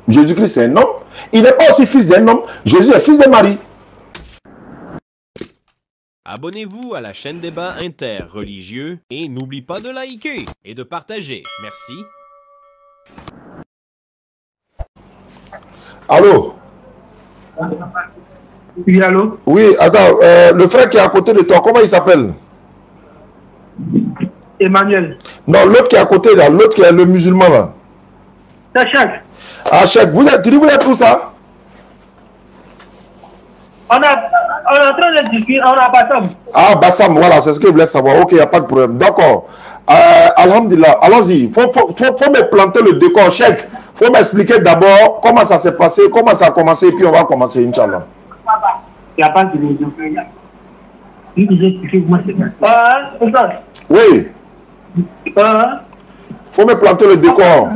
Jésus-Christ c'est un homme. Il n'est pas aussi fils d'un homme. Jésus est fils de Marie. Abonnez-vous à la chaîne Débat interreligieux et n'oublie pas de liker et de partager. Merci. Allô? Oui, allô? Oui, attends, le frère qui est à côté de toi, comment il s'appelle? Emmanuel. Non, l'autre qui est à côté là, l'autre qui est le musulman là. C'est Chèque. Ah, Chèque, vous êtes où ça? On est en train de discuter, on a Bassam. Ah, Bassam, voilà, c'est ce que je voulais savoir. Ok, il n'y a pas de problème. D'accord. Alhamdulillah, allons-y. Il faut me planter le décor, Chèque. Il faut m'expliquer d'abord comment ça s'est passé, comment ça a commencé, et puis on va commencer, Inch'Allah. Il n'y a pas de raison. Il disait expliquez-moi c'est ça. Oui. Il faut me planter le décor.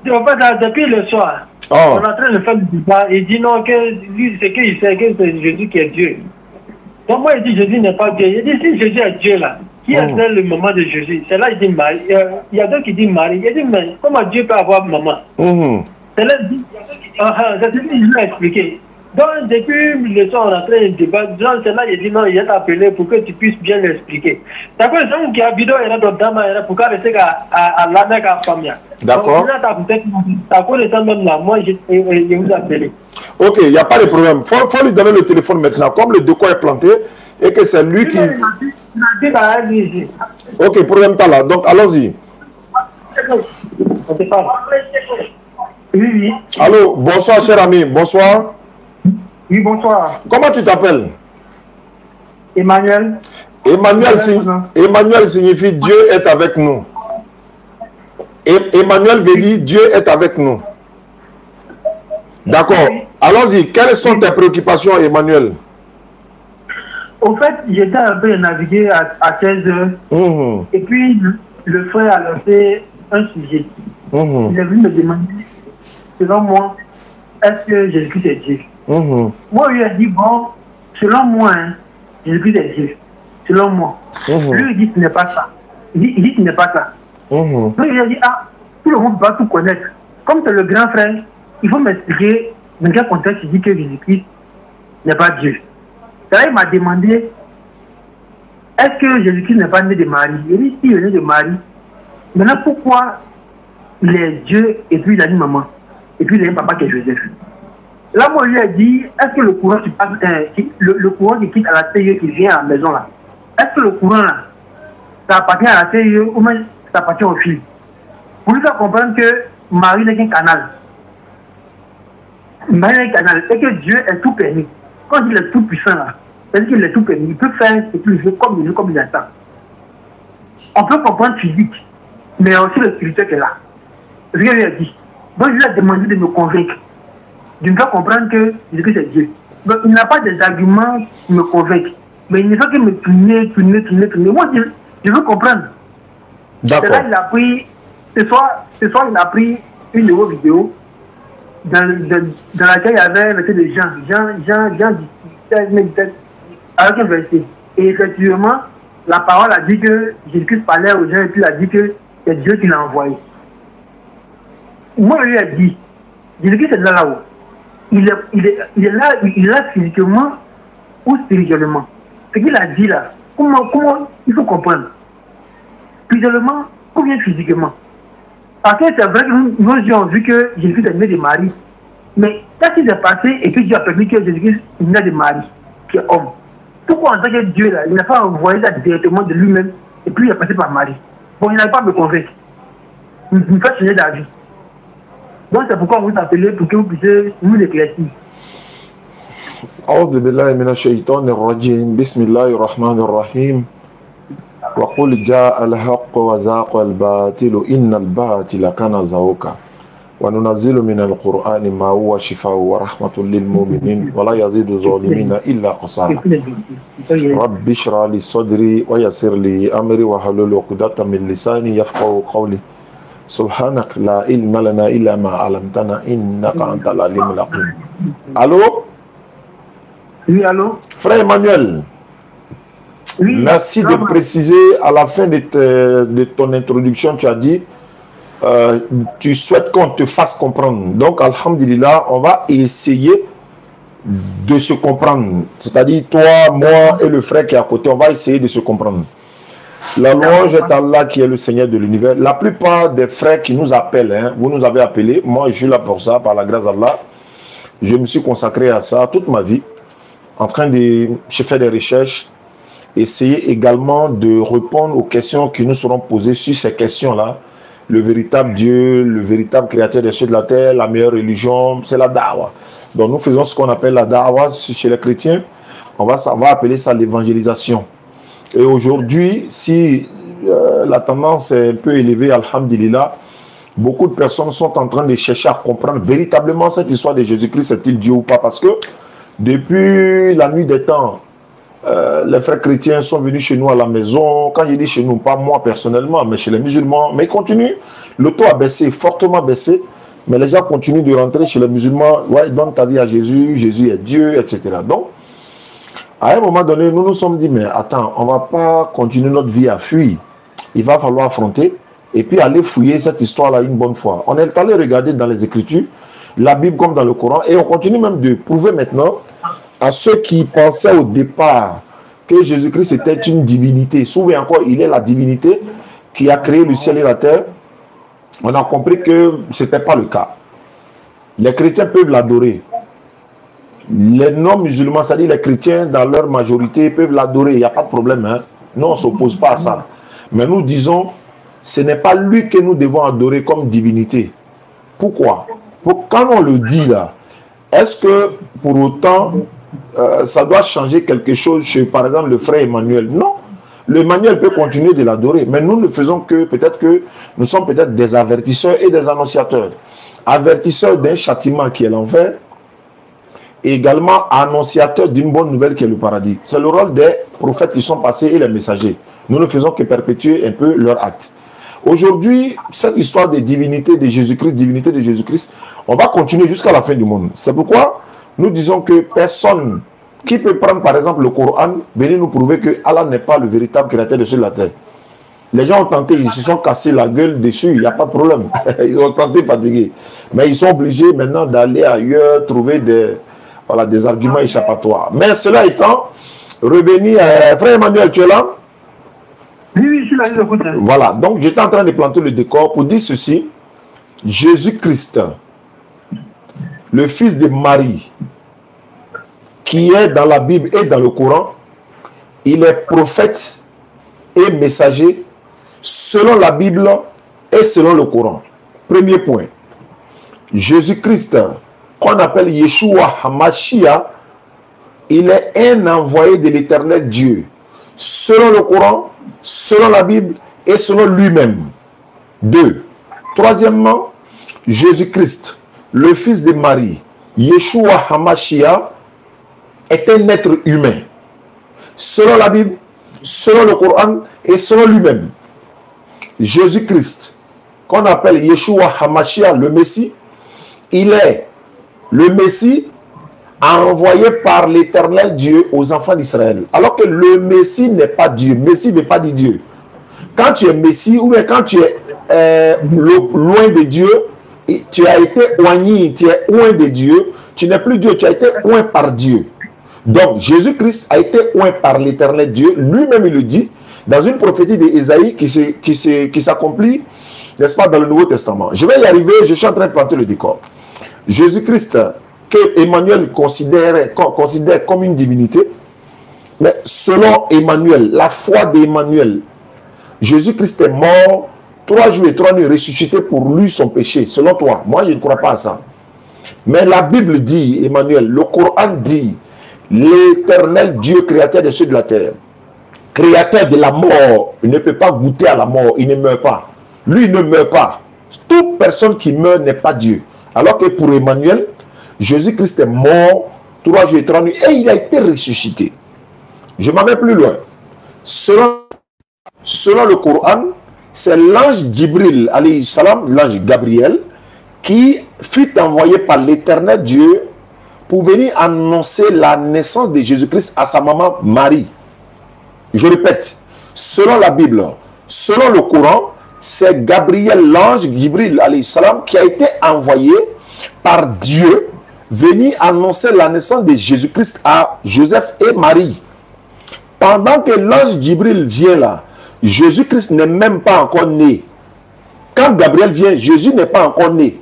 En fait, depuis le soir, on est en train de faire le débat. Il dit non, que lui, c'est qu'il sait que c'est Jésus qui est Dieu. Donc moi, il dit Jésus n'est pas Dieu. Il dit si Jésus est Dieu là, qui est le moment de Jésus? C'est là il dit Marie. Il y a d'autres qui disent Marie. Il dit mais comment Dieu peut avoir maman? C'est là il dit, c'est ce qu'il lui a expliqué. Donc, depuis le soir, on est en train de débattre. C'est là il dit non, il est appelé pour que tu puisses bien l'expliquer. D'accord, c'est un qui a vidéo, il y a d'autres dames, il y a pour qu'elle reste à la mec à famille. D'accord. Ta connaissance même là, moi, je vous appelle. Ok, il n'y a pas de problème. Il faut lui donner le téléphone maintenant, comme le décor est planté et que c'est lui qui. Ok, problème pas là. Donc, allons-y. Oui. Allô, bonsoir, cher ami. Bonsoir. Oui, bonsoir. Comment tu t'appelles? Emmanuel. Emmanuel signifie Dieu est avec nous. Emmanuel veut dire Dieu est avec nous. D'accord. Allons-y. Quelles sont tes préoccupations, Emmanuel? Au fait, j'étais un peu navigué à 16 heures. Et puis, le frère a lancé un sujet. Il est venu me demander, selon moi, est-ce que Jésus-Christ est Dieu? Moi, lui ai dit, bon, selon moi, Jésus-Christ est Dieu. Selon moi. Lui, il dit ce n'est pas ça. Il dit ce n'est pas ça. Donc, il a dit, tout le monde va tout connaître. Comme c'est le grand frère, il faut m'expliquer dans quel contexte il dit que Jésus-Christ n'est pas Dieu. C'est là il m'a demandé, est-ce que Jésus-Christ n'est pas né de Marie? Il dit, si il est né de Marie, maintenant pourquoi il est Dieu et puis il a une maman? Et puis il a un papa qui est Joseph. Là, moi, je lui ai dit, est-ce que le courant qui passe, le courant qui quitte à la CIE qui vient à la maison là, est-ce que le courant là, ça appartient à la CIE ou même ça appartient au fil? Pour lui faire comprendre que Marie n'est qu'un canal. Marie n'est qu'un canal. Et que Dieu est tout permis. Quand il est tout puissant là, c'est-à-dire qu'il est tout permis. Il peut faire ce qu'il veut comme il entend. On peut comprendre physique, mais aussi le spirituel qui est là. C'est ce que je lui ai dit. Donc, je lui ai demandé de me convaincre. Je me fais comprendre que c'est Dieu. Donc, il n'a pas des arguments qui me convainquent. Mais il ne fait que me tourner. Moi, je veux comprendre. C'est là il a pris, ce soir, il a pris une nouveau vidéo dans laquelle il y avait un verset de Jean 17, avec un verset. Et effectivement, la parole a dit que Jésus-Christ parlait aux gens et puis il a dit que c'est Dieu qui l'a envoyé. Moi, je lui ai dit, Jésus-Christ est là-haut. Il est là physiquement ou spirituellement. Ce qu'il a dit là, comment il faut comprendre? Spirituellement ou bien physiquement? Parce que c'est vrai que nous avons vu que Jésus-Christ est né de Marie. Mais qu'est-ce qui s'est passé et que Dieu a permis que Jésus-Christ est né de Marie, qui est homme? Pourquoi en tant que Dieu là, il n'a pas envoyé ça directement de lui-même et puis il est passé par Marie? Bon, il n'arrive pas à me convaincre. Il me fait changer d'avis. Donc c'est pourquoi on vous appelez pour que vous puissiez nous l'éclaircir. أعوذ بالله من الشيطان الرجيم بسم الله الرحمن الرحيم وقل جاء الحق وزاق الباطل إن الباطل كان زهوقا وننزل من القرآن ما هو شفاء ورحمة للمؤمنين ولا يزيد الظالمين إلا خسارا رب اشرح لي صدري ويسر لي أمري واحلل عقدة من لساني يفقهوا قولي سبحانك لا علم لنا إلا ما علمتنا إنك أنت العليم الحكيم. Allô? Oui, allô? Frère Emmanuel, merci de préciser à la fin de ton introduction, tu as dit tu souhaites qu'on te fasse comprendre. Donc, alhamdulillah, on va essayer de se comprendre. C'est-à-dire, toi, moi et le frère qui est à côté, on va essayer de se comprendre. La louange est Allah qui est le Seigneur de l'univers. La plupart des frères qui nous appellent, hein, vous nous avez appelés, moi je suis là pour ça, par la grâce d'Allah. Je me suis consacré à ça toute ma vie, en train de faire des recherches, essayer également de répondre aux questions qui nous seront posées sur ces questions-là. Le véritable Dieu, le véritable créateur des cieux et de la terre, la meilleure religion, c'est la da'wah. Donc nous faisons ce qu'on appelle la da'wah chez les chrétiens. On va appeler ça l'évangélisation. Et aujourd'hui, si la tendance est un peu élevée, alhamdulillah, beaucoup de personnes sont en train de chercher à comprendre véritablement cette histoire de Jésus-Christ, est-il Dieu ou pas? Parce que depuis la nuit des temps, les frères chrétiens sont venus chez nous à la maison. Quand je dis chez nous, pas moi personnellement, mais chez les musulmans. Mais ils continuent. Le taux a baissé, fortement baissé. Mais les gens continuent de rentrer chez les musulmans. Ouais, donne ta vie à Jésus, Jésus est Dieu, etc. Donc, à un moment donné, nous nous sommes dit, mais attends, on ne va pas continuer notre vie à fuir. Il va falloir affronter et puis aller fouiller cette histoire-là une bonne fois. On est allé regarder dans les Écritures, la Bible comme dans le Coran, et on continue même de prouver maintenant à ceux qui pensaient au départ que Jésus-Christ était une divinité. Souvenez encore, il est la divinité qui a créé le ciel et la terre. On a compris que ce n'était pas le cas. Les chrétiens peuvent l'adorer. Les non-musulmans, c'est-à-dire les chrétiens dans leur majorité, peuvent l'adorer. Il n'y a pas de problème. Hein? Nous, on ne s'oppose pas à ça. Mais nous disons, ce n'est pas lui que nous devons adorer comme divinité. Pourquoi? Quand on le dit là, est-ce que pour autant, ça doit changer quelque chose chez, par exemple, le frère Emmanuel? Non. L'Emmanuel peut continuer de l'adorer, mais nous ne faisons que, peut-être que nous sommes peut-être des avertisseurs et des annonciateurs. Avertisseurs d'un châtiment qui est l'enfer, et également annonciateurs d'une bonne nouvelle qui est le paradis. C'est le rôle des prophètes qui sont passés et les messagers. Nous ne faisons que perpétuer un peu leur acte. Aujourd'hui, cette histoire de divinité de Jésus-Christ, on va continuer jusqu'à la fin du monde. C'est pourquoi nous disons que personne qui peut prendre par exemple le Coran, venir nous prouver que Allah n'est pas le véritable créateur de la terre. Les gens ont tenté, ils se sont cassés la gueule dessus, il n'y a pas de problème. Ils ont tenté fatigués. Mais ils sont obligés maintenant d'aller ailleurs, trouver des arguments échappatoires. Mais cela étant, revenir à... Frère Emmanuel, tu es là? Oui, je suis là, je l'écoute. Voilà, donc j'étais en train de planter le décor pour dire ceci. Jésus-Christ, le fils de Marie, qui est dans la Bible et dans le Coran, il est prophète et messager selon la Bible et selon le Coran. Premier point. Jésus-Christ, qu'on appelle Yeshua HaMashiach, il est un envoyé de l'éternel Dieu, selon le Coran, selon la Bible et selon lui-même. 2. Troisièmement, Jésus-Christ, le fils de Marie, Yeshua HaMashiach, est un être humain, selon la Bible, selon le Coran et selon lui-même. Jésus-Christ, qu'on appelle Yeshua HaMashiach, le Messie, il est le Messie envoyé par l'éternel Dieu aux enfants d'Israël. Alors que le Messie n'est pas Dieu. Messie ne veut pas dire Dieu. Quand tu es Messie, ou bien quand tu es loin de Dieu, tu as été oigné, tu es loin de Dieu, tu n'es plus Dieu, tu as été oint par Dieu. Donc, Jésus-Christ a été oint par l'éternel Dieu. Lui-même, il le dit dans une prophétie d'Ésaïe qui s'accomplit, n'est-ce pas, dans le Nouveau Testament. Je vais y arriver, je suis en train de planter le décor. Jésus-Christ, que Emmanuel considère comme une divinité, mais selon Emmanuel, la foi d'Emmanuel, Jésus-Christ est mort 3 jours et 3 nuits ressuscité pour lui son péché, selon toi. Moi, je ne crois pas à ça. Mais la Bible dit, Emmanuel, le Coran dit, l'éternel Dieu créateur des cieux de la terre, créateur de la mort, il ne peut pas goûter à la mort, il ne meurt pas. Lui, il ne meurt pas. Toute personne qui meurt n'est pas Dieu. Alors que pour Emmanuel, Jésus-Christ est mort 3 jours et 3 nuits et il a été ressuscité. Je m'en vais plus loin. Selon le Coran, c'est l'ange Djibril, alayhi salam, l'ange Gabriel, qui fut envoyé par l'éternel Dieu pour venir annoncer la naissance de Jésus-Christ à sa maman Marie. Je répète, selon la Bible, selon le Coran, c'est Gabriel, l'ange Jibril, alayhi salam, qui a été envoyé par Dieu venir annoncer la naissance de Jésus-Christ à Joseph et Marie. Pendant que l'ange Jibril vient là, Jésus-Christ n'est même pas encore né. Quand Gabriel vient, Jésus n'est pas encore né.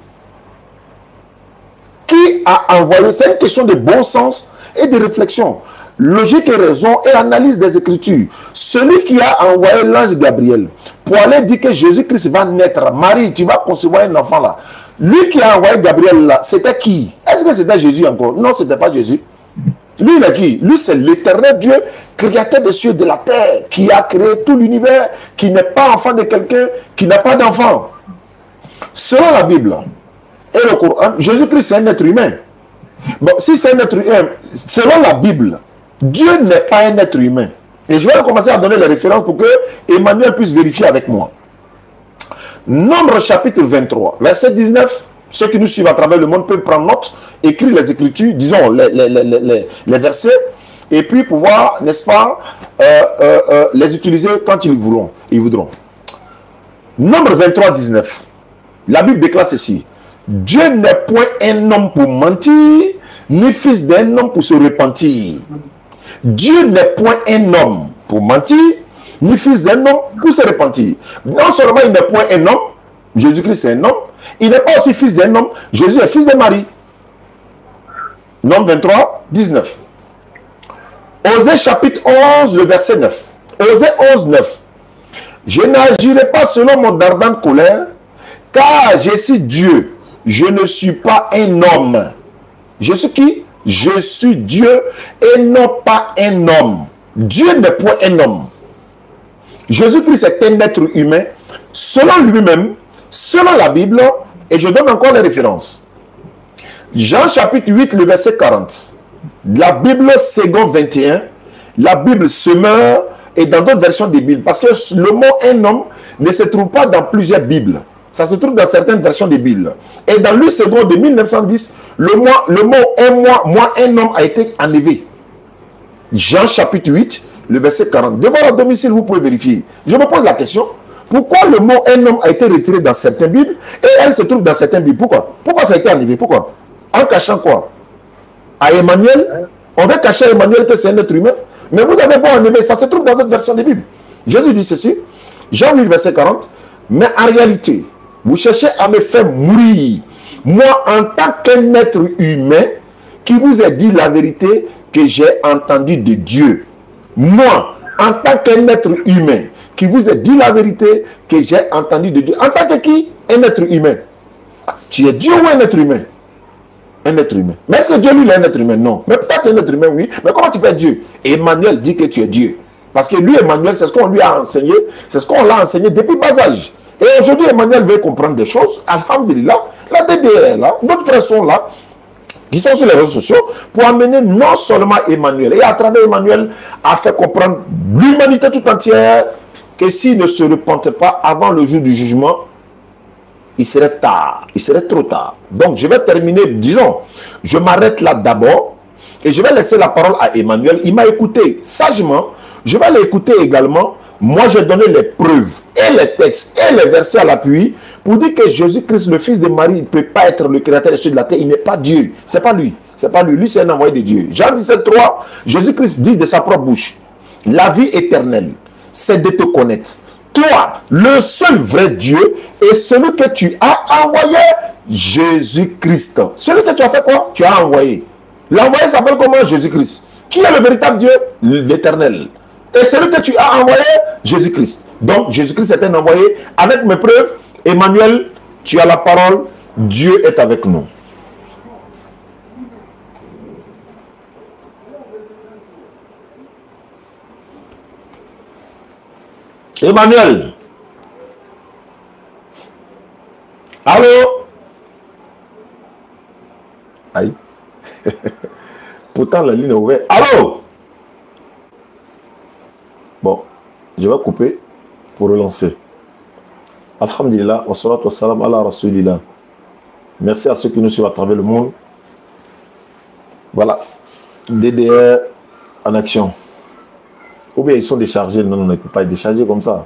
Qui a envoyé? C'est une question de bon sens et de réflexion. Logique et raison et analyse des Écritures. Celui qui a envoyé l'ange Gabriel pour aller dire que Jésus-Christ va naître. Marie, tu vas concevoir un enfant là. Lui qui a envoyé Gabriel là, c'était qui? Est-ce que c'était Jésus encore? Non, ce n'était pas Jésus. Lui, il est qui? Lui, c'est l'éternel Dieu, créateur des cieux et de la terre, qui a créé tout l'univers, qui n'est pas enfant de quelqu'un, qui n'a pas d'enfant. Selon la Bible et le Coran, Jésus-Christ, c'est un être humain. Bon, si c'est un être humain, selon la Bible, Dieu n'est pas un être humain. Et je vais commencer à donner les références pour que Emmanuel puisse vérifier avec moi. Nombre chapitre 23, verset 19. Ceux qui nous suivent à travers le monde peuvent prendre note, écrire les Écritures, disons les versets, et puis pouvoir, n'est-ce pas, les utiliser quand ils voudront. Nombre 23, 19. La Bible déclare ceci. Dieu n'est point un homme pour mentir, ni fils d'un homme pour se repentir. Dieu n'est point un homme pour mentir, ni fils d'un homme pour se repentir. Non seulement il n'est point un homme, Jésus-Christ est un homme, il n'est pas aussi fils d'un homme, Jésus est fils de Marie. Nombre 23, 19. Osée chapitre 11, le verset 9. Osée 11, 9. Je n'agirai pas selon mon ardente colère, car je suis Dieu, je ne suis pas un homme. Je suis qui? Je suis Dieu et non pas un homme. Dieu n'est point un homme. Jésus-Christ est un être humain, selon lui-même, selon la Bible, et je donne encore les références. Jean chapitre 8, le verset 40. La Bible second 21, la Bible Semeur, et dans d'autres versions des Bibles. Parce que le mot un homme ne se trouve pas dans plusieurs Bibles. Ça se trouve dans certaines versions des Bibles. Et dans le second de 1910, le mot un homme a été enlevé. Jean chapitre 8, le verset 40. Devant la domicile, vous pouvez vérifier. Je me pose la question. Pourquoi le mot un homme a été retiré dans certaines Bibles et elle se trouve dans certaines Bibles? Pourquoi? Pourquoi ça a été enlevé? Pourquoi? En cachant quoi? À Emmanuel, on veut cacher à Emmanuel que c'est un être humain. Mais vous avez pas enlevé, ça se trouve dans d'autres versions des Bibles. Jésus dit ceci, Jean 8, verset 40. Mais en réalité, vous cherchez à me faire mourir. Moi, en tant qu'un être humain, qui vous a dit la vérité que j'ai entendue de Dieu. Moi, en tant qu'un être humain, qui vous a dit la vérité que j'ai entendue de Dieu. En tant que qui? Un être humain. Tu es Dieu ou un être humain? Un être humain. Mais est-ce que Dieu, lui, est un être humain? Non. Mais peut-être un être humain, oui. Mais comment tu peux être Dieu? Emmanuel dit que tu es Dieu. Parce que lui, Emmanuel, c'est ce qu'on lui a enseigné. C'est ce qu'on l'a enseigné depuis bas âge. Et aujourd'hui, Emmanuel veut comprendre des choses. Alhamdulillah, la DDR est là. D'autres frères sont là, qui sont sur les réseaux sociaux, pour amener non seulement Emmanuel, et à travers Emmanuel, à faire comprendre l'humanité tout entière, que s'il ne se repentait pas avant le jour du jugement, il serait tard, il serait trop tard. Donc je vais terminer, disons, je m'arrête là d'abord, et je vais laisser la parole à Emmanuel. Il m'a écouté sagement, je vais l'écouter également. Moi, j'ai donné les preuves et les textes et les versets à l'appui pour dire que Jésus-Christ, le fils de Marie, ne peut pas être le créateur des cieux de la terre. Il n'est pas Dieu. Ce n'est pas lui. C'est pas lui. Lui, c'est un envoyé de Dieu. Jean 17, 3, Jésus-Christ dit de sa propre bouche, la vie éternelle, c'est de te connaître. Toi, le seul vrai Dieu, et celui que tu as envoyé, Jésus-Christ. Celui que tu as fait quoi? Tu as envoyé. L'envoyé s'appelle comment? Jésus-Christ. Qui est le véritable Dieu? L'éternel. Et celui que tu as envoyé, Jésus-Christ. Donc, Jésus-Christ est un envoyé. Avec mes preuves, Emmanuel, tu as la parole. Dieu est avec nous. Emmanuel. Allô? Aïe. Pourtant, la ligne est ouverte. Allô? Bon, je vais couper pour relancer. Alhamdulillah, wa salatu wa salam ala rasulillah. Merci à ceux qui nous suivent à travers le monde. Voilà, DDR en action. Ou bien ils sont déchargés. Non, non, ils ne peuvent pas être déchargés comme ça.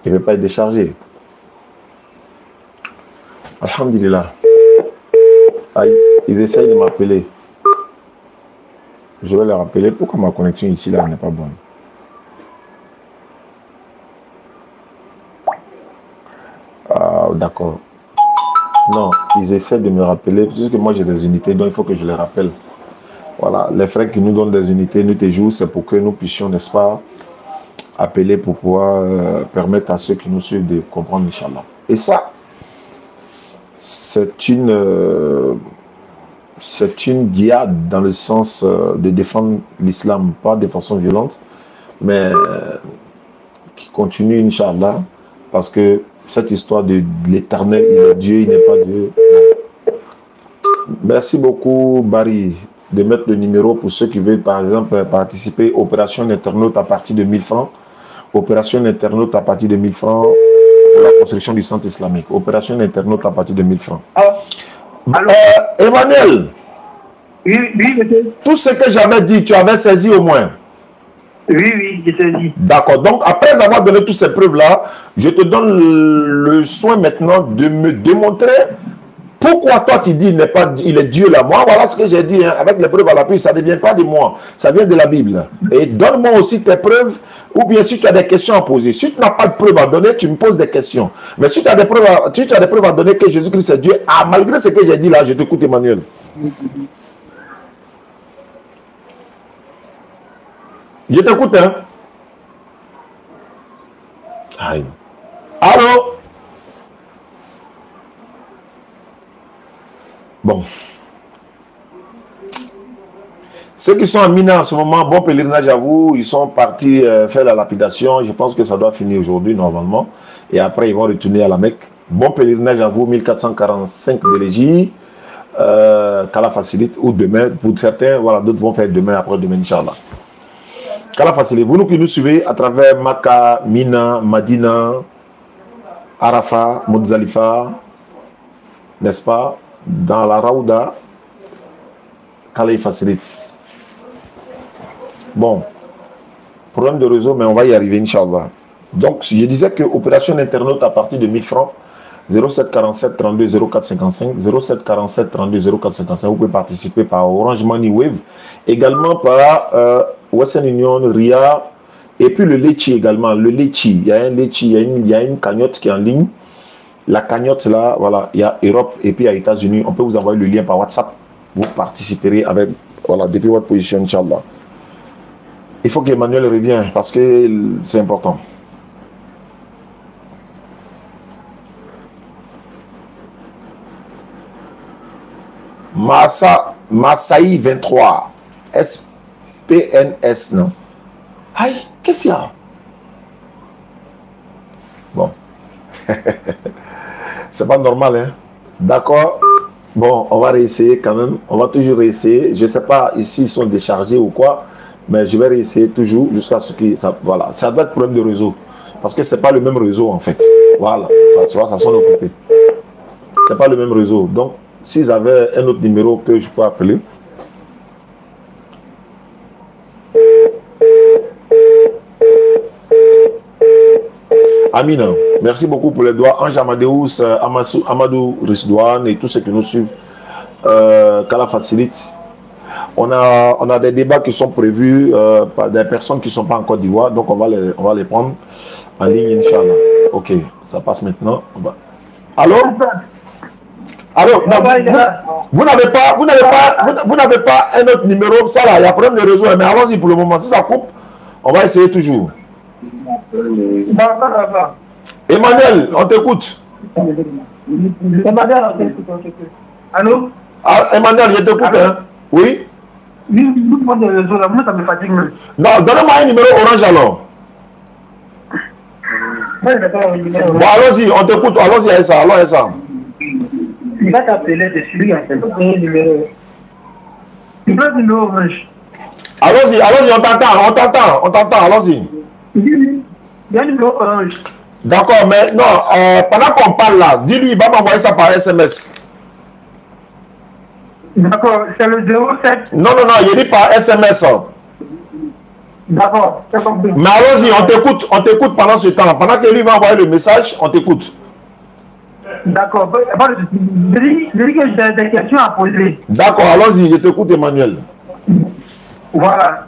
Il ne veut pas être déchargé. Alhamdulillah. Aïe, ils essayent de m'appeler. Je vais les rappeler. Pourquoi ma connexion ici là n'est pas bonne? Ah, d'accord. Non, ils essaient de me rappeler. Puisque moi j'ai des unités, donc il faut que je les rappelle. Voilà, les frères qui nous donnent des unités, nous te jouons, c'est pour que nous puissions, n'est-ce pas, appeler pour pouvoir permettre à ceux qui nous suivent de comprendre, Inch'Allah. Et ça, c'est une diade dans le sens de défendre l'islam, pas de façon violente, mais qui continue, Inch'Allah, parce que cette histoire de l'éternel, il est Dieu, il n'est pas Dieu. Merci beaucoup, Barry, de mettre le numéro pour ceux qui veulent, par exemple, participer. Opération internaute à partir de 1000 francs. Opération internaute à partir de 1000 francs pour la construction du centre islamique. Opération internaute à partir de 1000 francs. Emmanuel, oui, monsieur. Tout ce que j'avais dit, tu avais saisi au moins. Oui, j'ai saisi. D'accord. Donc, après avoir donné toutes ces preuves-là, je te donne le soin maintenant de me démontrer pourquoi toi tu dis il est Dieu là. Moi, voilà ce que j'ai dit, hein, avec les preuves à l'appui, ça ne vient pas de moi, ça vient de la Bible. Et donne-moi aussi tes preuves, ou bien si tu as des questions à poser. Si tu n'as pas de preuves à donner, tu me poses des questions. Mais si tu as des preuves à donner que Jésus-Christ est Dieu, malgré ce que j'ai dit là, je t'écoute, Emmanuel. Je t'écoute, hein. Aïe. Allô? Bon. Ceux qui sont à Mina en ce moment, bon pèlerinage à vous. Ils sont partis faire la lapidation. Je pense que ça doit finir aujourd'hui, normalement. Et après, ils vont retourner à la Mecque. Bon pèlerinage à vous, 1445 de l'Égypte. Qu'Allah facilite, ou demain. Pour certains, voilà, d'autres vont faire demain, après-demain, Inch'Allah. Qu'Allah facilite. Vous qui nous suivez à travers Makkah, Mina, Madina, Arafat, Muzdalifa, n'est-ce pas? Dans la Raouda, qu'Allah facilite. Bon, problème de réseau, mais on va y arriver, Inch'Allah. Donc, je disais que opération internaute à partir de 1000 francs, 07 47 32 04 55, 07 47 32 04 55. Vous pouvez participer par Orange Money Wave, également par Western Union, RIA, et puis le Litchi également. Le Litchi, il y a un Litchi, il y a une cagnotte qui est en ligne. La cagnotte là, voilà, il y a Europe et puis il y a États-Unis. On peut vous envoyer le lien par WhatsApp. Vous participerez avec, voilà, depuis votre position, Inch'Allah. Il faut qu'Emmanuel revienne parce que c'est important. Massaï 23. SPNS, non? Aïe, qu'est-ce qu'il y a? Bon. C'est pas normal, hein? D'accord. Bon, on va réessayer quand même. On va toujours réessayer. Je ne sais pas ici ils sont déchargés ou quoi, mais je vais réessayer toujours jusqu'à ce que ça. Voilà. Ça doit être problème de réseau. Parce que c'est pas le même réseau en fait. Voilà. Tu vois, ça sonne occupé. C'est pas le même réseau. Donc, s'ils avaient un autre numéro que je peux appeler. Amina, merci beaucoup pour les doigts. Ange Amadeus, Amadou Risdouane et tous ceux qui nous suivent. Qu'Allah facilite. On a des débats qui sont prévus par des personnes qui ne sont pas en Côte d'Ivoire. Donc on va les prendre en ligne, Inch'Allah. Ok, ça passe maintenant. Allô? Allô? Vous n'avez pas un autre numéro. Ça là, il y a problème de réseau. Mais allons-y pour le moment. Si ça coupe, on va essayer toujours. Emmanuel, on t'écoute. Allô? Emmanuel, je t'écoute. Hein? Oui? Moi, ça me fatigue même. Non, donnez-moi un numéro orange alors. Bon, allons-y, on t'écoute. Allons-y, à ça. Allons, ça. Il va t'appeler de celui en fait. Tu veux le numéro orange? Allons-y, on t'entend, allons-y. Il y a un numéro orange. D'accord, mais non, pendant qu'on parle là, dis-lui, il va m'envoyer ça par SMS. D'accord, c'est le 07. Non, il dit par SMS. D'accord, c'est compris. Mais allons-y, on t'écoute pendant ce temps. Pendant que lui va envoyer le message, on t'écoute. D'accord. Je dis que j'ai des questions à poser. D'accord, allons-y, je t'écoute, Emmanuel. Voilà.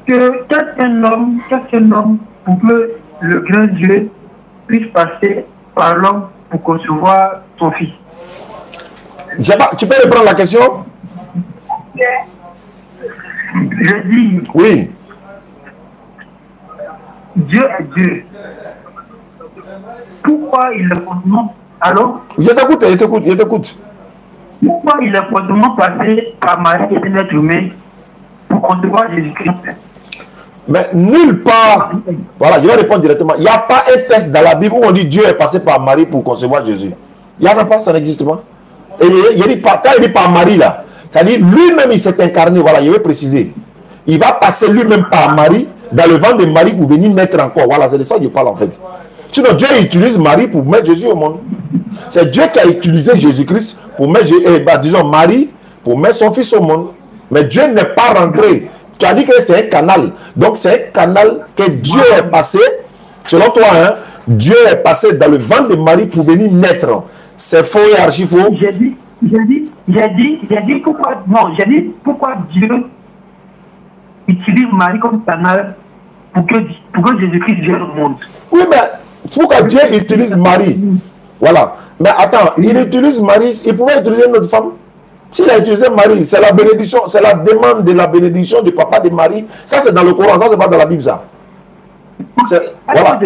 Qu'est-ce qu'un homme pour que le grand Dieu puisse passer par l'homme pour concevoir son fils? Tu peux reprendre la question? Je dis, Oui. Dieu est Dieu. Pourquoi il est forcément... Alors, Je t'écoute. pourquoi il est forcément passé par Marie qui est un être humain pour concevoir Jésus-Christ? Mais nulle part, voilà, je vais répondre directement. Il n'y a pas un test dans la Bible où on dit Dieu est passé par Marie pour concevoir Jésus. Il n'y en a pas, ça n'existe pas. Et il dit pas, quand il dit par Marie là, ça dit lui-même il s'est incarné, voilà, je vais préciser. Il va passer lui-même par Marie, dans le ventre de Marie pour venir naître encore. Voilà, c'est de ça que je parle en fait. Sinon, Dieu utilise Marie pour mettre Jésus au monde. C'est Dieu qui a utilisé Jésus-Christ pour mettre, disons, Marie pour mettre son fils au monde. Mais Dieu n'est pas rentré. Tu as dit que c'est un canal. Donc, c'est un canal que Dieu est passé. Selon toi, hein, Dieu est passé dans le ventre de Marie pour venir naître. C'est faux et archi faux. J'ai dit pourquoi Dieu utilise Marie comme canal pour que Jésus-Christ vienne au monde. Oui, mais pourquoi Dieu utilise Marie? Voilà. Mais attends, il utilise Marie, il pouvait utiliser une autre femme. S'il a utilisé Marie, c'est la bénédiction, c'est la demande de la bénédiction du papa de Marie. Ça, c'est dans le Coran, ça, c'est pas dans la Bible, ça. Voilà.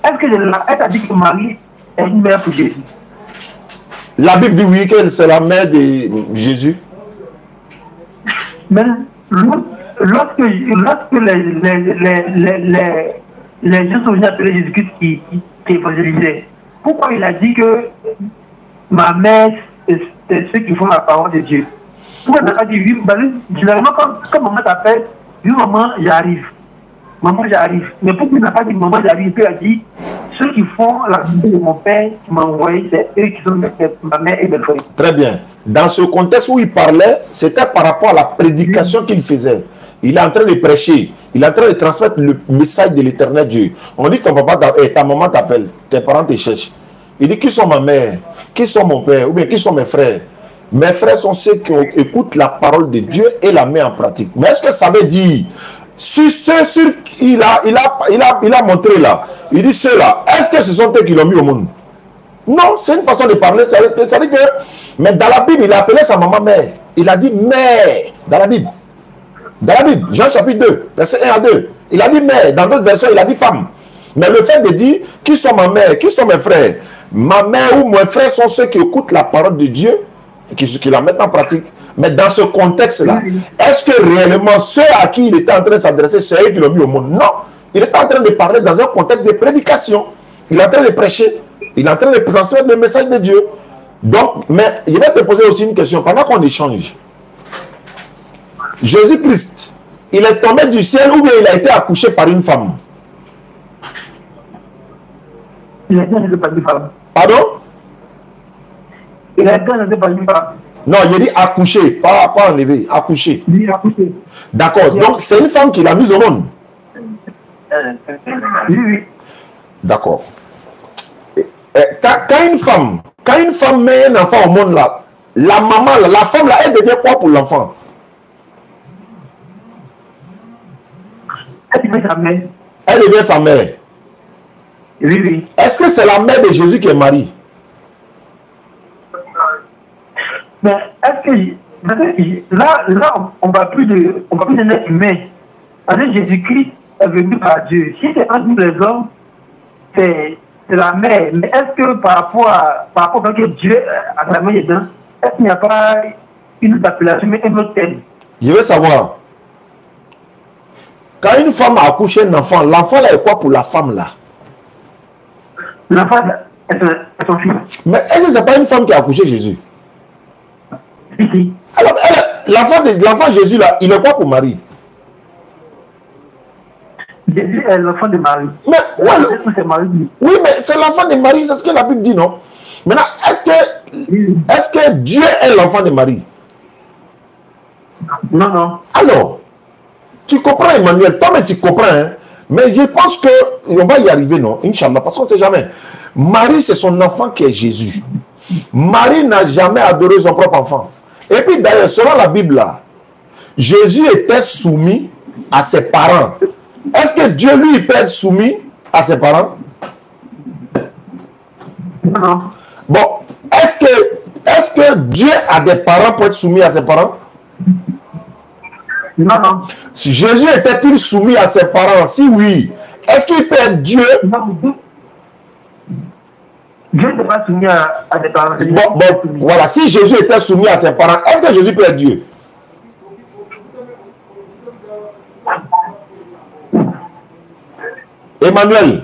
Est-ce que de là, elle a dit que Marie est une mère pour Jésus? La Bible dit oui, qu'elle c'est la mère de Jésus. Mais lorsque les gens sont venus appeler Jésus-Christ qui évangélisait, pourquoi il a dit que ma mère, c'est ceux qui font la parole de Dieu? Pourquoi il n'a pas dit oui? Généralement, quand maman t'appelle, oui, maman, j'arrive. Maman, j'arrive. Mais pourquoi il n'a pas dit maman, j'arrive? Puis il a dit ceux qui font la vie de mon père qui m'a envoyé, c'est eux qui sont ma mère et mes frères. Très bien. Dans ce contexte où il parlait, c'était par rapport à la prédication qu'il faisait. Il est en train de prêcher. Il est en train de transmettre le message de l'éternel Dieu. On dit que ton papa, ta maman t'appelle, tes parents te cherchent. Il dit qui sont ma mère, qui sont mon père, ou bien qui sont mes frères. Mes frères sont ceux qui écoutent la parole de Dieu et la mettent en pratique. Mais est-ce que ça veut dire, il a montré là, il dit ceux-là, est-ce que ce sont eux qui l'ont mis au monde? Non, c'est une façon de parler. Ça veut dire que, mais dans la Bible, il a appelé sa maman mère. Il a dit mère dans la Bible. Dans la Bible, Jean chapitre 2, verset 1 à 2. Il a dit mère. Dans d'autres versions, il a dit femme. Mais le fait de dire qui sont ma mère, qui sont mes frères, ma mère ou mes frères sont ceux qui écoutent la parole de Dieu et qui la mettent en pratique. Mais dans ce contexte-là, est-ce que réellement ceux à qui il était en train de s'adresser, c'est eux qui l'ont mis au monde? Non. Il était en train de parler dans un contexte de prédication. Il est en train de prêcher. Il est en train de transmettre le message de Dieu. Donc, mais je vais te poser aussi une question. Pendant qu'on échange, Jésus-Christ, il est tombé du ciel ou bien il a été accouché par une femme? Il a été accouché par une femme. Pardon? Il a été accouché par une femme. Non, il dit accouché, pas enlevé, accouché. Oui, accouché. D'accord, donc c'est une femme qui l'a mise au monde. Oui, oui. D'accord. Quand une femme met un enfant au monde là, la maman, la femme là, elle devient quoi pour l'enfant? Elle devient sa mère. Elle devient sa mère. Oui, oui. Est-ce que c'est la mère de Jésus qui est Marie? Mais est-ce que là on va plus d'un être humain. Parce que Jésus-Christ est venu par Dieu. Si c'est entre nous les hommes, c'est la mère. Mais est-ce que par rapport à que Dieu a sa main dedans, est-ce qu'il n'y a pas une autre appellation, mais un autre thème? Je veux savoir. Quand une femme a accouché un enfant, l'enfant là est quoi pour la femme là? L'enfant est son fils. Mais est-ce que ce n'est pas une femme qui a accouché Jésus? Si. Alors, l'enfant Jésus là, il est quoi pour Marie? Jésus est l'enfant de Marie. Mais, oui, mais c'est l'enfant de Marie, c'est ce que la Bible dit, non? Maintenant, est-ce que Dieu est l'enfant de Marie? Non, non. Alors, Tu comprends, Emmanuel? Toi, mais tu comprends, hein? Mais je pense qu'on va y arriver, non? Inch'Allah, parce qu'on ne sait jamais. Marie, c'est son enfant qui est Jésus. Marie n'a jamais adoré son propre enfant. Et puis d'ailleurs, selon la Bible, là, Jésus était soumis à ses parents. Est-ce que Dieu, lui, peut être soumis à ses parents? Non. Bon, est-ce que Dieu a des parents pour être soumis à ses parents? Non, non. Si Jésus était-il soumis à ses parents? Si oui, est-ce qu'il peut être Dieu? Non, Dieu n'est pas soumis à des parents. Bon, voilà, si Jésus était soumis à ses parents, est-ce que Jésus peut être Dieu? Emmanuel.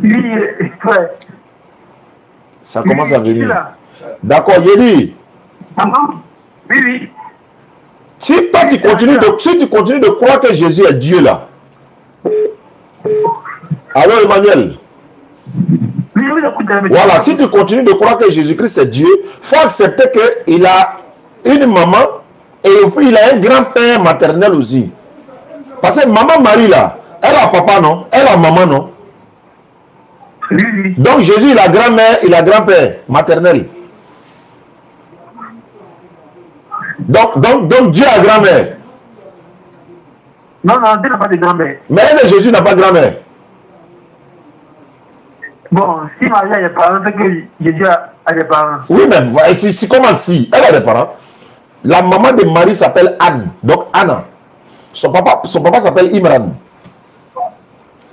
Oui, frère. Ça commence à venir. Là. D'accord, Yéli. Oui, oui. Si toi tu continues de croire que Jésus est Dieu là. Alors Emmanuel. Oui, oui, écoute, Voilà, si tu continues de croire que Jésus-Christ est Dieu, il faut accepter qu'il a une maman et puis il a un grand-père maternel aussi. Parce que maman Marie là, elle a papa non? Elle a maman non? Oui, oui. Donc Jésus il a grand-mère, il a grand-père maternel. Donc Dieu a grand-mère. Non, non, Dieu n'a pas de grand-mère. Mais est-ce que Jésus n'a pas grand-mère? Bon, si Marie a des parents, c'est que Jésus a des parents. Oui, mais c'est comment si? Elle a des parents. La maman de Marie s'appelle Anne, donc Anna. Son papa s'appelle Imran.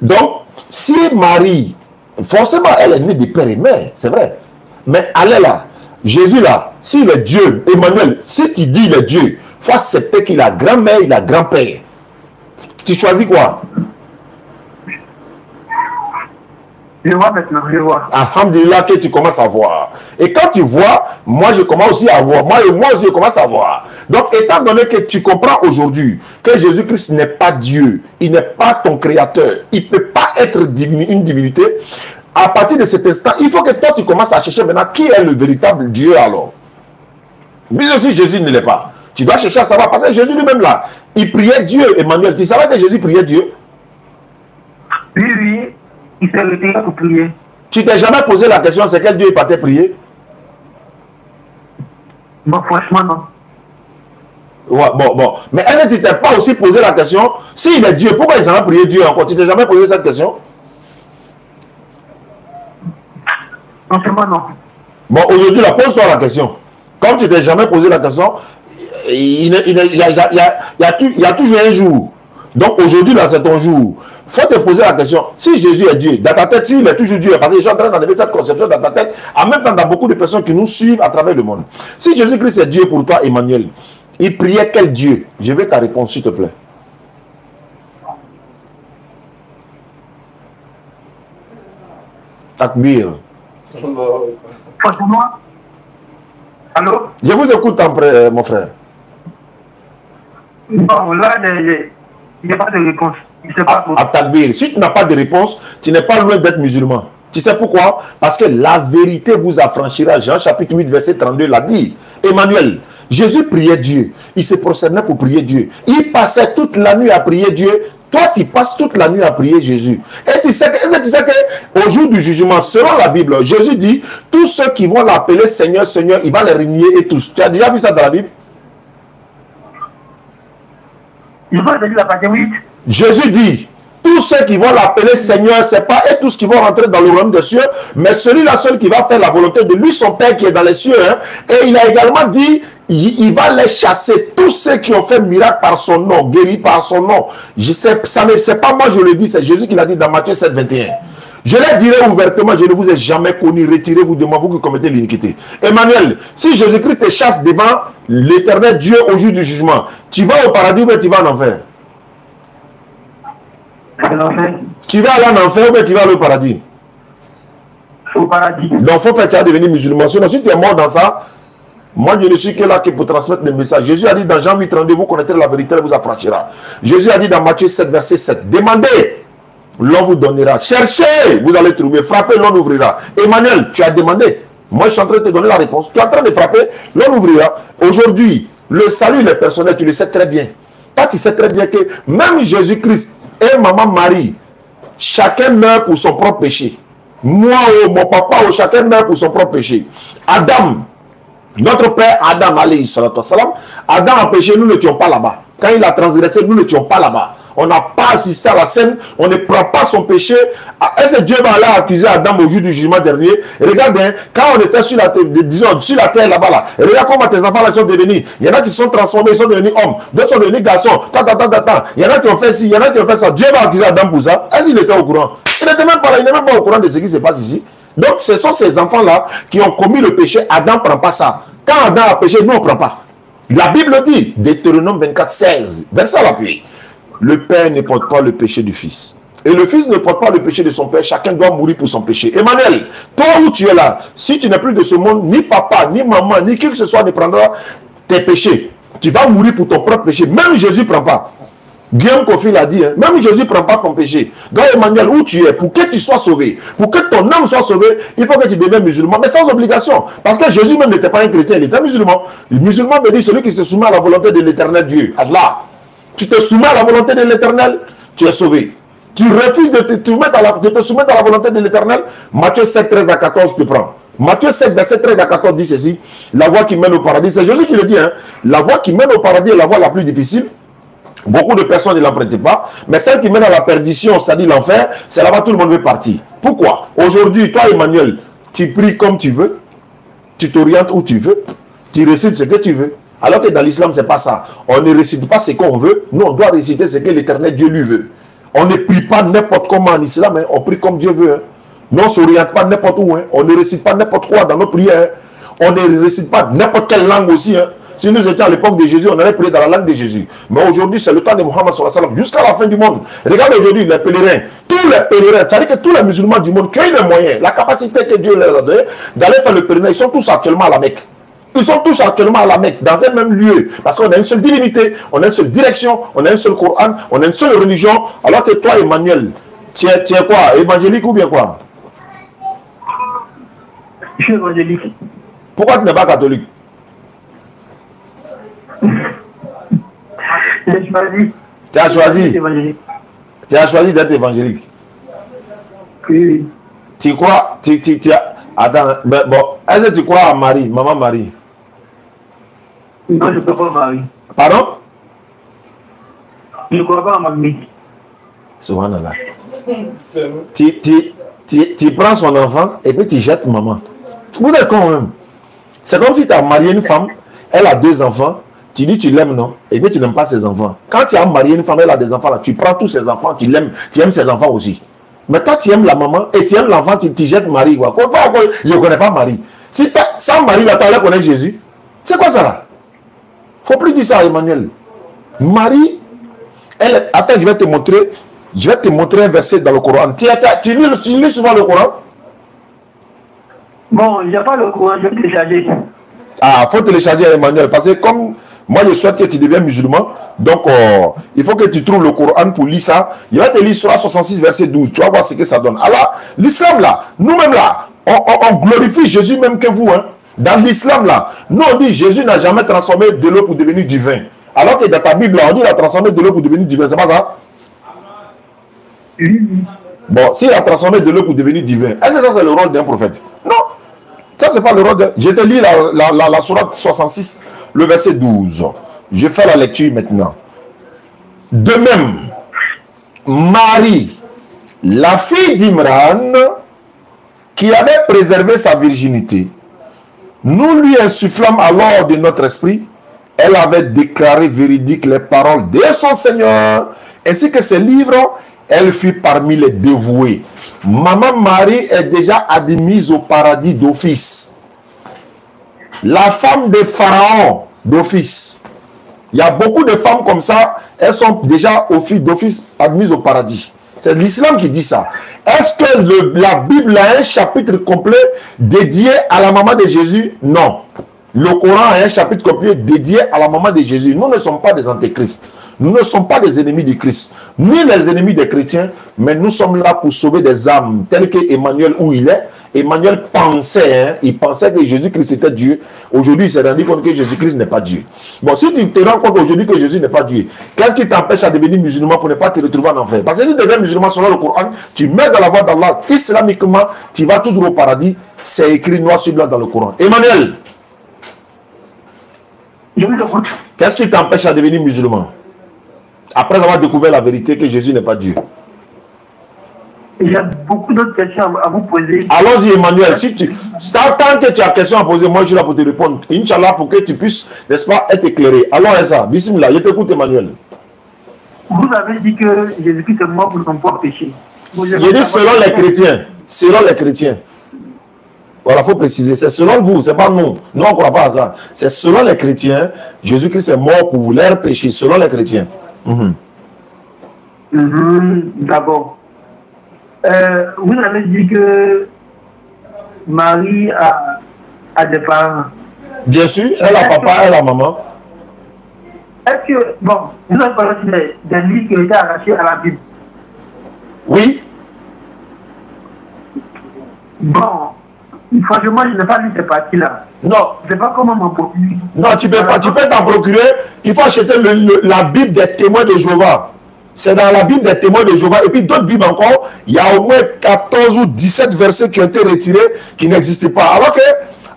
Donc, si Marie, forcément, elle est née de père et mère, c'est vrai. Mais elle est là. Jésus là, s'il est Dieu, Emmanuel, si tu dis il est Dieu, il faut accepter qu'il a grand-mère, il a grand-père. Tu choisis quoi? Je vois maintenant, je vois. Alhamdulillah que tu commences à voir. Et quand tu vois, moi je commence aussi à voir. Moi aussi je commence à voir. Donc étant donné que tu comprends aujourd'hui que Jésus-Christ n'est pas Dieu, il n'est pas ton créateur, il ne peut pas être une divinité, à partir de cet instant, il faut que toi tu commences à chercher maintenant qui est le véritable Dieu alors. Mais aussi Jésus ne l'est pas. Tu dois chercher à savoir, parce que Jésus lui-même là, il priait Dieu, Emmanuel. Tu savais que Jésus priait Dieu? Oui, oui. Il s'est retiré pour prier. Tu t'es jamais posé la question, c'est quel Dieu il partait prier? Non, franchement, non. Ouais, bon. Mais est-ce que tu t'es pas aussi posé la question, s'il est Dieu, pourquoi il s'en a prié Dieu encore? Tu t'es jamais posé cette question? Franchement, non. Bon, aujourd'hui, pose-toi la question. Comme tu t'es jamais posé la question, il y a toujours un jour. Donc aujourd'hui, là, c'est ton jour. Il faut te poser la question, si Jésus est Dieu, dans ta tête, s'il est toujours Dieu, parce que je suis en train d'enlever cette conception dans ta tête, en même temps, dans beaucoup de personnes qui nous suivent à travers le monde. Si Jésus-Christ est Dieu pour toi, Emmanuel, il priait quel Dieu? Je veux ta réponse, s'il te plaît. Takbir. Franchement. Allô? Je vous écoute, mon frère. Bon, là, il n'y a pas de réponse. Je sais pas à Takbir. Si tu n'as pas de réponse, tu n'es pas loin d'être musulman. Tu sais pourquoi? Parce que la vérité vous affranchira. Jean chapitre 8, verset 32 l'a dit. Emmanuel, Jésus priait Dieu. Il se prosternait pour prier Dieu. Il passait toute la nuit à prier Dieu. Toi, tu passes toute la nuit à prier Jésus. Et tu sais qu'au jour du jugement, selon la Bible, Jésus dit, tous ceux qui vont l'appeler Seigneur, Seigneur, il va les renier et tous. Tu as déjà vu ça dans la Bible? Je vois la partie 8. Jésus dit, tous ceux qui vont l'appeler Seigneur, ce n'est pas eux tous qui vont rentrer dans le royaume des cieux, mais celui-là seul qui va faire la volonté de lui, son Père qui est dans les cieux. Hein. Et il a également dit, il va les chasser, tous ceux qui ont fait miracle par son nom, guéris par son nom. C'est pas moi je le dis, c'est Jésus qui l'a dit dans Matthieu 7, 21. Je le dirai ouvertement, je ne vous ai jamais connu, retirez-vous de moi, vous qui commettez l'iniquité. Emmanuel, si Jésus-Christ te chasse devant l'éternel Dieu au jour du jugement, tu vas au paradis ou bien tu vas en enfer? Tu vas aller en enfer ou bien tu vas aller au paradis? Au paradis. Donc il faut faire ça devenir musulman. Sinon, si tu es mort dans ça, moi je ne suis que là pour transmettre le message. Jésus a dit dans Jean 8, 32, vous connaîtrez la vérité, elle vous affranchira. Jésus a dit dans Matthieu 7, verset 7, demandez, l'on vous donnera. Cherchez, vous allez trouver. Frappez, l'on ouvrira. Emmanuel, tu as demandé. Moi je suis en train de te donner la réponse. Tu es en train de frapper, l'on ouvrira. Aujourd'hui, Le salut, il est personnel, tu le sais très bien. Toi, tu sais très bien que même Jésus-Christ et maman Marie, chacun meurt pour son propre péché. Moi, mon papa, chacun meurt pour son propre péché. Adam, notre père Adam, alayhi salatu wassalam, Adam a péché, nous ne l'étions pas là-bas. Quand il a transgressé, nous ne l'étions pas là-bas. On n'a pas assisté à la scène, on ne prend pas son péché. Est-ce que Dieu va aller accuser Adam au jour du jugement dernier? Regarde, hein, quand on était sur la terre, disons, sur la terre là-bas, là, regarde comment tes enfants là sont devenus. Il y en a qui sont transformés, ils sont devenus hommes, d'autres sont devenus garçons. Il y en a qui ont fait ci, il y en a qui ont fait ça. Dieu va accuser Adam pour ça. Est-ce qu'il était au courant? Il n'était même pas là, il n'est même pas au courant de ce qui se passe ici. Donc, ce sont ces enfants-là qui ont commis le péché. Adam ne prend pas ça. Quand Adam a péché, nous, on ne prend pas. La Bible dit, Deutéronome 24, 16, verset à l'appui. Le père ne porte pas le péché du fils. Et le fils ne porte pas le péché de son père. Chacun doit mourir pour son péché. Emmanuel, toi où tu es là, si tu n'es plus de ce monde, ni papa, ni maman, ni qui que ce soit ne prendra tes péchés. Tu vas mourir pour ton propre péché. Même Jésus ne prend pas. Guillaume Kofi l'a dit, hein, même Jésus ne prend pas ton péché. Donc Emmanuel, où tu es, pour que tu sois sauvé, pour que ton âme soit sauvée, il faut que tu deviennes musulman, mais sans obligation. Parce que Jésus même n'était pas un chrétien, il était musulman. Le musulman veut dire celui qui se soumet à la volonté de l'éternel Dieu. Allah. Tu te soumets à la volonté de l'éternel, tu es sauvé. Tu refuses de te soumettre à la volonté de l'éternel, Matthieu 7, 13 à 14 te prend. Matthieu 7, verset 13 à 14 dit ceci, la voie qui mène au paradis, c'est Jésus qui le dit, hein, la voie qui mène au paradis est la voie la plus difficile. Beaucoup de personnes ne l'empruntent pas, mais celle qui mène à la perdition, c'est-à-dire l'enfer, c'est là-bas tout le monde veut partir. Pourquoi? Aujourd'hui, toi Emmanuel, tu pries comme tu veux, tu t'orientes où tu veux, tu récites ce que tu veux. Alors que dans l'islam, ce n'est pas ça. On ne récite pas ce qu'on veut, nous on doit réciter ce que l'éternel Dieu lui veut. On ne prie pas n'importe comment en islam, hein. On prie comme Dieu veut. Hein. Non, on ne s'oriente pas n'importe où, hein. On ne récite pas n'importe quoi dans nos prières. Hein. On ne récite pas n'importe quelle langue aussi. Hein. Si nous étions à l'époque de Jésus, on allait prier dans la langue de Jésus. Mais aujourd'hui, c'est le temps de Mohammed jusqu'à la fin du monde. Regarde aujourd'hui les pèlerins, tous les pèlerins, c'est-à-dire que tous les musulmans du monde qui ont les moyens, la capacité que Dieu leur a donnée d'aller faire le pèlerinage, ils sont tous actuellement à la Mecque. Ils sont tous actuellement à la Mecque, dans un même lieu. Parce qu'on a une seule divinité, on a une seule direction, on a un seul Coran, on a une seule religion. Alors que toi, Emmanuel, tu es quoi? Évangélique ou bien quoi? Je suis évangélique. Pourquoi tu n'es pas catholique? J'ai choisi. Tu as choisi? Tu as choisi d'être évangélique? Oui. Tu crois? Attends, bon, est-ce que tu crois à Marie, maman Marie? Non, je ne crois pas à Marie. Pardon? Je ne crois pas à Marie. Subhanallah. Tu prends son enfant et puis tu jettes maman. Vous êtes con même. C'est comme si tu as marié une femme, elle a 2 enfants, tu dis tu l'aimes, non? Et puis tu n'aimes pas ses enfants. Quand tu as marié une femme, elle a des enfants, là, tu prends tous ses enfants, tu l'aimes, tu aimes ses enfants aussi. Mais toi, tu aimes la maman et tu aimes l'enfant, tu jettes Marie. Quoi. Je ne connais pas Marie. Si sans Marie, là, tu allais connaître Jésus. C'est quoi ça là? Il ne faut plus dire ça, Emmanuel. Marie, elle, attends, je vais te montrer un verset dans le Coran. Tu lis souvent le Coran? Bon, il n'y a pas le Coran, je vais télécharger. Ah, il faut télécharger Emmanuel. Parce que comme moi, je souhaite que tu deviennes musulman, donc il faut que tu trouves le Coran pour lire ça. Il va te lire sur 66, verset 12. Tu vas voir ce que ça donne. Alors, l'islam là, nous-mêmes là, on glorifie Jésus même que vous. Hein. Dans l'islam là, nous on dit Jésus n'a jamais transformé de l'eau pour devenir du vin. Alors que dans ta Bible là, on dit qu'il a transformé de l'eau pour devenir du vin. C'est pas ça? Bon, s'il a transformé de l'eau pour devenir du vin, est-ce que ça c'est le rôle d'un prophète? Non. Ça c'est pas le rôle d'un... Je te lis la sourate 66, le verset 12. Je fais la lecture maintenant. De même, Marie, la fille d'Imran, qui avait préservé sa virginité, nous lui insufflâmes alors de notre esprit. Elle avait déclaré véridiques les paroles de son Seigneur, ainsi que ses livres. Elle fut parmi les dévoués. Maman Marie est déjà admise au paradis d'office. La femme de Pharaon d'office. Il y a beaucoup de femmes comme ça, elles sont déjà d'office admises au paradis. C'est l'islam qui dit ça. Est-ce que la Bible a un chapitre complet dédié à la maman de Jésus? Non. Le Coran a un chapitre complet dédié à la maman de Jésus. Nous ne sommes pas des antéchrists. Nous ne sommes pas des ennemis du Christ, ni les ennemis des chrétiens, mais nous sommes là pour sauver des âmes, telles que Emmanuel où il est, Emmanuel pensait, hein, il pensait que Jésus-Christ était Dieu. Aujourd'hui, il s'est rendu compte que Jésus-Christ n'est pas Dieu. Bon, si tu te rends compte aujourd'hui que Jésus n'est pas Dieu, qu'est-ce qui t'empêche à devenir musulman pour ne pas te retrouver en enfer? Parce que si tu deviens musulman selon le Coran, tu mets dans la voie d'Allah, islamiquement, tu vas tout droit au paradis. C'est écrit noir sur blanc dans le Coran. Emmanuel, qu'est-ce qui t'empêche à devenir musulman? Après avoir découvert la vérité que Jésus n'est pas Dieu. Il y a beaucoup d'autres questions à vous poser. Allons-y, Emmanuel. Tant que tu as question à poser, moi je suis là pour te répondre. Inch'Allah, pour que tu puisses, n'est-ce pas, être éclairé. Allons, Essa. Bismillah, je t'écoute, Emmanuel. Vous avez dit que Jésus-Christ est mort pour son propre péché. Je dis selon les chrétiens. Selon les chrétiens. Voilà, il faut préciser. C'est selon vous, c'est pas nous. Nous, on ne croit pas à ça. C'est selon les chrétiens. Jésus-Christ est mort pour leur péché, selon les chrétiens. D'abord. Vous avez dit que Marie a des parents. Bien sûr, elle a papa, elle a maman. Est-ce que, bon, vous avez parlé des livres qui ont été arrachés à la Bible? Oui. Bon, franchement, je n'ai pas lu ces parties-là. Non. Je ne sais pas comment m'en procurer. Non, tu peux pas, tu peux t'en procurer. Il faut acheter la Bible des témoins de Jéhovah. C'est dans la Bible des témoins de Jéhovah. Et puis d'autres Bibles encore, il y a au moins 14 ou 17 versets qui ont été retirés, qui n'existent pas. Alors que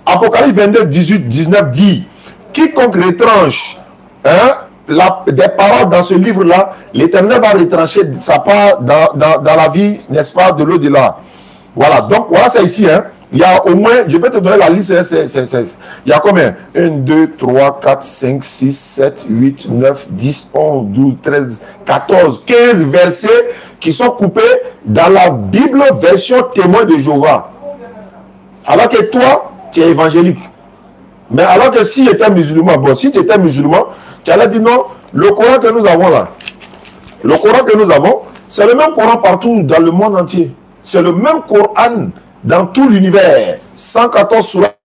Apocalypse 22, 18, 19 dit, quiconque retranche des paroles dans ce livre-là, l'Éternel va retrancher sa part dans la vie, n'est-ce pas, de l'au-delà. Voilà, donc voilà ça ici, hein. Il y a au moins, je peux te donner la liste, il y a combien? 1, 2, 3, 4, 5, 6, 7, 8, 9, 10, 11, 12, 13, 14, 15 versets qui sont coupés dans la Bible version témoin de Jéhovah. Alors que toi, tu es évangélique. Mais alors que si tu étais musulman, bon, si tu étais musulman, tu allais dire non, le Coran que nous avons là, le Coran que nous avons, c'est le même Coran partout dans le monde entier. C'est le même Coran dans tout l'univers. 114 sourates,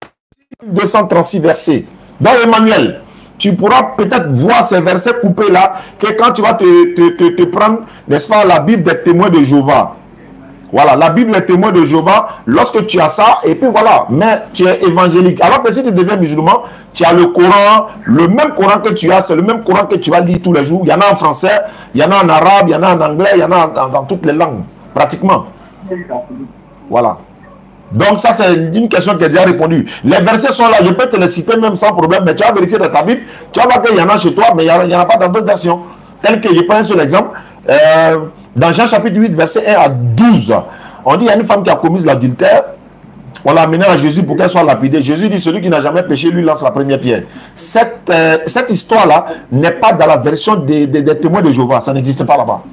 236 versets. Dans Emmanuel, tu pourras peut-être voir ces versets coupés là, que quand tu vas te prendre, n'est-ce pas, la Bible des témoins de Jéhovah. Voilà, la Bible des témoins de Jéhovah, lorsque tu as ça, et puis voilà, mais tu es évangélique. Alors que si tu deviens musulman, tu as le Coran, le même Coran que tu as, c'est le même Coran que tu vas lire tous les jours. Il y en a en français, il y en a en arabe, il y en a en anglais, il y en a dans toutes les langues, pratiquement. Voilà. Donc ça, c'est une question qui est déjà répondue. Les versets sont là, je peux te les citer même sans problème, mais tu vas vérifier dans ta Bible, tu vas voir qu'il y en a chez toi, mais il n'y en a pas dans d'autres versions. Tel que je prends un seul exemple, dans Jean chapitre 8, verset 1 à 12, on dit qu'il y a une femme qui a commis l'adultère, on l'a amenée à Jésus pour qu'elle soit lapidée. Jésus dit, celui qui n'a jamais péché, lui lance la première pierre. Cette histoire-là n'est pas dans la version des témoins de Jéhovah, ça n'existe pas là-bas.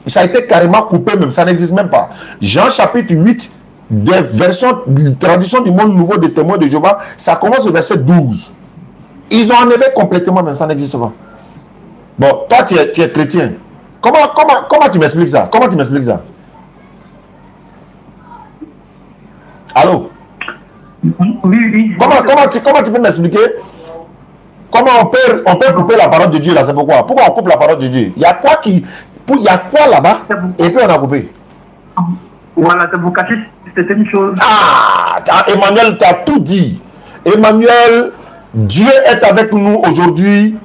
Ça a été carrément coupé même, ça n'existe même pas. Jean chapitre 8, des versions, traduction du monde nouveau des témoins de Jéhovah, ça commence au verset 12. Ils ont enlevé complètement, mais ça n'existe pas. Bon, toi tu es chrétien. Comment tu m'expliques ça? Comment tu m'expliques ça? Allô? Oui. Comment tu peux m'expliquer? Comment on peut couper la parole de Dieu là? C'est pourquoi? Pourquoi on coupe la parole de Dieu? Il y a quoi là-bas? Et puis on a coupé. Voilà, c'est pour cacher certaines choses. Ah, Emmanuel, tu as tout dit. Emmanuel, Dieu est avec nous aujourd'hui.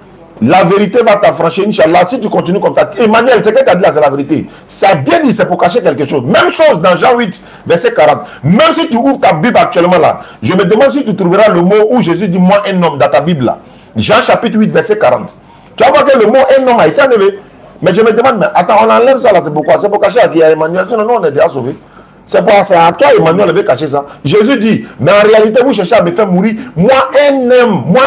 La vérité va t'affranchir, Inch'Allah, si tu continues comme ça. Emmanuel, ce que tu as dit là, c'est la vérité. Ça bien dit, c'est pour cacher quelque chose. Même chose dans Jean 8, verset 40. Même si tu ouvres ta Bible actuellement là, je me demande si tu trouveras le mot où Jésus dit moi un homme dans ta Bible là. Jean chapitre 8, verset 40. Tu vas voir que le mot un homme a été enlevé. Mais je me demande, mais attends, on enlève ça là, c'est pourquoi? C'est pour cacher à qui? À Emmanuel. Sinon, nous, on est déjà sauvés. C'est à toi, Emmanuel, avait caché ça. Jésus dit, mais en réalité, vous cherchez à me faire mourir. Moi, un homme, moi,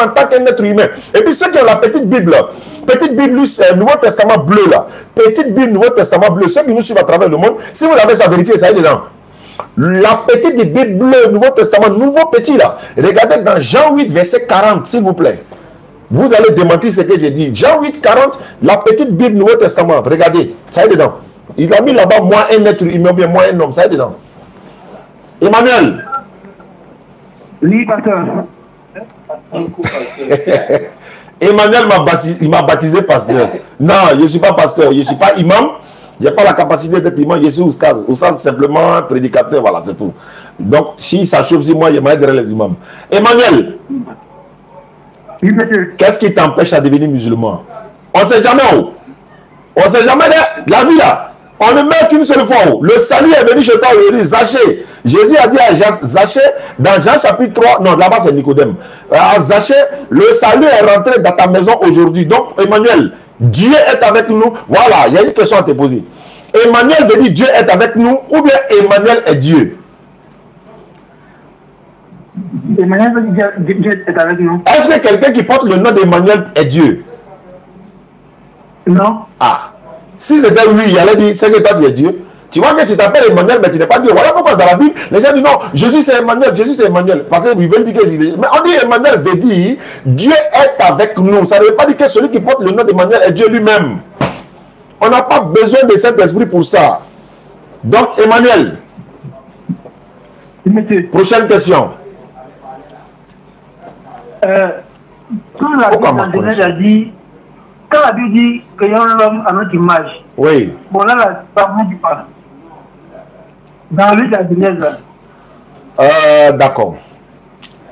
en tant qu'un être humain. Et puis, ceux qui ont la petite Bible, Nouveau Testament bleu, là. Petite Bible, Nouveau Testament bleu. Ceux qui nous suivent à travers le monde, si vous avez ça vérifié, ça y est dedans. La petite Bible bleue, Nouveau Testament, nouveau petit, là. Regardez dans Jean 8, verset 40, s'il vous plaît. Vous allez démentir ce que j'ai dit. Jean 8, 40, la petite Bible, Nouveau Testament. Regardez, ça y est dedans. Il a mis là-bas, moi un être humain, bien moi un homme, ça y est dedans. Emmanuel. Oui, pasteur. Emmanuel m'a baptisé pasteur. Non, je ne suis pas pasteur, je ne suis pas imam, Je n'ai pas la capacité d'être imam, je suis oustaz. Oustaz, simplement un prédicateur, voilà, c'est tout. Donc, si ça chauffe sur moi, je m'aiderai les imams. Emmanuel, Oui, monsieur. qu'est-ce qui t'empêche à devenir musulman? On ne sait jamais où. On ne sait jamais de la vie là. On ne meurt qu'une seule fois. Le salut est venu chez toi aujourd'hui. Zachée. Jésus a dit à Zachée, dans Jean chapitre 3, non, là-bas c'est Nicodème. Zachée, le salut est rentré dans ta maison aujourd'hui. Donc, Emmanuel, Dieu est avec nous. Voilà, il y a une question à te poser. Emmanuel veut dire Dieu est avec nous ou bien Emmanuel est Dieu? Emmanuel veut dire Dieu est avec nous. Est-ce que quelqu'un qui porte le nom d'Emmanuel est Dieu? Non. Ah. Si c'était oui, il allait dire, c'est que toi tu es Dieu. Tu vois que tu t'appelles Emmanuel, mais tu n'es pas Dieu. Voilà pourquoi dans la Bible, les gens disent non, Jésus c'est Emmanuel, Jésus c'est Emmanuel. Parce qu'ils veulent dire que Jésus. Mais on dit Emmanuel veut dire Dieu est avec nous. Ça ne veut pas dire que celui qui porte le nom d'Emmanuel est Dieu lui-même. On n'a pas besoin de Saint-Esprit pour ça. Donc, Emmanuel. Monsieur. Prochaine question. Quand la Bible a dit, quand la Bible dit créons l'homme à notre image. Oui. Bon là, ça ne dit pas. Dans le livre de la Genèse. D'accord.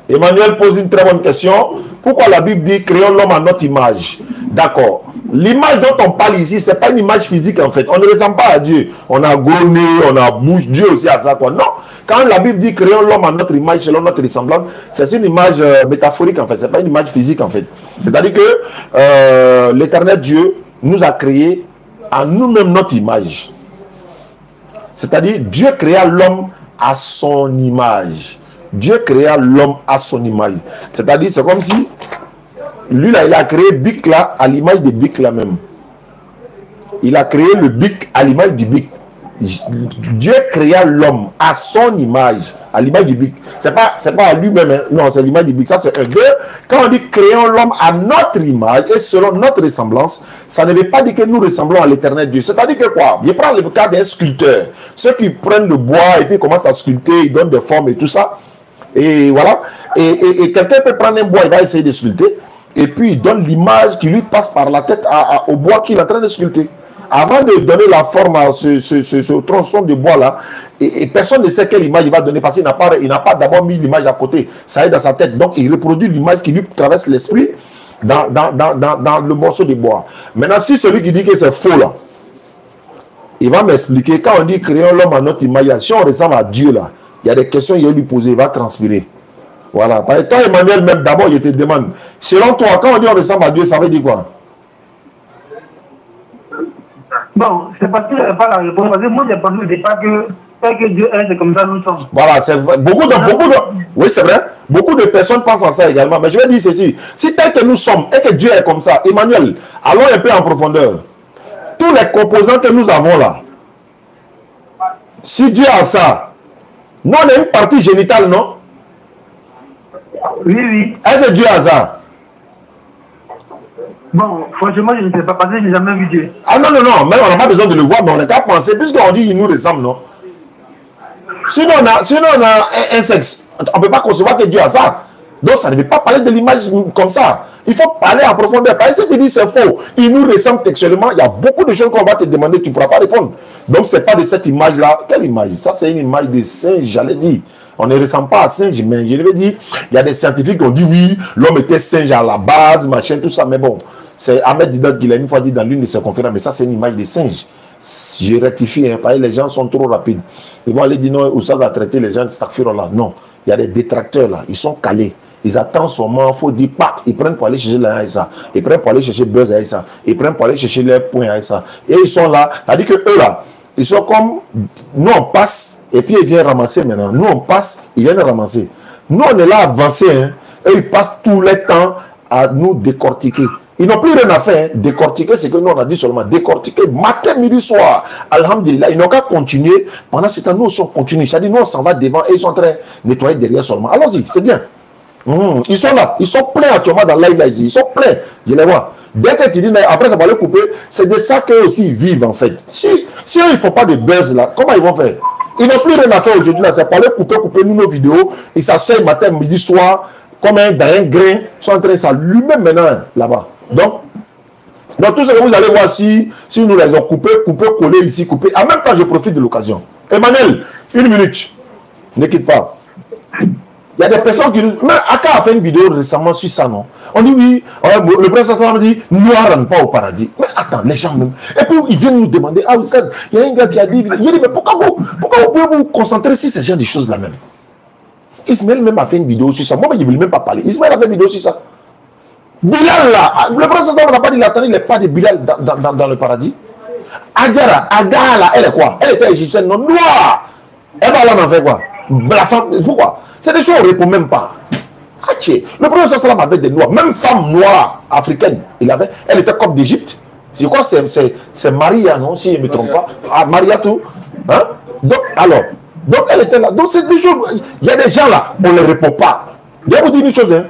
Emmanuel pose une très bonne question. Pourquoi la Bible dit créons l'homme à notre image? D'accord. L'image dont on parle ici, ce n'est pas une image physique en fait. On ne ressemble pas à Dieu. On a gros nez, on a bouche. Dieu aussi a ça quoi. Non. Quand la Bible dit créons l'homme à notre image, selon notre ressemblance, c'est une image métaphorique en fait. Ce n'est pas une image physique en fait. C'est-à-dire que l'éternel Dieu nous a créés à nous-mêmes notre image. C'est-à-dire Dieu créa l'homme à son image. Dieu créa l'homme à son image. C'est-à-dire, c'est comme si lui là, il a créé Bic là à l'image de Bic là même. Il a créé le Bic à l'image du Bic. Dieu créa l'homme à son image, à l'image du Bic. C'est pas à lui-même, hein. Non, c'est l'image du Bic. Ça, c'est un. Deux, quand on dit créons l'homme à notre image et selon notre ressemblance, ça ne veut pas dire que nous ressemblons à l'éternel Dieu. C'est-à-dire que quoi? Je prends le cas d'un sculpteur. Ceux qui prennent le bois et puis commencent à sculpter, ils donnent des formes et tout ça. Et voilà. Et quelqu'un peut prendre un bois, il va essayer de sculpter. Et puis il donne l'image qui lui passe par la tête au bois qu'il est en train de sculpter. Avant de donner la forme à ce tronçon de bois là, et personne ne sait quelle image il va donner parce qu'il n'a pas d'abord mis l'image à côté. Ça est dans sa tête. Donc il reproduit l'image qui lui traverse l'esprit dans le morceau de bois. Maintenant, si celui qui dit que c'est faux là, il va m'expliquer. Quand on dit créons l'homme à notre image, si on ressemble à Dieu là, il y a des questions qu'il va lui poser, il va transpirer. Voilà. Parce que toi, Emmanuel, même d'abord, je te demande, selon toi, quand on dit on ressemble à Dieu, ça veut dire quoi? Bon, c'est parce que je n'ai pas la réponse. Parce que moi, j'ai pensé au départ que Dieu est, c'est comme ça nous sommes. Voilà, c'est beaucoup de. Oui, c'est vrai. Beaucoup de personnes pensent à ça également. Mais je vais dire ceci. Si tel que nous sommes et que Dieu est comme ça, Emmanuel, allons un peu en profondeur. Tous les composants que nous avons là, si Dieu a ça, nous on a une partie génitale, non? Oui, oui. Est-ce que Dieu a ça? Bon, franchement, je ne sais pas parce que je n'ai jamais vu Dieu. Ah non, non, non, mais on n'a pas besoin de le voir, mais on n'a qu'à penser, puisqu'on dit qu'il nous ressemble, non? Sinon, on a un sexe. On ne peut pas concevoir que Dieu a ça. Donc, ça ne veut pas parler de l'image comme ça. Il faut parler en profondeur. Parce que si tu dis c'est faux, il nous ressemble textuellement, il y a beaucoup de choses qu'on va te demander, tu ne pourras pas répondre. Donc, ce n'est pas de cette image-là. Quelle image? Ça, c'est une image de singe, j'allais dire. On ne ressemble pas à singe, mais je veux dire, il y a des scientifiques qui ont dit oui, l'homme était singe à la base, machin, tout ça, mais bon. C'est Ahmed Didat qui l'a une fois dit dans l'une de ses conférences, mais ça, c'est une image de singe. Je rectifie, hein, parce que les gens sont trop rapides. Ils vont aller dire non, où ça va traiter les gens de Stakfiro là. Non, il y a des détracteurs là, ils sont calés. Ils attendent son moment, il faut dire pas. Ils prennent pour aller chercher la ça. Ils prennent pour aller chercher Buzz à ça. Ils prennent pour aller chercher les points à ça. Et ils sont là, c'est-à-dire que eux là, ils sont comme nous on passe et puis ils viennent ramasser maintenant. Nous on passe, ils viennent ramasser. Nous on est là avancés, hein. Eux ils passent tout le temps à nous décortiquer. Ils n'ont plus rien à faire, hein. Décortiquer, c'est que nous on a dit seulement décortiquer matin, midi, soir. Alhamdulillah, ils n'ont qu'à continuer. Pendant ce temps, nous aussi on continue. C'est-à-dire nous on s'en va devant et ils sont en train de nettoyer derrière seulement. Allons-y, c'est bien. Ils sont là, ils sont pleins actuellement dans live là ici. Ils sont pleins, je les vois. Dès que tu dis, après ça va les couper, c'est de ça qu'eux aussi ils vivent en fait. Si eux ils ne font pas de buzz là, comment ils vont faire? Ils n'ont plus rien à faire aujourd'hui là, c'est pas les couper nous nos vidéos. Ils s'asseyent matin, midi, soir, comme dans un grain, ils sont en train de s'allumer maintenant là-bas. Donc, Donc tout ce que vous allez voir si nous les avons coupés, collés ici, coupés. En même temps, je profite de l'occasion. Emmanuel, 1 minute. Ne quitte pas. Il y a des personnes qui nous... Mais Aka a fait une vidéo récemment sur ça, non? On dit oui, le président m'a dit, nous ne rentrons pas au paradis. Mais attends, les gens même. Et puis ils viennent nous demander, ah, il y a un gars qui a dit, il dit, mais pourquoi vous pouvez vous concentrer sur ce genre de choses-là même? Ismaël même a fait une vidéo sur ça. Moi, je ne veux même pas parler. Ismaël a fait une vidéo sur ça. Bilal là, le président n'a pas dit, il n'est pas de Bilal dans le paradis. Adjara, Agala, elle est quoi? Elle était égyptienne, non, noire. Elle va là, en fait quoi? La femme, pourquoi? C'est des choses qu'on ne répond même pas. Le prophète sallam avait des noirs, même femme noire africaine, elle était comme d'Égypte. Je crois que c'est Maria, non, si je ne me trompe pas. Ah, Maria tout. Hein? Donc elle était là. Donc c'est des choses. Il y a des gens là, on ne les répond pas. Je vais vous dire une chose. Hein.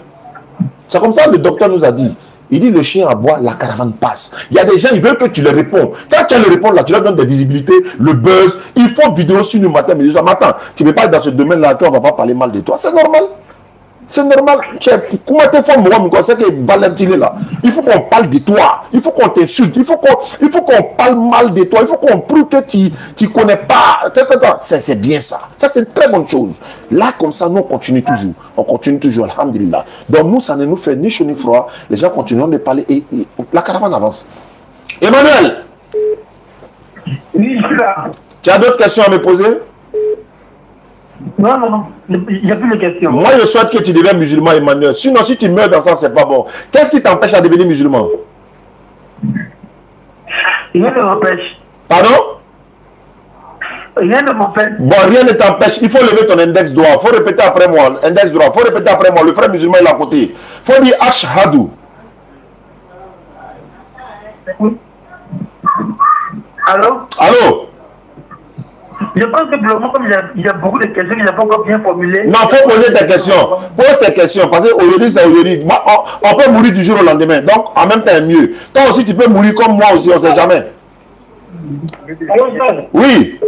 C'est comme ça que le docteur nous a dit. Il dit le chien aboie, la caravane passe. Il y a des gens, ils veulent que tu leur réponds. Quand tu leur réponds là, tu leur donnes des visibilités, le buzz. Ils font vidéo sur nous matin, mais ils disent, matin, tu ne peux pas être dans ce domaine-là, toi, on ne va pas parler mal de toi. C'est normal. C'est normal. Comment tu fais moi, c'est que Valentin là. Il faut qu'on parle de toi. Il faut qu'on t'insulte. Il faut qu'on parle mal de toi. Il faut qu'on prouve que tu ne connais pas. C'est bien ça. Ça, c'est une très bonne chose. Là, comme ça, nous, on continue toujours. On continue toujours, alhamdulillah. Donc, nous, ça ne nous fait ni chaud ni froid. Les gens continuent de parler et la caravane avance. Emmanuel. Oui, je suis là. Tu as d'autres questions à me poser? Non. Il n'y a plus de questions. Moi, je souhaite que tu deviennes musulman, Emmanuel. Sinon, si tu meurs dans ça, c'est pas bon. Qu'est-ce qui t'empêche à devenir musulman? Rien ne m'empêche. Pardon? Rien ne m'empêche. Bon, rien ne t'empêche. Il faut lever ton index droit. Il faut répéter après moi. Index droit. Il faut répéter après moi. Le frère musulman est à côté. Il faut dire Ashhadu. Allô? Allô? Je pense que pour le moment, comme il y a beaucoup de questions qu'il n'a pas encore bien formulées. Non, il faut poser tes questions. Pose tes questions. Parce qu'aujourd'hui, c'est aujourd'hui. On peut mourir du jour au lendemain. Donc, en même temps, mieux. Toi aussi, tu peux mourir comme moi aussi. On ne sait jamais. Oui.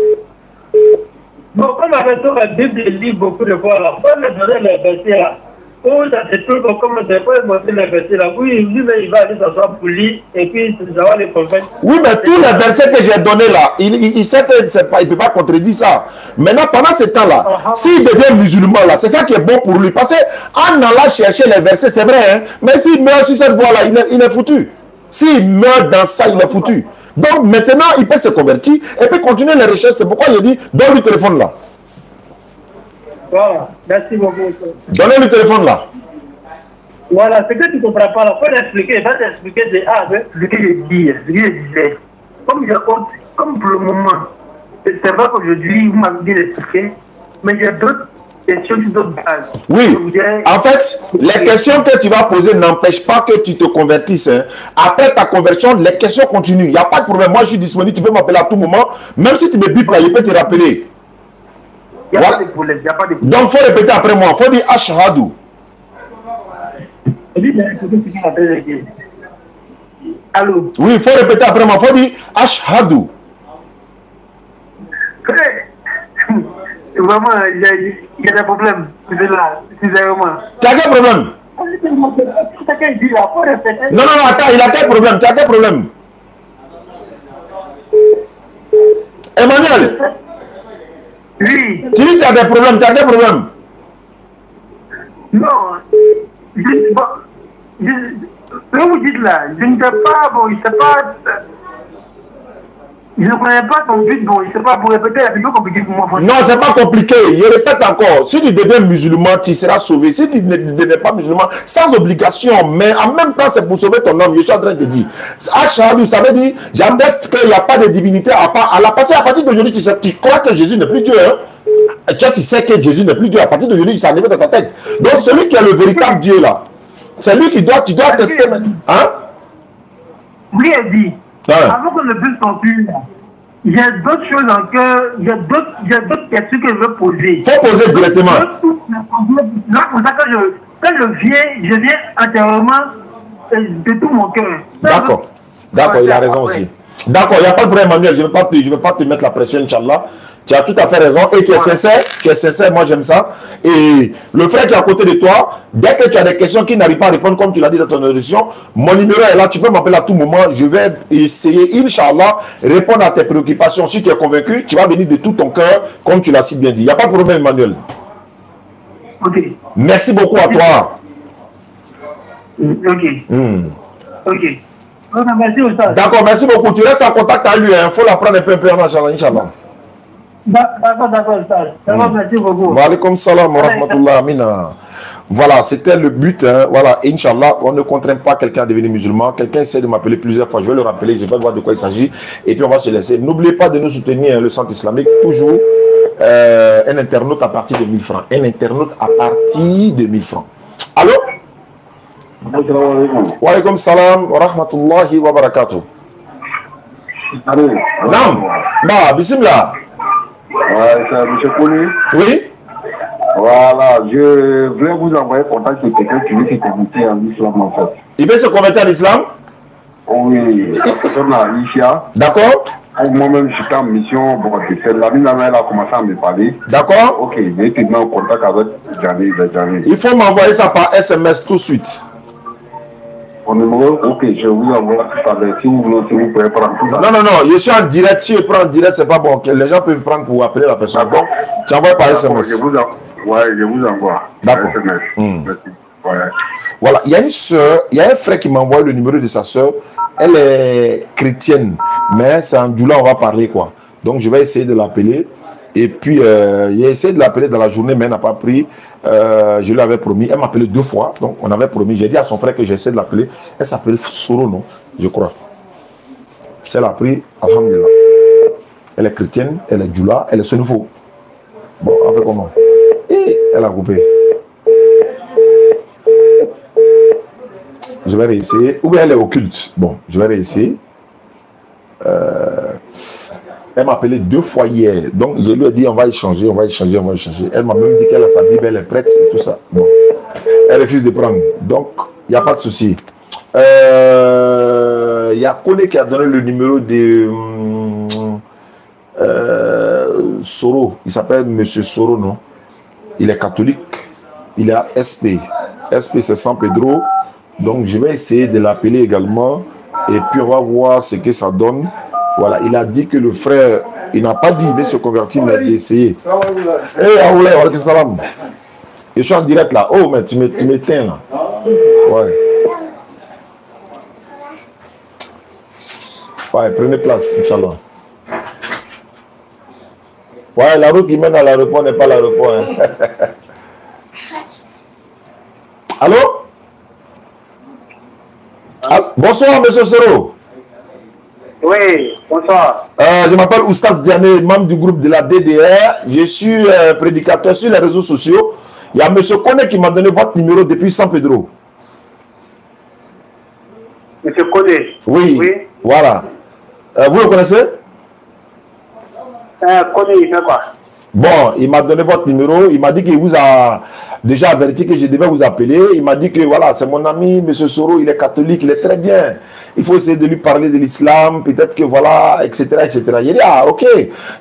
Bon, comme avec toi, la Bible lit beaucoup de fois. Là, faut me donner les versets là. Oh, ça se trouve comme c'est pas montrer les versets là. Oui, lui, mais il va aller s'asseoir pour lire et puis ça va les convaincre. Oui, mais tous les versets que j'ai donnés là, il sait qu'il ne peut pas contredire ça. Maintenant, pendant ce temps-là, s'il devient musulman là, c'est ça qui est bon pour lui. Parce qu'en allant chercher les versets, c'est vrai, hein, mais s'il meurt sur cette voie-là, il est foutu. S'il meurt dans ça, il est foutu. Donc maintenant, il peut se convertir et peut continuer les recherches. C'est pourquoi il dit, donne le téléphone là. Voilà, merci beaucoup. Donnez le téléphone là. Voilà, ce que tu ne comprends pas là, il faut l'expliquer. Il va t'expliquer de A à B ce que je dis, ce que je disais. Comme pour le moment, c'est vrai qu'aujourd'hui, vous m'avez dit d'expliquer, mais il y a d'autres questions sur d'autres bases. Oui, en fait, les questions que tu vas poser n'empêchent pas que tu te convertisses. Hein. Après ta conversion, les questions continuent. Il n'y a pas de problème. Moi, je suis disponible. Tu peux m'appeler à tout moment. Même si tu me bipes là, je peux te rappeler. Il n'y a pas de problème. Donc, il faut répéter après moi. Il faut dire Ashhadu. Allô? Oui, il faut répéter après moi. Il faut dire Ashhadu. Vraiment, il y a des problèmes. C'est là, singulièrement. Tu as quel problème? Non, attends, il a quel problème? Tu as quel problème? Emmanuel? Oui. Tu dis que tu as des problèmes. Tu as quel problème? Non. Vous dites là, je ne sais pas, bon, je ne sais pas. Je ne connais pas ton but, bon, je ne sais pas, pour répéter, c'est plus compliqué pour moi. Non, c'est pas compliqué. Je répète encore. Si tu deviens musulman, tu seras sauvé. Si tu ne deviens pas musulman, sans obligation, mais en même temps, c'est pour sauver ton âme. Je suis en train de dire. Ashhadu, ça veut dire, j'atteste qu'il n'y a pas de divinité à part Allah. Parce qu'à partir d'aujourd'hui, tu crois que Jésus n'est plus Dieu. Hein? Tu sais que Jésus n'est plus Dieu. À partir d'aujourd'hui, ça arrive dans ta tête. Donc, celui qui est le véritable Dieu là, c'est lui qui doit, tu dois tester. Hein? Oui, elle dit. Avant que le but s'enfuit, il y a d'autres choses en cœur, il y a d'autres questions que je veux poser. Il faut poser directement. Non, pour ça que quand je viens entièrement de tout mon cœur. D'accord, il a raison aussi. D'accord, il n'y a pas de problème, Emmanuel. Je ne vais pas te mettre la pression, Inch'Allah. Tu as tout à fait raison et tu es sincère, moi j'aime ça. Et le frère qui est à côté de toi, dès que tu as des questions qui n'arrivent pas à répondre comme tu l'as dit dans ton audition, mon numéro est là, tu peux m'appeler à tout moment, je vais essayer, Inch'Allah, répondre à tes préoccupations. Si tu es convaincu, tu vas venir de tout ton cœur, comme tu l'as si bien dit. Il n'y a pas de problème, Emmanuel. Ok. Merci beaucoup à toi. Ok. Ok. Merci aussi. D'accord, merci beaucoup. Tu restes en contact avec lui, il faut l'apprendre un peu, Inch'Allah. D'accord, d'accord, merci beaucoup. Wa alaykoum salam wa rahmatullah, amina. Voilà, c'était le but. Hein. Voilà, Inch'Allah, on ne contraint pas quelqu'un à devenir musulman. Quelqu'un essaie de m'appeler plusieurs fois, je vais le rappeler, je vais voir de quoi il s'agit. Et puis on va se laisser. N'oubliez pas de nous soutenir, hein, le Centre islamique, toujours un internaute à partir de 1000 francs. Un internaute à partir de 1000 francs. Allô? Wa alaykoum salam wa rahmatullahi wa barakatuh. Nam, bah, bismillah. Ouais, c'est M. Kouni. Oui. Voilà, je voulais vous envoyer contact de quelqu'un qui veut se convertir en islam en fait. Il veut se convertir à l'islam? Oui, la personne à Isha. D'accord. Moi-même, j'étais en mission. Bon, c'est la mine elle a commencé à me parler. D'accord. Ok, j'ai été en contact avec Jani. Il faut m'envoyer ça par SMS tout de suite. Mon numéro, ok, je vous envoie tout à l'heure. Si vous voulez, si vous pouvez prendre tout ça. Non, non, non, je suis en direct. Si je prends en direct, c'est pas bon. Les gens peuvent prendre pour appeler la personne. Bon, tu envoies par SMS. Je vous envoie. D'accord. Merci. Ouais. Voilà, il y a une soeur, il y a un frère qui m'envoie le numéro de sa soeur. Elle est chrétienne, mais c'est en Djoula, on va parler quoi. Donc je vais essayer de l'appeler. Et puis, il a essayé de l'appeler dans la journée, mais elle n'a pas pris. Je lui avais promis. Elle m'a appelé 2 fois. Donc, on avait promis. J'ai dit à son frère que j'essaie de l'appeler. Elle s'appelle Soro, non? Je crois. Si elle a pris, alhamdulillah. Elle est chrétienne, elle est djoula, elle est ce nouveau. Bon, on fait comment? Et elle a coupé. Je vais réessayer. Ou bien elle est occulte. Bon, je vais réessayer. Elle m'a appelé 2 fois hier. Donc, je lui ai dit, on va échanger. Elle m'a même dit qu'elle a sa Bible, elle est prête et tout ça. Bon. Elle refuse de prendre. Donc, il n'y a pas de souci. Il y a Kone qui a donné le numéro de Soro. Il s'appelle Monsieur Soro, non? Il est catholique. Il est à SP. SP, c'est San Pedro. Donc, je vais essayer de l'appeler également. Et puis, on va voir ce que ça donne. Voilà, il a dit que le frère, il n'a pas dit qu'il veut se convertir, mais d'essayer. Hey, Aoulé, wa alaykoum salam. Je suis en direct là. Oh, mais tu m'éteins là. Ouais. Ouais, prenez place, Inch'Allah. Ouais, la route qui mène à l'aéroport n'est pas l'aéroport. Hein. Allô? Ah, bonsoir, monsieur Soro. Oui, bonsoir. Je m'appelle Oustaz Diané, membre du groupe de la DDR. Je suis prédicateur sur les réseaux sociaux. Il y a M. Kone qui m'a donné votre numéro depuis San Pedro. M. Kone? Oui. Voilà. Vous le connaissez? Kone, il fait quoi? Bon, il m'a donné votre numéro. Il m'a dit qu'il vous a déjà averti que je devais vous appeler. Il m'a dit que voilà, c'est mon ami, M. Soro, il est catholique, il est très bien. Il faut essayer de lui parler de l'islam, peut-être que voilà, etc., etc. Il dit, ah, ok.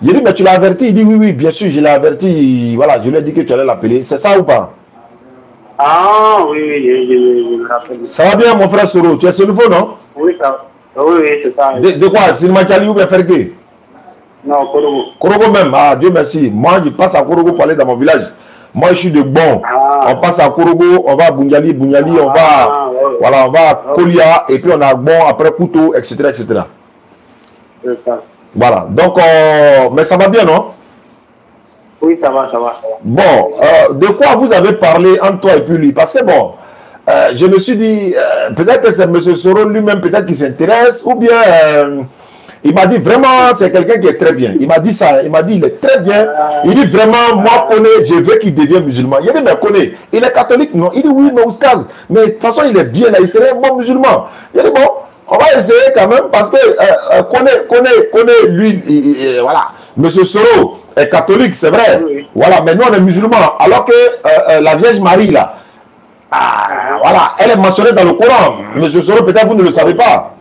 J'ai dit, mais tu l'as averti? Il dit, oui, oui, bien sûr, je l'ai averti. Voilà, je lui ai dit que tu allais l'appeler. C'est ça ou pas? Ah, oui, je me rappelle. Ça va bien, mon frère Soro? Tu es ce nouveau, non? Oui, ça va. Oui, c'est ça. De quoi? C'est le Machali ou bien Fergué? Non, Korogo. Korogo même. Ah, Dieu merci. Moi, je passe à Korogo pour aller dans mon village. Moi, je suis de bon. On passe à Korogo, on va à Bunyali, on va, ouais. Voilà, on va à Kolia, et puis on a bon après Couteau, etc., etc. C'est ça. Voilà. Donc, mais ça va bien, non? Oui, ça va. Bon, de quoi vous avez parlé entre toi et puis lui? Parce que bon, je me suis dit, peut-être que c'est M. Soro lui-même, peut-être qu'il s'intéresse, ou bien il m'a dit vraiment, c'est quelqu'un qui est très bien. Il m'a dit ça, il m'a dit, il est très bien. Il dit vraiment, moi, Kone, je veux qu'il devienne musulman. Il dit, mais Kone, il est catholique, non? Il dit, oui, mais Oustaz, mais de toute façon, il est bien là, il serait un bon musulman. Il dit, bon, on va essayer quand même, parce que Kone, lui, voilà, M. Soro est catholique, c'est vrai. Oui. Voilà, mais nous, on est musulmans. Alors que la Vierge Marie, là, voilà, elle est mentionnée dans le Coran. M. Soro, peut-être vous ne le savez pas.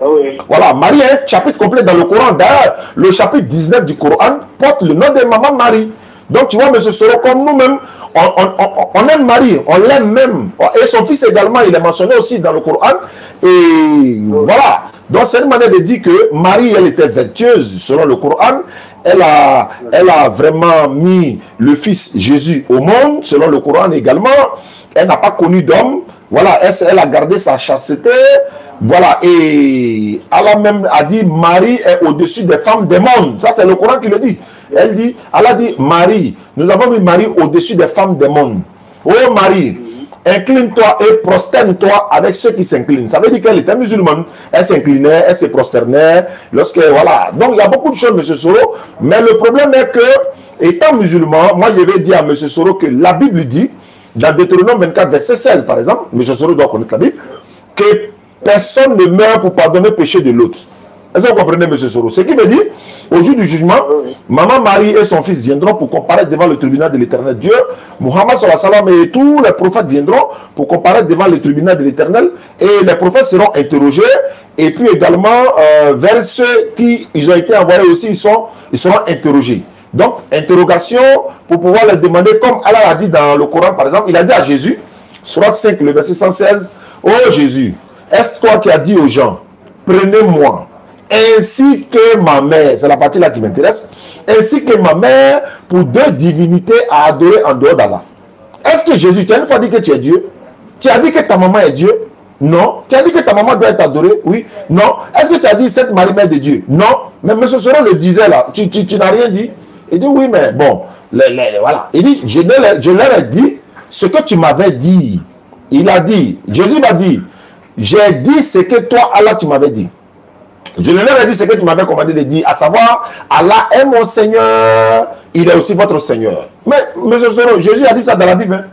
Oui. Voilà, Marie est un chapitre complet dans le Coran. D'ailleurs, le chapitre 19 du Coran porte le nom de Maman Marie. Donc, tu vois, M. Soro, comme nous-mêmes, on aime Marie, on l'aime même. Et son fils également, il est mentionné aussi dans le Coran. Et voilà. Donc, c'est une manière de dire que Marie, elle était vertueuse selon le Coran. Elle a vraiment mis le fils Jésus au monde, selon le Coran également. Elle n'a pas connu d'homme. Voilà, elle a gardé sa chasteté. Voilà, et Allah même a dit Marie est au-dessus des femmes des mondes. Ça, c'est le Coran qui le dit. Elle dit, Allah dit Marie, nous avons mis Marie au-dessus des femmes des mondes. Oh Marie, incline-toi et prosterne-toi avec ceux qui s'inclinent. Ça veut dire qu'elle était musulmane. Elle s'inclinait, elle se prosternait. Voilà. Donc, il y a beaucoup de choses, M. Soro. Mais le problème est que, étant musulman, moi, je vais dire à M. Soro que la Bible dit, dans Deutéronome 24, verset 16, par exemple, M. Soro doit connaître la Bible, que personne ne meurt pour pardonner le péché de l'autre. Est-ce que vous comprenez, M. Soro? Ce qui veut dire, au jour du jugement, Maman Marie et son fils viendront pour comparaître devant le tribunal de l'Éternel Dieu. Muhammad sallam et tous les prophètes viendront pour comparaître devant le tribunal de l'Éternel. Et les prophètes seront interrogés. Et puis également, vers ceux qui ils ont été envoyés aussi, ils seront interrogés. Donc, interrogation pour pouvoir les demander, comme Allah a dit dans le Coran, par exemple, il a dit à Jésus, Sourate 5, le verset 116, « Oh Jésus, est-ce toi qui as dit aux gens, prenez-moi, ainsi que ma mère, c'est la partie là qui m'intéresse, ainsi que ma mère, pour deux divinités à adorer en dehors d'Allah. » Est-ce que Jésus, tu as une fois dit que tu es Dieu? Tu as dit que ta maman est Dieu? Non. Tu as dit que ta maman doit être adorée? Oui. Non. Est-ce que tu as dit cette Marie-Mère de Dieu? Non. Mais M. Soro le disait là, tu n'as rien dit? Il dit oui, mais bon, voilà. Il dit, je leur ai dit ce que tu m'avais dit. Il a dit, Jésus m'a dit, j'ai dit ce que toi, Allah, tu m'avais dit. Je leur ai dit ce que tu m'avais commandé de dire, à savoir, Allah est mon Seigneur, il est aussi votre Seigneur. Mais, M. Soro, Jésus a dit ça dans la Bible. Hein?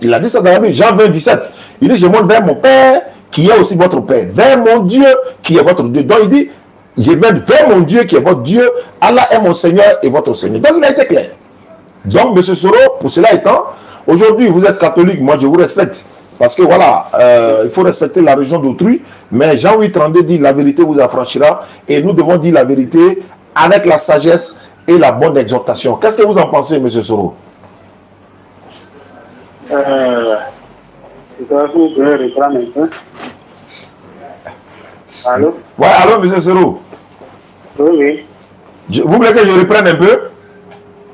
Il a dit ça dans la Bible, Jean 20, 17. Il dit, je monte vers mon Père, qui est aussi votre Père, vers mon Dieu, qui est votre Dieu. Donc, il dit, je vais vers mon Dieu qui est votre Dieu. Allah est mon Seigneur et votre Seigneur. Donc il a été clair. Donc M. Soro, pour cela étant, aujourd'hui vous êtes catholique, moi je vous respecte. Parce que voilà, il faut respecter la religion d'autrui. Mais Jean 8,32 dit la vérité vous affranchira. Et nous devons dire la vérité avec la sagesse et la bonne exhortation. Qu'est-ce que vous en pensez, M. Soro? Je vais reprendre un peu. Allô? Ouais, allô, M. Soro? Oui, oui. Vous voulez que je reprenne un peu?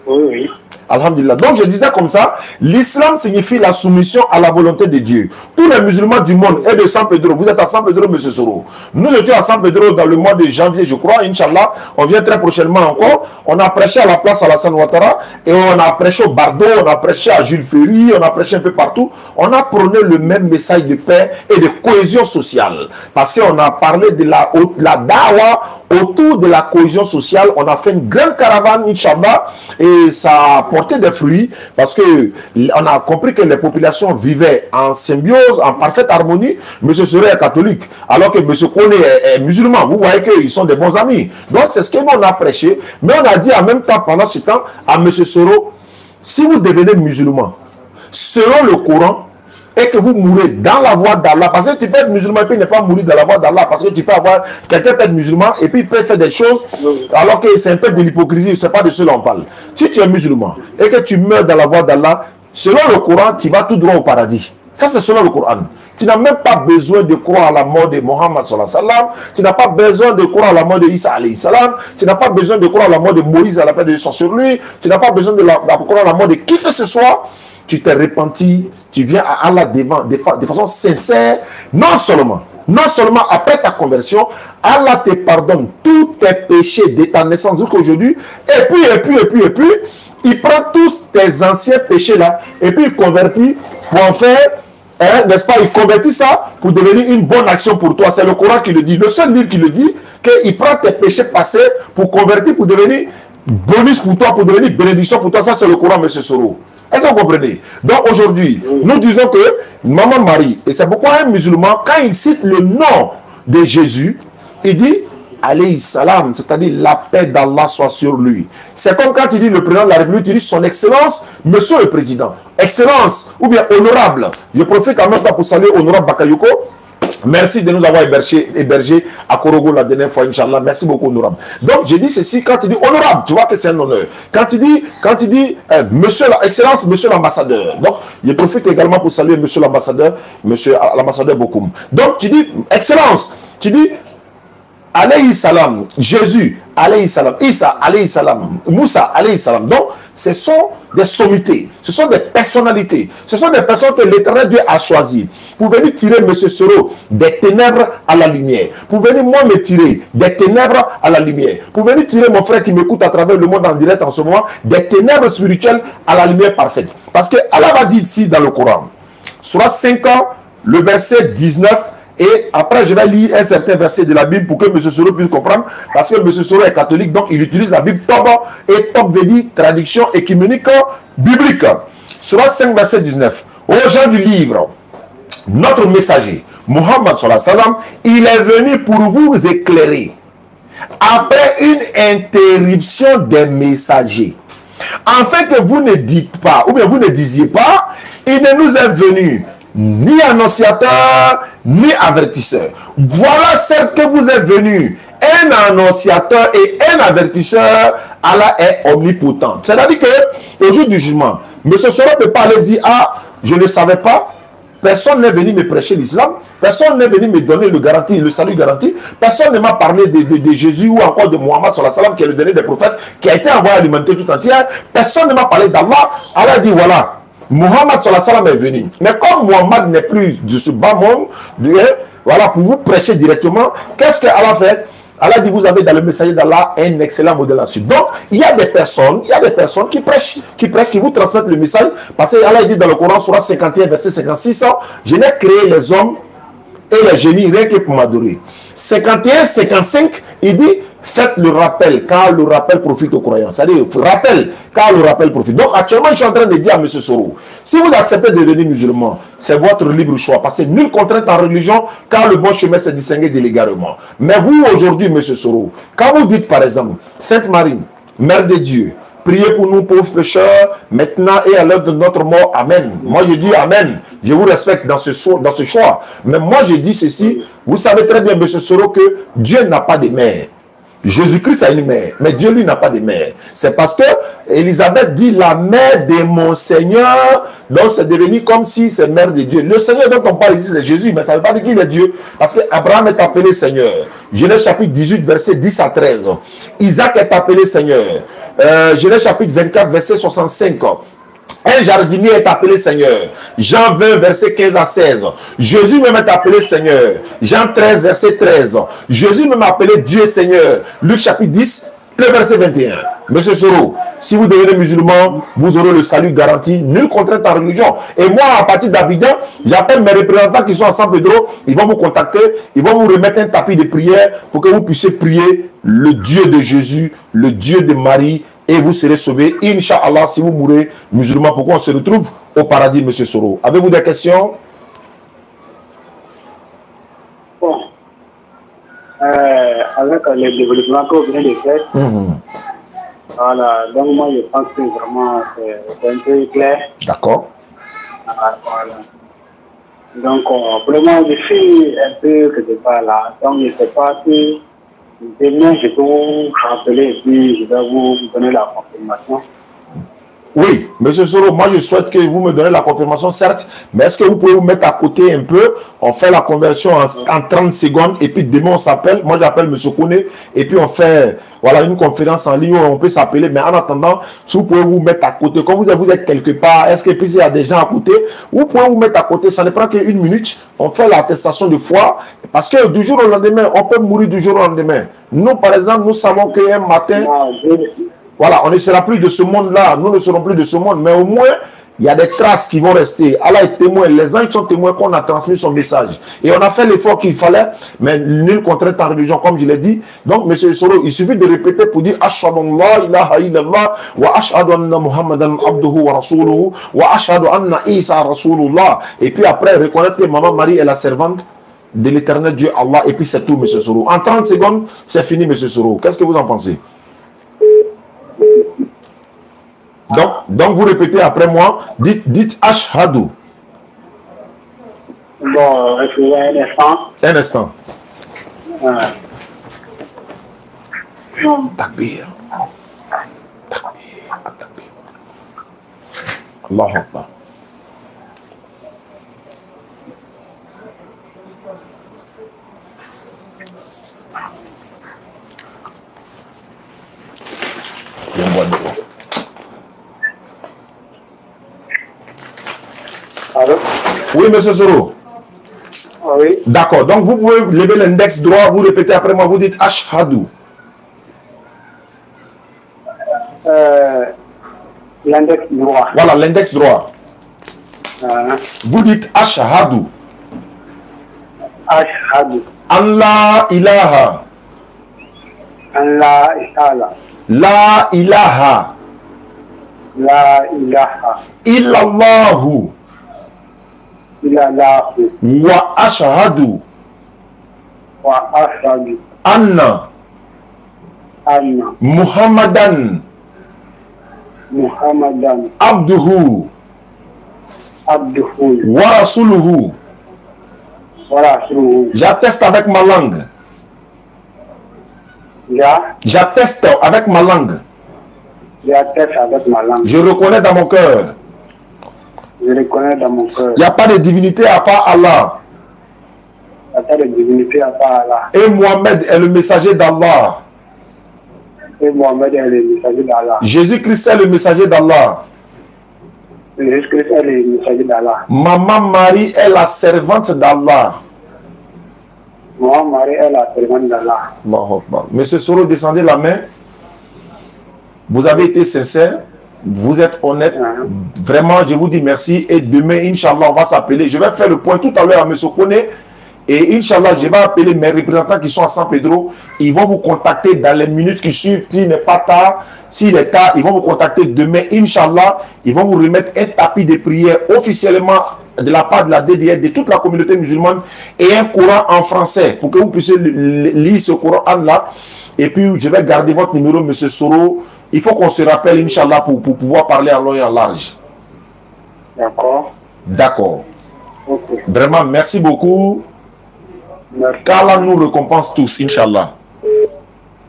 Oui, oui. Alhamdulillah. Donc je disais comme ça, l'islam signifie la soumission à la volonté de Dieu. Tous les musulmans du monde et de San Pedro, vous êtes à San Pedro, M. Soro. Nous étions à San Pedro dans le mois de janvier, je crois, Inch'Allah. On vient très prochainement encore. On a prêché à la place Alassane Ouattara et on a prêché au Bardo, on a prêché à Jules Ferry, on a prêché un peu partout. On a prôné le même message de paix et de cohésion sociale. Parce qu'on a parlé de la dawa autour de la cohésion sociale. On a fait une grande caravane, Inch'Allah, et ça a porté des fruits parce que on a compris que les populations vivaient en symbiose, en parfaite harmonie. Monsieur Soro est catholique, alors que Monsieur Kone est musulman. Vous voyez qu'ils sont des bons amis. Donc c'est ce que nous on a prêché. Mais on a dit en même temps, pendant ce temps, à Monsieur Soro, si vous devenez musulman, selon le Coran, et que vous mourrez dans la voie d'Allah, parce que tu peux être musulman et puis ne pas mourir dans la voie d'Allah, parce que tu peux avoir, quelqu'un peut être musulman et puis il peut faire des choses, alors que c'est un peu de l'hypocrisie, c'est pas de cela on parle. Si tu es musulman et que tu meurs dans la voie d'Allah, selon le Coran, tu vas tout droit au paradis. Ça c'est selon le Coran. Tu n'as même pas besoin de croire à la mort de Mohammed sallallahu alayhi wa sallam, tu n'as pas besoin de croire à la mort de Isa alayhi salam, tu n'as pas besoin de croire à la mort de Moïse à la paix de Dieu sur lui, tu n'as pas besoin de croire à la mort de qui que ce soit. Tu t'es repenti, tu viens à Allah de façon sincère, non seulement après ta conversion, Allah te pardonne tous tes péchés de ta naissance jusqu'à aujourd'hui, et puis, il prend tous tes anciens péchés là, et puis il convertit pour en faire, n'est-ce pas, il convertit ça pour devenir une bonne action pour toi. C'est le Coran qui le dit, le seul livre qui le dit, qu'il prend tes péchés passés pour convertir, pour devenir bonus pour toi, pour devenir bénédiction pour toi. Ça c'est le Coran, M. Soro. Est-ce que vous comprenez? Donc aujourd'hui, nous disons que Maman Marie, et c'est pourquoi un musulman, quand il cite le nom de Jésus, il dit alayhi salam, c'est-à-dire la paix d'Allah soit sur lui. C'est comme quand il dit le président de la République, il dit son excellence, monsieur le président. Excellence, ou bien honorable. Je profite en même temps pour saluer honorable Bakayoko, Merci de nous avoir hébergés à Korogo la dernière fois, Inch'Allah. Merci beaucoup, honorable. Donc, j'ai dit ceci, quand il dit honorable, tu vois que c'est un honneur. Quand il dit monsieur, excellence, monsieur l'ambassadeur. Donc, je profite également pour saluer monsieur l'ambassadeur Bokoum. Donc, tu dis excellence, tu dis alayhi salam, Jésus, alayhi salam, Isa, alayhi salam, Moussa, alayhi salam. Donc, ce sont des sommités, ce sont des personnalités, ce sont des personnes que l'Éternel Dieu a choisies pour venir tirer M. Soro des ténèbres à la lumière, pour venir moi me tirer des ténèbres à la lumière, pour venir tirer mon frère qui m'écoute à travers le monde en direct en ce moment, des ténèbres spirituelles à la lumière parfaite. Parce que Allah va dire ici dans le Coran, Sourate 5 ans, le verset 19, et après, je vais lire un certain verset de la Bible pour que M. Soro puisse comprendre. Parce que M. Soro est catholique, donc il utilise la Bible Tob. Et Tob veut dire traduction écuménique biblique. Sourate 5, verset 19. Aux gens du livre, notre messager, Muhammad sallallahu alayhi wa sallam, il est venu pour vous éclairer. Après une interruption des messagers, afin que vous ne dites pas, ou bien vous ne disiez pas, il ne nous est venu ni annonciateur, ni avertisseur. Voilà certes que vous êtes venu un annonciateur et un avertisseur. Allah est omnipotent. C'est-à-dire que au jour du jugement, M. Soro ne peut pas aller dire, ah, je ne savais pas. Personne n'est venu me prêcher l'islam. Personne n'est venu me donner le salut garanti. Personne ne m'a parlé de Jésus ou encore de Muhammad sallallahu alayhi wa sallam, qui est le dernier des prophètes, qui a été envoyé à l'humanité tout entière. Personne ne m'a parlé d'Allah. Allah dit, voilà, Muhammad sallallahu alayhi wa sallam est venu. Mais comme Muhammad n'est plus de ce bas monde, voilà, pour vous prêcher directement, qu'est-ce que Allah fait? Allah dit, vous avez dans le messager d'Allah un excellent modèle là-dessus. Donc, il y a des personnes qui prêchent, qui vous transmettent le message. Parce que Allah dit dans le Coran, Sourate 51, verset 56, je n'ai créé les hommes et les génies rien que pour m'adorer. 51, 55, il dit, faites le rappel, car le rappel profite aux croyants. C'est-à-dire, rappel, car le rappel profite. Donc, actuellement, je suis en train de dire à M. Soro, si vous acceptez de devenir musulman, c'est votre libre choix. Parce que nulle contrainte en religion, car le bon chemin, c'est distingué de l'égarement. Mais vous, aujourd'hui, M. Soro, quand vous dites, par exemple, Sainte Marie, Mère de Dieu, priez pour nous pauvres pécheurs, maintenant et à l'heure de notre mort. Amen. Moi, je dis Amen. Je vous respecte dans ce choix. Mais moi, je dis ceci. Vous savez très bien, M. Soro, que Dieu n'a pas de mère. Jésus-Christ a une mère, mais Dieu, lui, n'a pas de mère. C'est parce que Élisabeth dit la mère de mon Seigneur, donc c'est devenu comme si c'est mère de Dieu. Le Seigneur dont on parle ici, c'est Jésus, mais ça ne veut pas dire qu'il est Dieu. Parce qu'Abraham est appelé Seigneur. Genèse chapitre 18, verset 10 à 13. Isaac est appelé Seigneur. Genèse chapitre 24, verset 65. Un jardinier est appelé Seigneur. Jean 20, verset 15 à 16. Jésus même est appelé Seigneur. Jean 13, verset 13. Jésus même appelé Dieu Seigneur. Luc chapitre 10, le verset 21. Monsieur Soro, si vous devenez musulman, vous aurez le salut garanti, nulle contrainte en religion. Et moi, à partir d'Abidjan, j'appelle mes représentants qui sont à San Pedro, ils vont vous contacter, ils vont vous remettre un tapis de prière pour que vous puissiez prier le Dieu de Jésus, le Dieu de Marie, et vous serez sauvés, Inch'Allah, si vous mourrez musulman. Pourquoi on se retrouve au paradis, M. Soro? Avez-vous des questions? Bon, avec le développement que vous venez de faire, voilà, donc moi je pense que vraiment c'est un peu clair. D'accord. Voilà. Donc vraiment je suis un peu quelque part là, donc je ne sais pas si demain, je peux vous rappeler et puis je vais vous donner la confirmation. Oui, M. Soro, moi je souhaite que vous me donnez la confirmation, certes, mais est-ce que vous pouvez vous mettre à côté un peu? On fait la conversion en 30 secondes et puis demain on s'appelle. Moi j'appelle M. Kone et puis on fait voilà, une conférence en ligne où on peut s'appeler. Mais en attendant, si vous pouvez vous mettre à côté, quand vous êtes quelque part, est-ce que puis il y a des gens à côté? Vous pouvez vous mettre à côté, ça ne prend qu'une minute. On fait l'attestation de foi parce que du jour au lendemain, on peut mourir du jour au lendemain. Nous, par exemple, nous savons qu'un matin. Voilà, on ne sera plus de ce monde-là, nous ne serons plus de ce monde, mais au moins, il y a des traces qui vont rester. Allah est témoin, les anges sont témoins qu'on a transmis son message. Et on a fait l'effort qu'il fallait, mais nulle contrainte en religion, comme je l'ai dit. Donc, M. Soro, il suffit de répéter pour dire Ashhadu an la ilaha illallah wa ashhadu anna Muhammadan abduhu wa rasuluhu wa ashhadu anna Isa rasulullah. Et puis après, reconnaître que Maman Marie est la servante de l'éternel Dieu Allah. Et puis c'est tout, M. Soro. En 30 secondes, c'est fini, M. Soro. Qu'est-ce que vous en pensez? Donc vous répétez après moi, dites Ashhadu. Bon, excusez un instant. Un instant. Takbir. Takbir. Takbir. Allahu Akbar. Allô? Oui, monsieur Soro. Oui. D'accord. Donc, vous pouvez lever l'index droit, vous répétez après moi, vous dites Ashhadu. L'index droit. Voilà, l'index droit. Vous dites Ashhadu. Ashhadu. Allah ilaha. Allah ilaha. La ilaha. La ilaha. Illallahu. Illallahu. Wa ashhadu. Wa ashhadu. Anna. Anna. Muhammadan. Muhammadan. Abduhu. Abduhu. Wa rasuluhu. Wa rasuluhu. J'atteste avec ma langue. J'atteste avec ma langue. J'atteste avec ma langue. Je reconnais dans mon cœur. Je reconnais dans mon cœur. Il n'y a pas de divinité à part Allah. Il n'y a pas de divinité à part Allah. Et Mohammed est le messager d'Allah. Et Mohammed est le messager d'Allah. Jésus-Christ est le messager d'Allah. Jésus-Christ est le messager d'Allah. Maman Marie est la servante d'Allah. Maman Marie est la servante d'Allah. Monsieur Soro, descendez la main. Vous avez été sincère. Vous êtes honnête. Vraiment, je vous dis merci. Et demain, Inch'Allah, on va s'appeler. Je vais faire le point tout à l'heure à M. Kone. Et Inch'Allah, je vais appeler mes représentants qui sont à San Pedro. Ils vont vous contacter dans les minutes qui suivent. S'il n'est pas tard, s'il est tard, ils vont vous contacter demain. Inch'Allah, ils vont vous remettre un tapis de prière officiellement de la part de la DDS, de toute la communauté musulmane, et un Coran en français pour que vous puissiez lire ce Coran-là. Et puis, je vais garder votre numéro, M. Soro. Il faut qu'on se rappelle, Inch'Allah, pour pouvoir parler en long et en large. D'accord. D'accord. Okay. Vraiment, merci beaucoup. Merci. Qu'Allah nous récompense tous, Inch'Allah.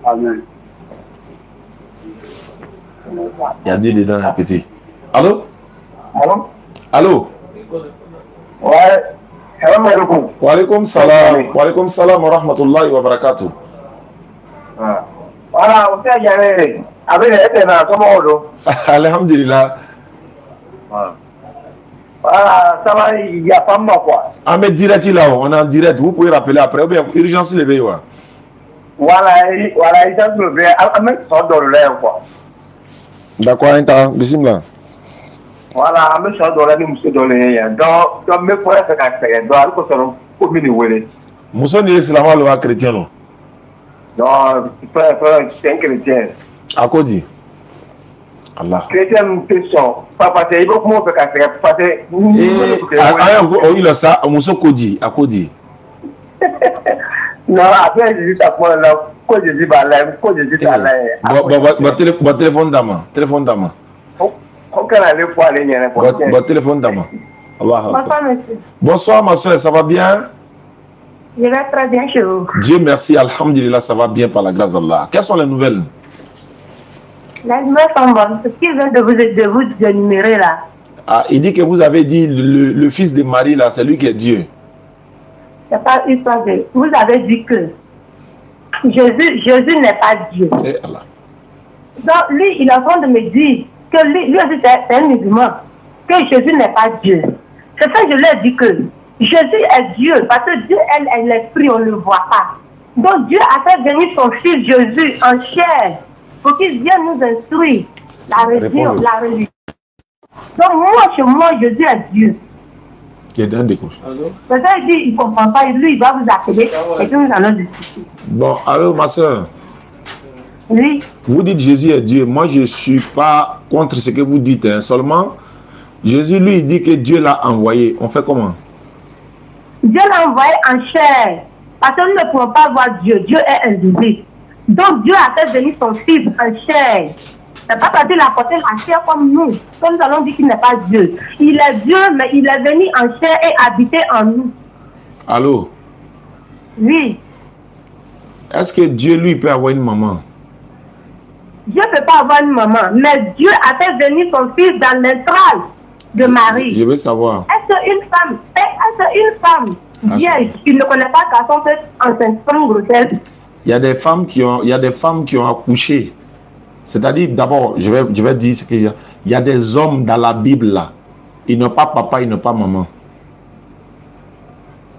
Amen. Il y a Dieu dedans, un petit. Allô? Allô? Allô? Ouais. Salam alaikum. Wa alaikum salam. Wa alaikum salam wa rahmatullahi wa barakatuh. Voilà, on sait jamais. Avec les éternels, comment on dit? Alhamdulillah. Voilà, ça va, il y a pas mal quoi. Ah, mais direct là, on est en direct. Vous pouvez rappeler après. Ou bien, urgence levé. Voilà, voilà, il s'est levé. Ah, mais ça dans l'air quoi. D'accord, un temps. Bismillah. Voilà, mais ça dans l'air, monsieur dans l'air. Donc, mes frères, c'est qu'à faire. Donc, il faut se rendre au milieu. Moussa n'est islamien ou chrétien, non? Non, c'est un chrétien. À quoi dit? Allah. Chrétien, question. Pas parce qu'il faut comment faire qu'à faire. Parce que. Il a ça, Moussa Kodi. À quoi dit? Non, après, je dis à quoi là. Quoi je dis, bah là. Quoi je dis, bah là. Bon, téléphone d'ama. Téléphone d'ama. On peut aller pour aller. Bon, téléphone d'ama. Allah. Bonsoir, monsieur. Bonsoir, ma soeur. Ça va bien? Je vais très bien chez vous. Dieu merci, alhamdulillah, ça va bien par la grâce d'Allah. Quelles sont les nouvelles? Les nouvelles sont bonnes. Ce qui vient de vous énumérer là. Ah, il dit que vous avez dit le fils de Marie là, c'est lui qui est Dieu. C'est pas histoire de. Vous avez dit que Jésus n'est pas Dieu. Et Allah. Donc lui, il est en train de me dire que lui aussi c'est un musulman, que Jésus n'est pas Dieu. C'est ça que je lui ai dit que Jésus est Dieu, parce que Dieu est l'esprit, on ne le voit pas. Donc Dieu a fait venir son fils Jésus en chair pour qu'il vienne nous instruire la religion. Donc moi, chez moi, Jésus est Dieu. Il y a d'un décroche. C'est ça qu'il dit, il ne comprend pas, lui, il va vous appeler et puis nous allons discuter. Bon, alors ma soeur. Oui. Vous dites Jésus est Dieu. Moi, je ne suis pas contre ce que vous dites. Hein. Seulement, Jésus, lui, il dit que Dieu l'a envoyé. On fait comment? Dieu l'a envoyé en chair. Parce que nous ne pouvons pas voir Dieu. Dieu est invisible. Donc Dieu a fait venir son fils en chair. C'est pas parce qu'il a porté la chair comme nous. Comme nous allons dire qu'il n'est pas Dieu. Il est Dieu, mais il est venu en chair et habité en nous. Allô? Oui. Est-ce que Dieu, lui, peut avoir une maman? Dieu ne peut pas avoir une maman, mais Dieu a fait venir son fils dans l'entraille de Marie. Je veux savoir. Est-ce qu'une femme vierge qui ne connaît pas qu'à son fait enceinte sans grossesse? Il y a des femmes qui ont accouché. C'est-à-dire, d'abord, je vais dire ce qu'il y a. Il y a des hommes dans la Bible là. Ils n'ont pas papa, ils n'ont pas maman.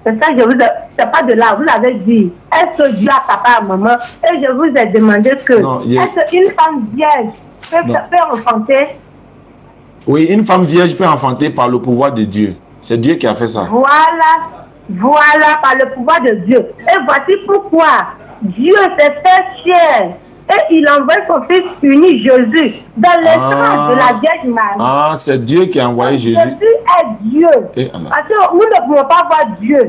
C'est ça, c'est pas de là. Vous l'avez dit. Est-ce que Dieu a papa et maman? Et je vous ai demandé que est-ce qu'une femme vierge peut enfanter? Oui, une femme vierge peut enfanter par le pouvoir de Dieu. C'est Dieu qui a fait ça. Voilà, par le pouvoir de Dieu. Et voici pourquoi Dieu s'est fait fier. Et il envoie son fils uni, Jésus, dans l'espace de la Vierge Marie. Ah, c'est Dieu qui a envoyé Jésus. Jésus est Dieu. Parce que nous ne pouvons pas voir Dieu.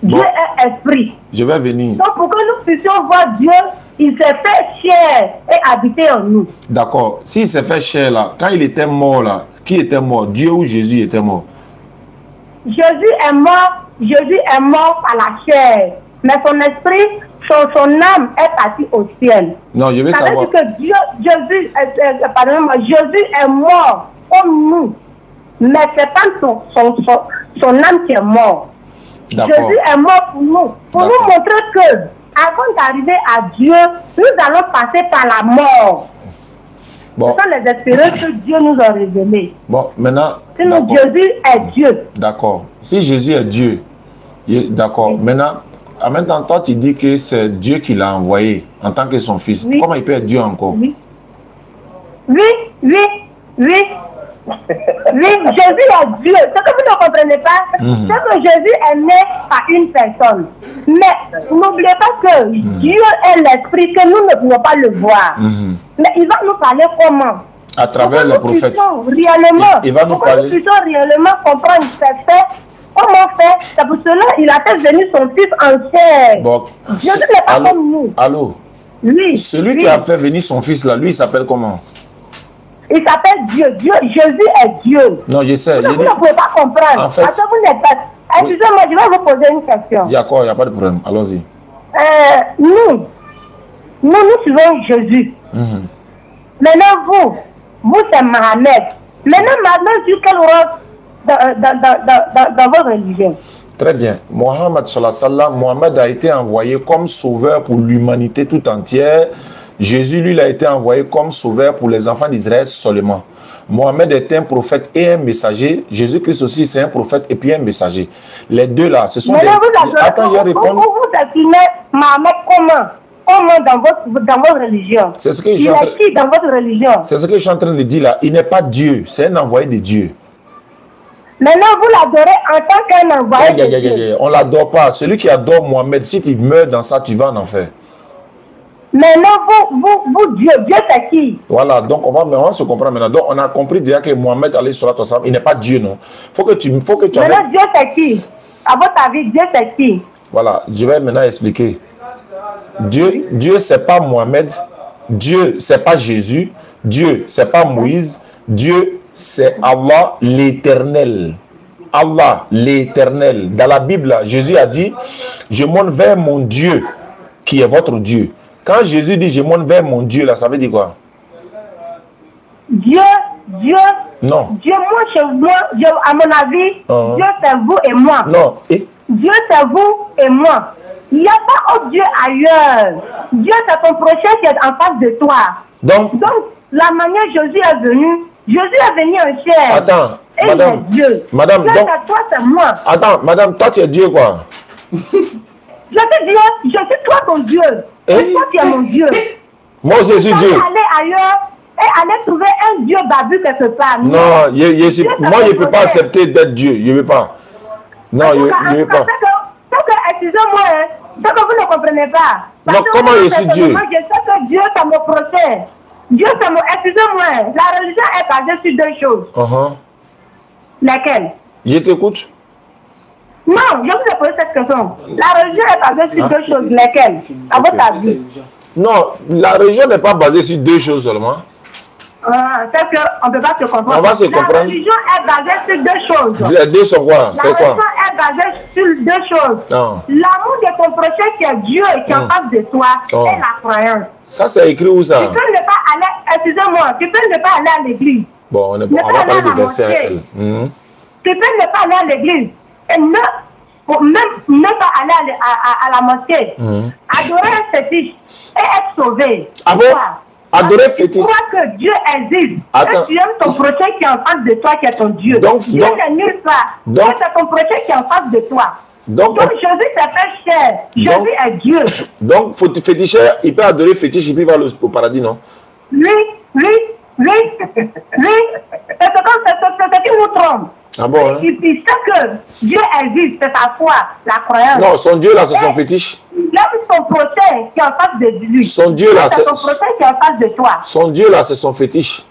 Dieu est esprit. Je vais venir. Donc pour que nous puissions voir Dieu, il s'est fait chair et habiter en nous. D'accord. S'il s'est fait chair là, quand il était mort là, qui était mort? Dieu ou Jésus était mort? Jésus est mort par la chair. Mais son esprit, son âme est partie au ciel. Non, je veux savoir. Ça veut dire que Jésus est mort comme nous. Mais c'est pas son âme qui est morte. Jésus est mort pour nous. Pour nous montrer que, avant d'arriver à Dieu, nous allons passer par la mort. Bon. Ce sont les expériences que Dieu nous a révélées. Bon, maintenant. Sinon, Jésus est Dieu. D'accord. Si Jésus est Dieu, d'accord. Oui. Maintenant, en même temps, toi, tu dis que c'est Dieu qui l'a envoyé en tant que son fils. Oui. Comment il peut être Dieu encore? Oui. Oui, Jésus est Dieu. Ce que vous ne comprenez pas, c'est que Jésus est né par une personne. Mais n'oubliez pas que Dieu est l'esprit, que nous ne pouvons pas le voir. Mais il va nous parler comment? À travers les prophètes. Il va nous parler. Nous puissions réellement comprendre ce fait. Comment faire? C'est pour cela qu'il a fait venir son fils en chair. Bon. Jésus n'est pas comme nous. Allô? Oui. Celui qui a fait venir son fils là, lui, il s'appelle comment? Il s'appelle Dieu. Jésus est Dieu. Non, je sais. Vous ne pouvez pas comprendre. En fait, parce que vous n'êtes pas... Excusez-moi, je vais vous poser une question. D'accord, il n'y a pas de problème. Allons-y. Nous suivons Jésus. Maintenant, vous c'est Mohamed. Maintenant, Mohamed joue quel rôle dans votre religion? Très bien. Mohamed Mohamed a été envoyé comme sauveur pour l'humanité tout entière. Jésus, lui, a été envoyé comme sauveur pour les enfants d'Israël seulement. Mohamed est un prophète et un messager. Jésus-Christ aussi, c'est un prophète et puis un messager. Les deux là, ce sont des... Attends, je vais répondre. Vous estimez Mohamed comment dans votre religion? C'est ce que il est qui dans votre religion? C'est ce que je suis en train de dire là. Il n'est pas Dieu, c'est un envoyé de Dieu. Maintenant, vous l'adorez en tant qu'un envoyé de Dieu. On ne l'adore pas. Celui qui adore Mohamed, si tu meurs dans ça, tu vas en enfer. Maintenant, vous Dieu c'est qui? Voilà, donc on va se comprendre maintenant. Donc on a compris déjà que Mohamed, il n'est pas Dieu, non? Faut que tu maintenant, Dieu c'est qui? À votre avis, Dieu c'est qui? Voilà, je vais maintenant expliquer. Dieu c'est pas Mohamed. Dieu c'est pas Jésus. Dieu c'est pas Moïse. Dieu c'est Allah l'Éternel. Allah l'Éternel. Dans la Bible, Jésus a dit, je monte vers mon Dieu, qui est votre Dieu. Quand Jésus dit, je monte vers mon Dieu, là, ça veut dire quoi? Dieu. Non. Dieu, à mon avis, Dieu c'est vous et moi. Non. Dieu c'est vous et moi. Il n'y a pas autre Dieu ailleurs. Dieu c'est ton prochain qui est en face de toi. Donc la manière Jésus est venu en chair. Attends, et madame. Il est Dieu. Madame, Dieu, donc, c'est toi, c'est moi. Attends, madame, toi tu es Dieu quoi? Je te dis, je suis toi ton Dieu. Et toi tu es mon Dieu. Moi aussi je suis Dieu. Aller ailleurs et aller trouver un Dieu babu quelque part. Non, moi je ne peux pas accepter d'être Dieu. Je ne veux pas. Non, je ne veux pas. Excusez-moi, ce que vous ne comprenez pas. Non, comment je suis Dieu? Moi, je sais que Dieu, c'est mon procès. Dieu, c'est mon... Excusez-moi, la religion est basée sur deux choses. Lesquelles? Je t'écoute. Non, je vous ai posé cette question. La religion est basée sur deux choses. Lesquelles? À votre avis? Non, la religion n'est pas basée sur deux choses seulement. C'est qu'on ne peut pas se comprendre. On va se comprendre. La religion est basée sur deux choses. Les deux sont quoi? C'est quoi? La religion est basée sur deux choses. L'amour de ton prochain qui est Dieu et qui est en face de toi et la croyance. Ça, c'est écrit où ça? Tu peux ne pas aller, excusez-moi, tu peux ne pas aller à l'église. Bon, on va parler de verset à elle. Tu peux ne pas aller à l'église. Et même ne pas aller à la mosquée. Adorer un fétiche et être sauvé. Ah bon? Adorer fétiche. Tu crois que Dieu existe. Et tu aimes ton prochain qui est en face de toi, qui est ton Dieu. Dieu n'est nulle part. C'est ton prochain qui est en face de toi. Donc Jésus s'est fait chair. Jésus est Dieu. Donc, féticheur, il peut adorer fétiche et puis il va au paradis, non? Oui. C'est ce qui nous trompe. Ah bon, hein? Il sait que Dieu existe, c'est sa foi, la croyance. Non, son Dieu là, c'est son fétiche. Il aime son prochain qui est en face de lui. Son Dieu là, c'est son prochain qui est en face de toi. Son Dieu là, c'est son fétiche.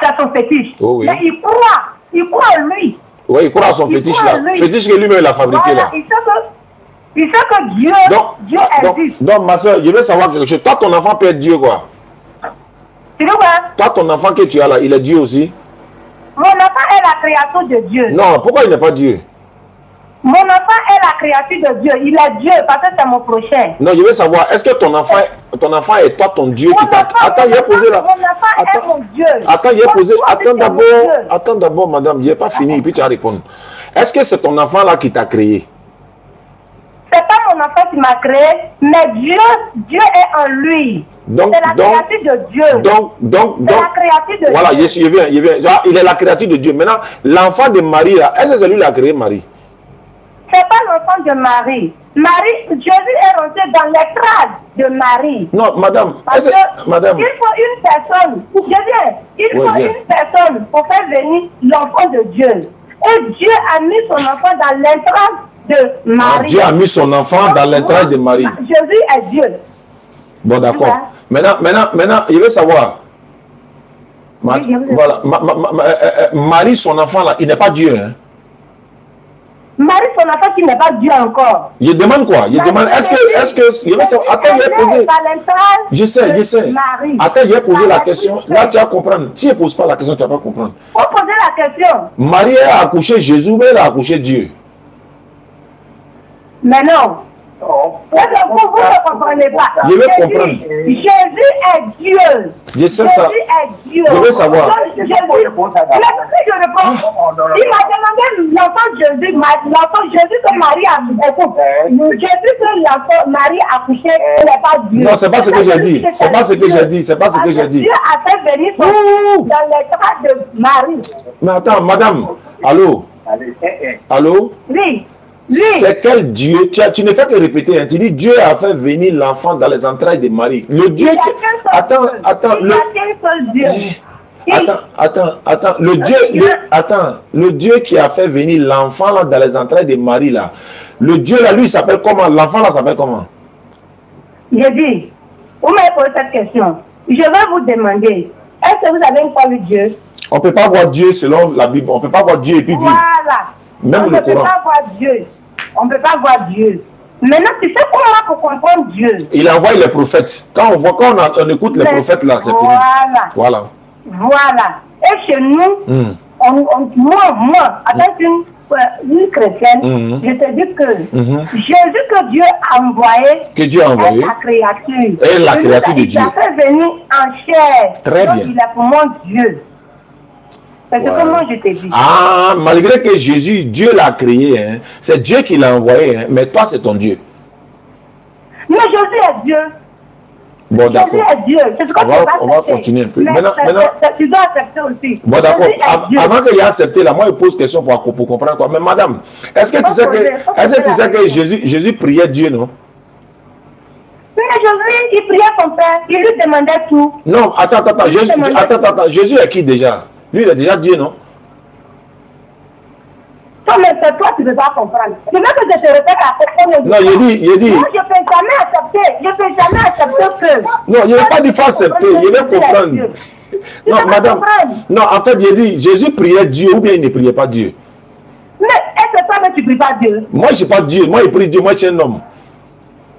C'est son fétiche. Oh, oui. Mais il croit en lui. Oui, il croit à son fétiche là. Fétiche que lui-même a fabriqué là. Il sait que Dieu existe. Donc, ma soeur, je veux savoir quelque chose. Toi, ton enfant peut être Dieu, quoi. Tu veux quoi? Toi, ton enfant que tu as là, il est Dieu aussi? Mon enfant est la créature de Dieu. Non, pourquoi il n'est pas Dieu? Mon enfant est la créature de Dieu. Il est Dieu parce que c'est mon prochain. Non, je veux savoir, est-ce que ton enfant est toi ton Dieu qui t'a... Attends, il a posé là. Mon enfant est mon Dieu. Attends, il a posé... Attends d'abord, madame, je n'ai pas fini, puis tu vas répondre. Est-ce que c'est ton enfant là qui t'a créé? C'est pas mon enfant qui m'a créé, mais Dieu est en lui. C'est la créature de Dieu. Donc, c'est la créature de voilà, Dieu. Je viens. Il est la créature de Dieu. Maintenant, l'enfant de Marie là, est-ce que c'est lui qui a créé Marie? C'est pas l'enfant de Marie. Jésus est rentré dans l'étrave de Marie. Non, madame. Madame. Il faut une personne. Il faut une personne pour faire venir l'enfant de Dieu. Et Dieu a mis son enfant dans l'étrave de Marie. Dieu a mis son enfant dans l'étrave de Marie. Jésus est Dieu. Bon, d'accord. Maintenant, je veux savoir. Voilà. Marie, son enfant là, il n'est pas Dieu. Hein? Marie, son enfant qui n'est pas Dieu encore. Je demande quoi? Je demande, est-ce que... Je veux savoir. Attends, je vais poser... Je sais. Attends, je vais poser la question. Là, tu vas comprendre. Si je ne pose pas la question, tu ne vas pas comprendre. Faut poser la question. Marie a accouché Jésus, mais elle a accouché Dieu. Mais non. Vous ne comprenez pas. Je veux comprendre. Jésus est Dieu. Je sais ça. Jésus est Dieu. Je veux savoir. Je réponds. Il m'a demandé l'enfant Jésus que Marie a accouché. Jésus que Marie a accouché, il n'est pas Dieu. Non, c'est pas ce que j'ai dit. C'est pas ce que j'ai dit. C'est pas ce que j'ai dit. Dieu a fait venir dans les traces de Marie. Mais attends, madame. Allô? Allô? Oui. C'est quel Dieu? Tu ne fais que répéter. Hein. Tu dis Dieu a fait venir l'enfant dans les entrailles de Marie. Le Dieu qui... Attends. Attends. Le Dieu qui a fait venir l'enfant là dans les entrailles de Marie là. Le Dieu là, lui, il s'appelle comment? L'enfant là s'appelle comment? J'ai dit, vous m'avez posé cette question. Je vais vous demander, est-ce que vous avez une foi de Dieu? On ne peut pas voir Dieu selon la Bible. On ne peut pas voir Dieu et puis vivre. Voilà. Même le Coran. On ne peut pas voir Dieu. On ne peut pas voir Dieu. Maintenant, tu sais comment on pour comprendre Dieu? Il envoie les prophètes. Quand on écoute les prophètes là, c'est fini. Voilà. Et chez nous, moi, avec une chrétienne, je te dis que Jésus que Dieu a envoyé, est la créature. Et la créature de Dieu. Il a fait venir en chair. Très bien. Il est pour moi Dieu. C'est ce que moi je te dis. Ah, malgré que Jésus, Dieu l'a créé, hein, c'est Dieu qui l'a envoyé, hein, mais toi c'est ton Dieu. Mais Jésus est Dieu. Bon, d'accord. Jésus est Dieu. C'est ce on va continuer un peu. Maintenant, tu dois accepter aussi. Bon, d'accord. Avant qu'il ait accepté, là, moi je pose question pour comprendre quoi. Mais madame, est-ce que tu sais que Jésus priait Dieu, non? Mais Jésus, il priait son Père, il lui demandait tout. Non, attends. Jésus est qui déjà? Lui, il est déjà Dieu, non? Non, mais c'est toi, tu ne peux pas comprendre. C'est même que je te répète à propos de... Non, il dit... Moi, je ne peux jamais accepter que... Non, il n'a pas dit faut accepter, il veut comprendre. Non, madame, non, en fait, il dit, Jésus priait Dieu ou bien il ne priait pas Dieu. Mais est-ce que toi, tu ne pries pas Dieu? Moi, je ne suis pas Dieu, moi, je prie Dieu, moi, je suis un homme.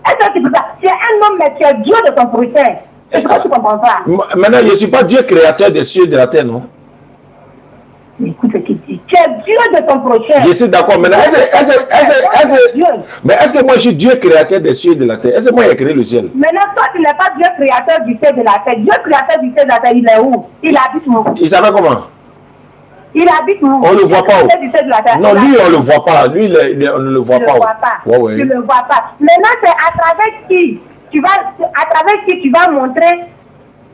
Est-ce que tu ne pries pas? Tu es un homme, mais tu es Dieu de ton prochain. Pourquoi tu ne comprends pas? Maintenant, je ne suis pas Dieu créateur des cieux et de la terre, non? Écoute ce qu'il dit. Tu es Dieu de ton prochain. Je suis d'accord. Maintenant, mais est-ce que moi je suis Dieu créateur des cieux et de la terre? Est-ce que moi j'ai créé le ciel? Maintenant, toi, tu n'es pas Dieu créateur du ciel et de la terre. Dieu créateur du ciel et de la terre, il est où? Il habite où? Il savait comment? Il habite où? On ne le voit pas. Non, lui, on ne le voit pas. Lui, on ne le voit pas. Tu ne le vois pas. Maintenant, c'est à travers qui tu vas montrer.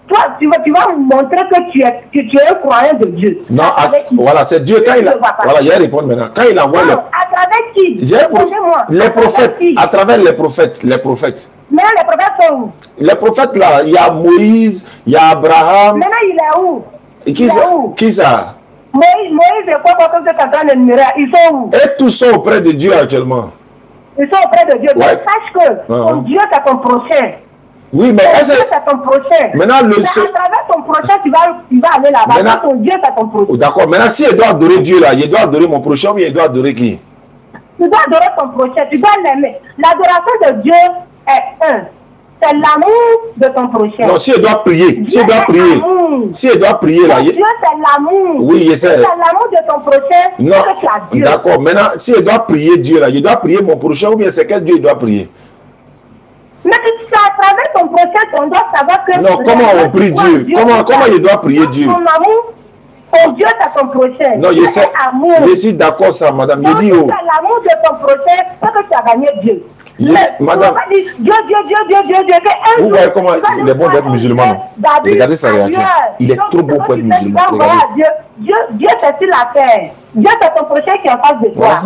Toi, tu vas montrer que tu es un croyant de Dieu. Non, voilà, c'est Dieu. Quand il a, voilà, je vais répondre maintenant. Quand il envoie à travers qui? Les prophètes, à travers les prophètes. Mais les prophètes sont où? Les prophètes là, il y a Moïse, il y a Abraham. Maintenant, il est où? Qui ça? Moïse et quoi que tu es en train de numérer, ils sont où? Et tous sont auprès de Dieu actuellement. Ils sont auprès de Dieu. Ouais. Mais sache que ton Dieu, c'est ton prochain. Oui, mais ton Dieu, c'est ton prochain. Maintenant, à travers ton prochain, tu vas aller là-bas. Maintenant, ton Dieu, c'est ton prochain. Oh, d'accord. Maintenant, si je dois adorer Dieu là, je dois adorer mon prochain ou bien je dois adorer qui? Tu dois adorer ton prochain. Tu dois l'aimer. L'adoration de Dieu est un. C'est l'amour de ton prochain. Non, si je dois prier, si je dois prier là. Dieu, c'est l'amour. Oui, je sais. C'est l'amour de ton prochain. Non, d'accord. Maintenant, si je dois prier Dieu là, je dois prier mon prochain ou bien c'est quel Dieu je dois prier? Mais c'est à travers ton prochain qu'on doit savoir que... Non, comment on prie Dieu? Comment je dois prier Dieu? Ton amour, ton Dieu, c'est ton prochain. Non, je sais. Je suis d'accord ça, madame. Je dis c'est l'amour de ton prochain, c'est que tu as gagné Dieu. Madame, Dieu. vous voyez comment il est bon d'être musulman. Regardez sa réaction. Il est trop beau pour être musulman. Dieu, c'est sur la terre. Dieu, c'est ton prochain qui est en face de toi.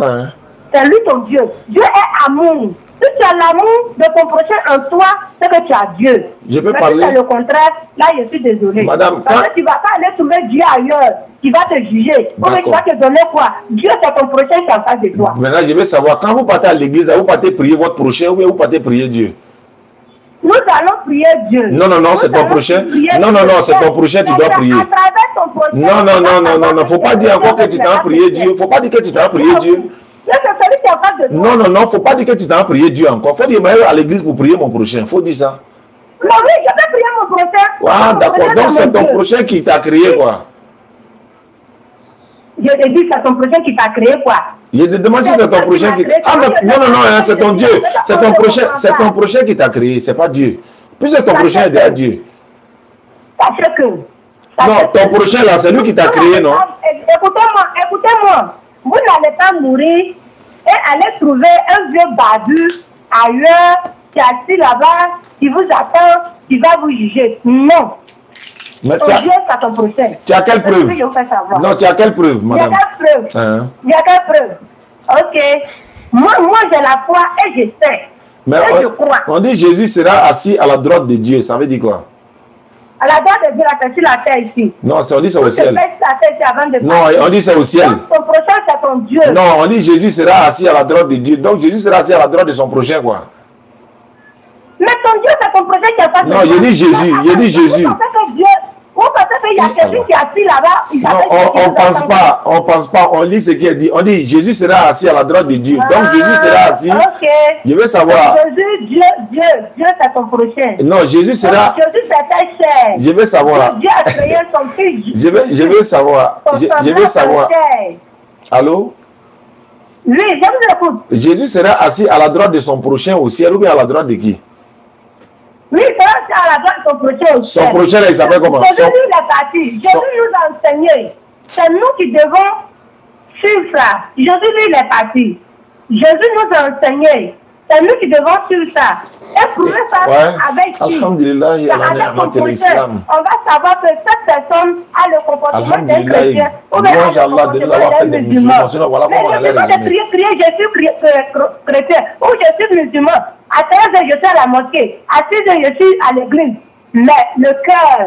C'est lui ton Dieu. Dieu est amour. Si tu as l'amour de ton prochain en toi, c'est que tu as Dieu. Je peux mais parler. Si c'est le contraire, là, je suis désolé. Madame, parce que tu ne vas pas aller trouver Dieu ailleurs qui va te juger. Ou qui va te donner quoi? Dieu, c'est ton prochain qui est en face de toi. Maintenant, je veux savoir, quand vous partez à l'église, vous partez prier votre prochain ou bien vous partez prier Dieu? Nous allons prier Dieu. Non, c'est ton prochain. Non, c'est ton prochain, tu dois prier. À travers ton prochain. Non, faut pas dire encore que tu t'as prié Dieu. Faut pas dire que tu t'as prié Dieu. Non, faut pas dire que tu t'as prié Dieu encore. Faut dire, à l'église pour prier mon prochain. Faut dire ça. Non, oui, je vais prier mon prochain. Ah, d'accord. Donc, c'est ton prochain qui t'a créé, quoi. Je te dis, c'est ton prochain qui t'a créé, quoi. Je te demande si c'est ton prochain qui t'a créé. Ah, non, c'est ton Dieu. C'est ton prochain qui t'a créé. C'est pas Dieu. Puisque ton prochain est déjà Dieu. Sache que. Non, ton prochain, là, c'est lui qui t'a créé, non? Écoutez-moi. Vous n'allez pas mourir et aller trouver un vieux barbu ailleurs qui est assis là-bas, qui vous attend, qui va vous juger. Non. Mais ton Dieu, c'est ton prochain. Tu as quelle preuve? Non, tu as quelle preuve, madame? Il y a quelle preuve? Ok. Moi j'ai la foi et je sais. Mais je crois. On dit Jésus sera assis à la droite de Dieu. Ça veut dire quoi? À la droite de Dieu, c'est sur la terre ici. Non, on dit c'est au ciel. Non, on dit c'est au ciel. Donc, ton prochain, c'est ton Dieu. Non, on dit Jésus sera assis à la droite de Dieu. Donc Jésus sera assis à la droite de son prochain, quoi. Mais ton Dieu, c'est ton prochain qui a pas de... Non, je dis Jésus. Je dis Jésus. Vous pensez qu'il y a quelqu'un qui est assis là-bas? Non, on pense pas. On lit ce qui est dit. On dit Jésus sera assis à la droite de Dieu. Donc Jésus sera assis. Ok. Je veux savoir. Jésus, Dieu, c'est ton prochain. Non, Jésus sera. Jésus, c'est ta chair. Je veux savoir. Dieu a créé son fils. Je veux savoir. Je veux savoir. Allô? Oui, je vous écoute. Jésus sera assis à la droite de son prochain au ciel ou bien à la droite de qui? Oui, c'est à la droite de son prochain au ciel. Son prochain, là, il s'appelle comment? Jésus est parti. Jésus nous a enseigné. C'est nous qui devons suivre ça. Jésus, lui, il est parti. Jésus nous a enseigné. C'est nous qui devons suivre ça. Et prouver ça avec qui? Alhamdulillah, il y a l'islam. On va savoir que cette personne a le comportement d'un chrétien. Ou bien a le comportement d'un musulman. Sinon, voilà comment on allait résumer. Je suis chrétien ou je suis musulman. À 13 ans, je suis à la mosquée. À 6 ans, je suis à l'église. Mais le cœur,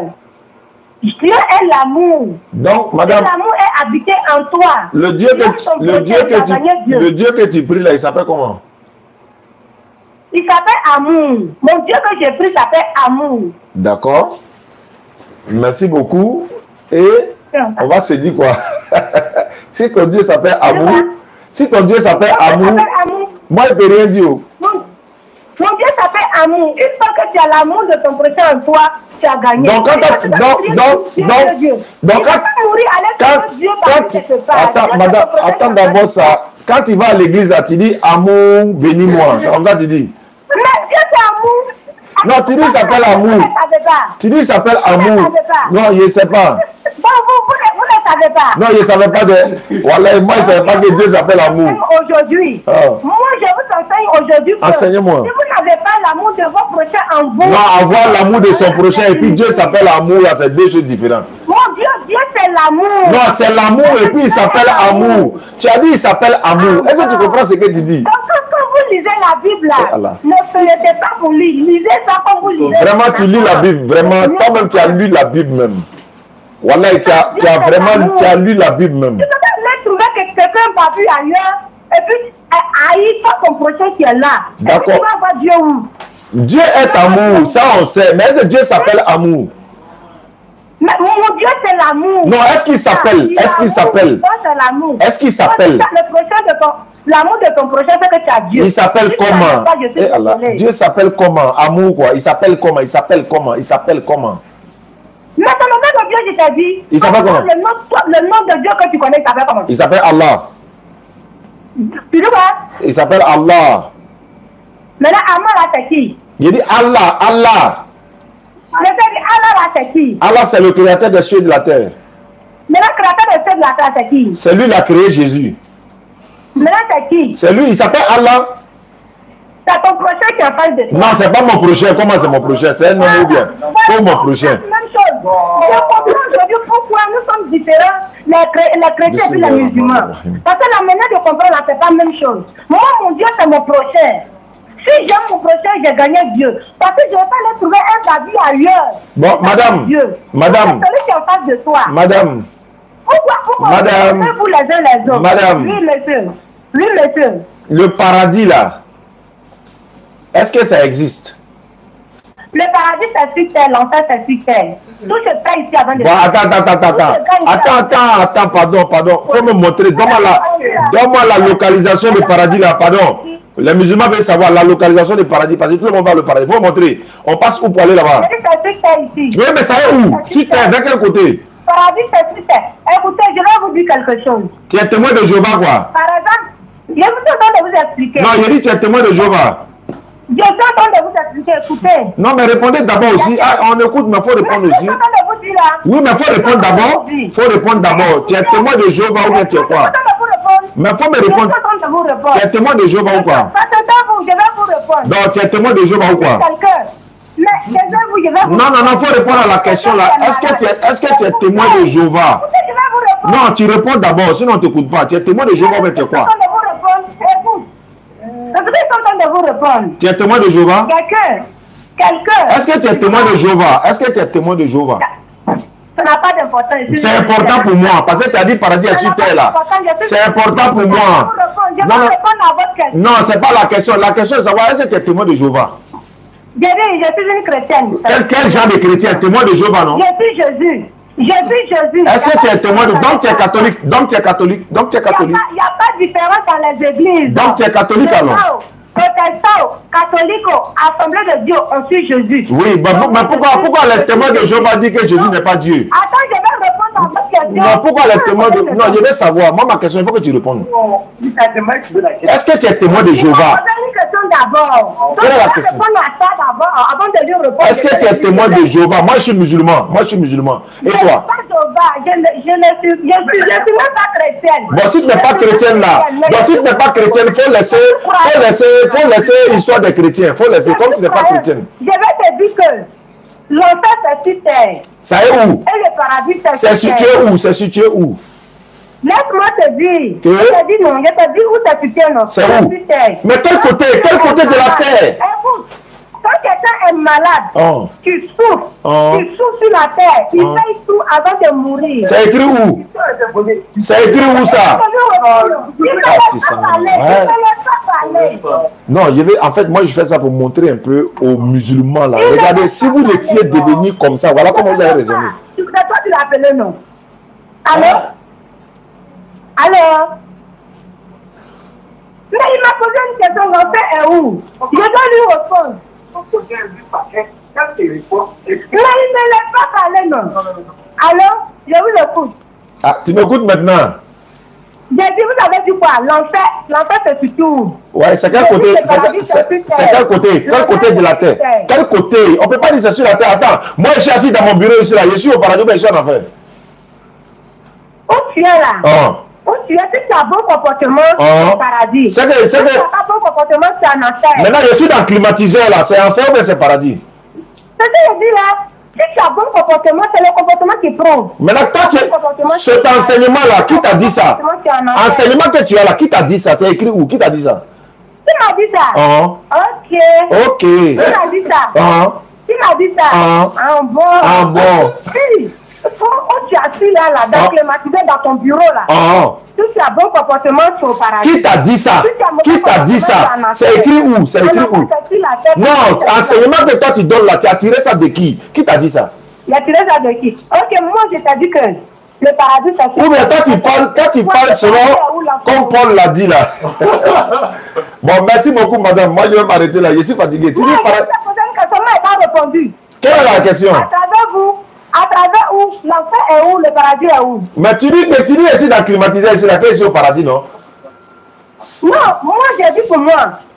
Dieu est l'amour. Donc, madame, l'amour est habité en toi. Le Dieu que tu pries là, il s'appelle comment? Il s'appelle amour. Mon Dieu que j'ai pris s'appelle amour. D'accord. Merci beaucoup. Et on va se dire quoi? Si ton Dieu s'appelle amour, moi je ne peux rien dire. Mon Dieu s'appelle amour. Une fois que tu as l'amour de ton prochain en toi, tu as gagné. Donc, quand attends d'abord ça. Quand tu vas à l'église, là, tu dis amour, bénis-moi. C'est comme ça que tu dis. Mais Dieu, c'est amour. Non, tu dis il s'appelle amour. Tu dis il s'appelle amour. Non, je ne sais pas. Bon, vous ne savez pas. Non, je ne savais pas de. Voilà, moi, je ne savais pas que Dieu s'appelle amour. Aujourd'hui, moi, je vous enseigne aujourd'hui que enseignez-moi. si vous n'avez pas l'amour de votre prochain en vous. Non, avoir l'amour de son prochain et puis Dieu s'appelle amour, là, c'est deux choses différentes. Mon Dieu, Dieu, c'est l'amour. Non, c'est l'amour et puis il s'appelle amour. Tu as dit il s'appelle amour. Est-ce que tu comprends ce que tu dis? Donc, quand vous lisez la Bible, là, ne faites pas pour lire. Lisez ça comme vous lisez. Vraiment, tu lis la Bible. Vraiment, toi-même, tu as lu la Bible même. Voilà, tu as lu la Bible même. Tu peux même trouver que quelqu'un va vu ailleurs et puis haïr pas ton prochain qui est là. D'accord. Tu vas voir Dieu où? Dieu est amour, ça on sait. Mais est-ce que Dieu s'appelle amour? Mais mon Dieu, c'est l'amour. Non, est-ce qu'il s'appelle? Est-ce qu'il s'appelle? Est-ce qu'il s'appelle? L'amour de ton prochain, c'est que tu as Dieu. Il s'appelle comment? Dieu s'appelle comment? Amour quoi? Il s'appelle comment? Il s'appelle comment? Il s'appelle comment? Mais ton nom de Dieu, je t'ai dit. Il s'appelle comment? Le nom de Dieu que tu connais, il s'appelle comment? Il s'appelle Allah. Tu dis quoi? Il s'appelle Allah. Maintenant, Allah là, c'est qui? Il dit Allah, Allah. Mais c'est dit Allah là, c'est qui? Allah, c'est le créateur des cieux et de la terre. Maintenant, le créateur des cieux et de la terre, c'est qui? C'est lui qui a créé Jésus. Maintenant, c'est qui? C'est lui, il s'appelle Allah. C'est ton prochain qui est en face de toi. Non, c'est pas mon prochain. Comment c'est mon prochain? C'est un homme ou bien? Pour mon prochain. Même chose. Je comprends aujourd'hui pourquoi nous sommes différents, les chrétiens et les musulmans. Parce que la manière de comprendre, là, c'est pas la même chose. Moi, mon Dieu, c'est mon prochain. Si j'aime mon prochain, j'ai gagné Dieu. Parce que je ne vais pas aller trouver un David ailleurs. Bon, madame. Dieu. Madame. C'est celui qui est en face de toi. Madame. Pourquoi madame. vous les uns les autres? Madame. Oui, monsieur. Oui, monsieur. Le paradis, là. Est-ce que ça existe? Le paradis, c'est sur terre, l'enfer, c'est sur terre. Tout se fait ici avant de... Bon, attends, pardon. Faut me montrer. Donne-moi la localisation du paradis, là, pardon. Les musulmans veulent savoir la localisation du paradis, parce que tout le monde va au paradis. Faut montrer. On passe où pour aller là-bas? C'est sur terre ici. Oui, mais ça est où? Sur terre, vers quel côté? Paradis, c'est sur terre. Écoutez, je vais vous dire quelque chose. Tu es témoin de Jéhovah, quoi? Par exemple, je vous demande de vous expliquer. Non, je dis tu es témoin de Jéhovah. Je suis en train de vous expliquer, écoutez. Non, mais répondez d'abord aussi. Ah, on écoute, mais il faut répondre aussi. Oui, mais il faut répondre d'abord. Il faut répondre d'abord. Tu es témoin de Jéhovah ou bien tu es quoi? Mais il faut me répondre. Tu es témoin de Jéhovah ou quoi? Je vais vous répondre. Donc, tu es témoin de Jéhovah ou quoi? Non, il faut répondre à la question là. Est-ce que tu es témoin de Jéhovah? Non, tu réponds d'abord, sinon on ne t'écoute pas. Tu es témoin de Jéhovah ou bien tu es quoi? De vous répondre. Tu es témoin de Jéhovah? Quelqu'un. Est-ce que tu es témoin de Jéhovah? Est-ce que tu es témoin de Jéhovah? Ça n'a pas d'importance. C'est important pour moi. Parce que tu as dit paradis est sur terre là. C'est important pour moi. Non, c'est pas la question. La question est de savoir est-ce que tu es témoin de Jéhovah? Je suis une chrétienne. Quel genre de chrétien? Témoin de Jéhovah, non? Je suis Jésus. Est-ce que tu es témoin de... Donc tu es catholique. Il n'y a pas de différence dans les églises. Donc tu es catholique alors? Protestants, catholiques, Assemblée de Dieu, on suit Jésus. Oui, mais pourquoi les témoins de Jéhovah disent que Jésus n'est pas Dieu? Attends, je vais répondre à votre question. Non, pourquoi les témoins de... Non, je vais savoir. Moi, ma question, il faut que tu répondes. Est-ce que tu es témoin de Jéhovah? Quelle est la question? Est-ce que tu es témoin de Jéhovah? Moi, je suis musulman. Et toi? Je ne suis même pas chrétienne. Bon, si tu n'es pas chrétienne là, il faut laisser l'histoire des chrétiens. Faut laisser, comme tu n'es pas chrétienne. Je vais te dire que l'enfer c'est sur terre. Ça est où? Et le paradis c'est situé où? C'est situé où? Laisse-moi te dire. Que? Je te dis non, je te dis où c'est situé non. C'est où? Mais quel côté de la terre? Écoute, quand quelqu'un est malade, tu souffres sur la terre, il paye tout avant de mourir. C'est écrit où? C'est écrit où ça? Non, en fait, moi je fais ça pour montrer un peu aux musulmans là. Regardez, si vous étiez devenu comme ça, voilà comment vous avez raisonné. C'est toi qui l'as appelé non? Allô? Mais il m'a posé une question, l'enfer est où? Je dois lui répondre. poser un but paquet. Quand tu réponds, Mais il ne laisse pas parler, non. Alors, je vous écoute. Ah, tu m'écoutes maintenant? J'ai dit, vous avez dit quoi? L'enfer, c'est surtout. Ouais, c'est quel côté? C'est quel côté? Quel côté de la terre? Quel côté? On ne peut pas dire c'est sur la terre. Attends, moi je suis assis dans mon bureau ici, là. Je suis au paradis, mais je suis en enfer. Où tu es là? Où tu es? Si tu as bon comportement, c'est au paradis. Si tu n'as pas bon comportement, c'est en enfer. Maintenant, je suis dans le climatiseur, là. C'est enfer ou bien c'est paradis? C'est ce que je dis là. Si tu as bon comportement, c'est le comportement qui prouve. Maintenant, toi, cet enseignement-là, qui t'a dit ça? Enseignement que tu as là, qui t'a dit ça? C'est écrit où? Qui t'a dit ça? Qui m'a dit ça? Ok. Ok. Qui m'a dit ça? Qui m'a dit ça? Bon. Si. Quand tu as assis là, dans climatisé dans ton bureau là. Si tu as bon comportement, tu es au paradis. Qui t'a dit ça? Qui t'a dit ça? C'est écrit où? C'est écrit où? Non, enseignement que toi tu donnes là, tu as tiré ça de qui? Qui t'a dit ça? Il a tiré ça de qui? Ok, moi je t'ai dit que le paradis c'est... Ou bien toi tu parles selon comme Paul l'a dit là. Bon, merci beaucoup madame. Moi je vais m'arrêter là, je suis fatigué. Tu dis paradis. Je t'ai posé une question, mais elle n'a pas répondu. Quelle est la question? À travers vous. À travers où? L'enfer est où? Le paradis est où? Mais tu dis ici dans climatisé, ici, là, ici au paradis, non? Non, moi j'ai dit pour moi.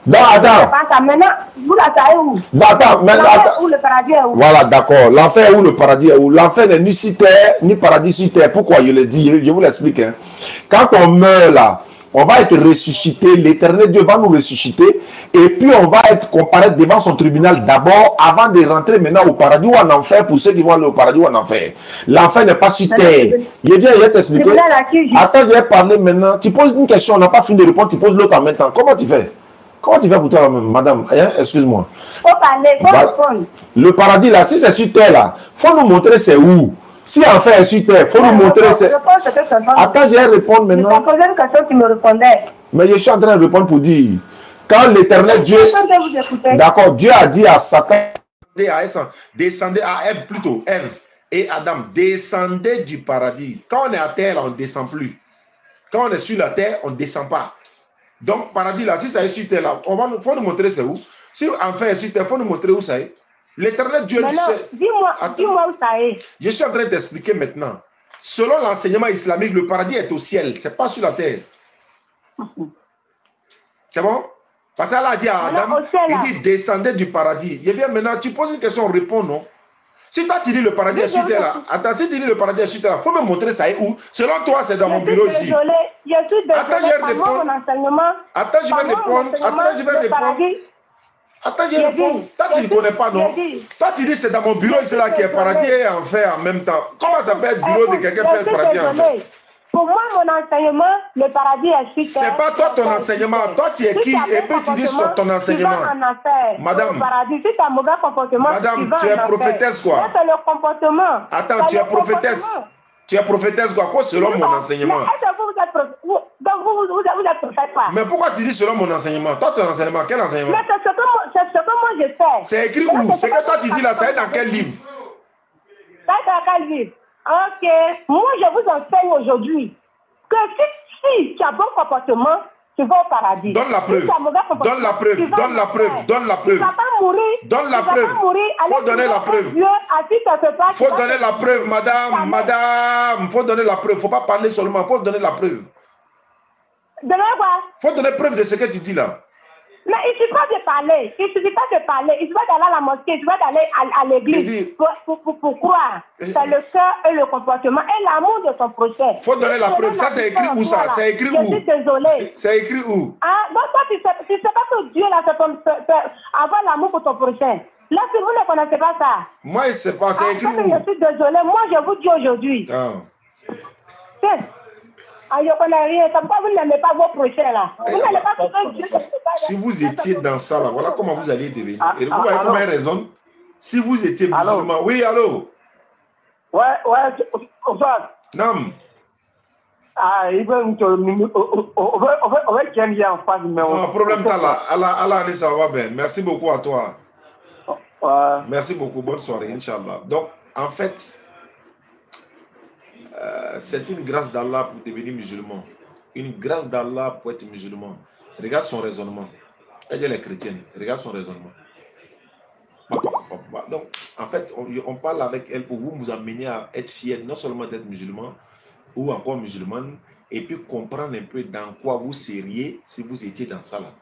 Non, attends. Maintenant, vous la savez où? Attends, mais attends. Où le paradis est où? Voilà, d'accord. L'enfer est où? Le paradis est où? L'enfer n'est ni sur terre, ni paradis sur terre. Pourquoi? Je le dis, je vous l'explique. Hein. Quand on meurt là, on va être ressuscité, l'éternel Dieu va nous ressusciter, et puis on va être comparé devant son tribunal d'abord, avant de rentrer maintenant au paradis ou en enfer, pour ceux qui vont aller au paradis ou en enfer. L'enfer n'est pas sur terre. Je vais t'expliquer. Attends, je vais parler maintenant. Tu poses une question, on n'a pas fini de répondre, tu poses l'autre en même temps. Comment tu fais? Comment tu fais pour toi, madame? Excuse-moi. Faut parler, faut répondre. Le paradis là, si c'est sur terre là, faut nous montrer c'est où. Si enfer est sur terre, il faut nous montrer. Attends, je vais répondre maintenant. Je t'ai posé une question, tu me répondais. Mais je suis en train de répondre pour dire. Quand l'éternel Dieu. D'accord, Dieu a dit à Satan. Descendez à Ève plutôt. Ève et Adam. Descendez du paradis. Quand on est à terre, on ne descend plus. Quand on est sur la terre, on ne descend pas. Donc, paradis là, si ça est sur terre là, il faut nous montrer c'est où. Si enfer est sur terre, il faut nous montrer où ça est. L'éternel Dieu le sait. Dis-moi où ça est. Je suis en train d'expliquer maintenant. Selon l'enseignement islamique, le paradis est au ciel. Ce n'est pas sur la terre. C'est bon? Parce qu'Allah a dit à Adam, il dit descendez du paradis. Je viens maintenant, tu poses une question, on répond non. Si toi tu dis le paradis est sur terre là, attends, si tu dis le paradis est sur terre là, il faut me montrer ça est où. Selon toi, c'est dans mon bureau ici. Je suis désolée. Attends, je vais répondre. Attends, je vais répondre. Attends, je vais répondre. Attends, je réponds. Toi, tu ne connais pas, non? Toi, tu dis c'est dans mon bureau ici là qui est paradis et enfer en même temps. Comment ça peut être bureau de quelqu'un peut être paradis et enfer? Pour moi, mon enseignement, le paradis est sur terre. C'est pas toi ton enseignement. Toi, tu es qui? Et puis tu dis sur ton enseignement. Madame, si tu as mauvais comportement, madame, tu es prophétesse quoi? C'est le comportement. Attends, tu es prophétesse. Tu es prophétesse quoi? Quoi selon mon enseignement? Donc vous êtes prophète quoi? Mais pourquoi tu dis selon mon enseignement? Toi, ton enseignement, quel enseignement? Mais c'est ce que moi je fais. C'est écrit où? C'est que toi tu dis là, ça est dans quel livre? Ça est dans quel livre? Ok. Moi, je vous enseigne aujourd'hui que si tu as bon comportement, tu vas au paradis. Donne la preuve. Donne la preuve. Donne la preuve. Donne la preuve. Tu ne vas pas mourir. Donne la preuve. Faut donner la preuve. Faut donner la preuve, madame. Madame. Faut donner la preuve. Faut pas parler seulement. Faut donner la preuve. Donner quoi? Faut donner preuve de ce que tu dis là. Mais il ne suffit pas de parler. Il ne suffit pas de parler. Il suffit d'aller à la mosquée. Il suffit d'aller à l'église pour croire. C'est le cœur et le comportement et l'amour de son prochain. Il faut donner la preuve. Ça, c'est écrit où ça? C'est écrit où? Je suis désolée. C'est écrit où? Ah, donc toi, tu ne sais pas que Dieu, là, c'est avoir l'amour pour ton prochain. Là, si vous ne connaissez pas ça. Moi, je ne sais pas. C'est écrit où? Je suis désolée. Moi, je vous dis aujourd'hui. Tiens. Ah, je ne connais rien. C'est pourquoi vous n'aimez pas vos prochains là. Vous n'allez pas trouver Dieu. Si vous étiez dans ça là, voilà comment vous allez devenir. Et vous voyez comment elle raisonne. Si vous étiez musulman. Oui, allô? Ouais, bonsoir. Non. Ah, il veut on va gagner en face. Non, problème t'as là. Allah, ça va bien. Merci beaucoup à toi. Merci beaucoup. Bonne soirée, Inch'Allah. Donc, en fait, c'est une grâce d'Allah pour devenir musulman. Une grâce d'Allah pour être musulman. Regarde son raisonnement. Elle est chrétienne. Regarde son raisonnement. Donc, en fait, on parle avec elle pour vous amener à être fier, non seulement d'être musulman, ou encore musulmane, et puis comprendre un peu dans quoi vous seriez si vous étiez dans ça là.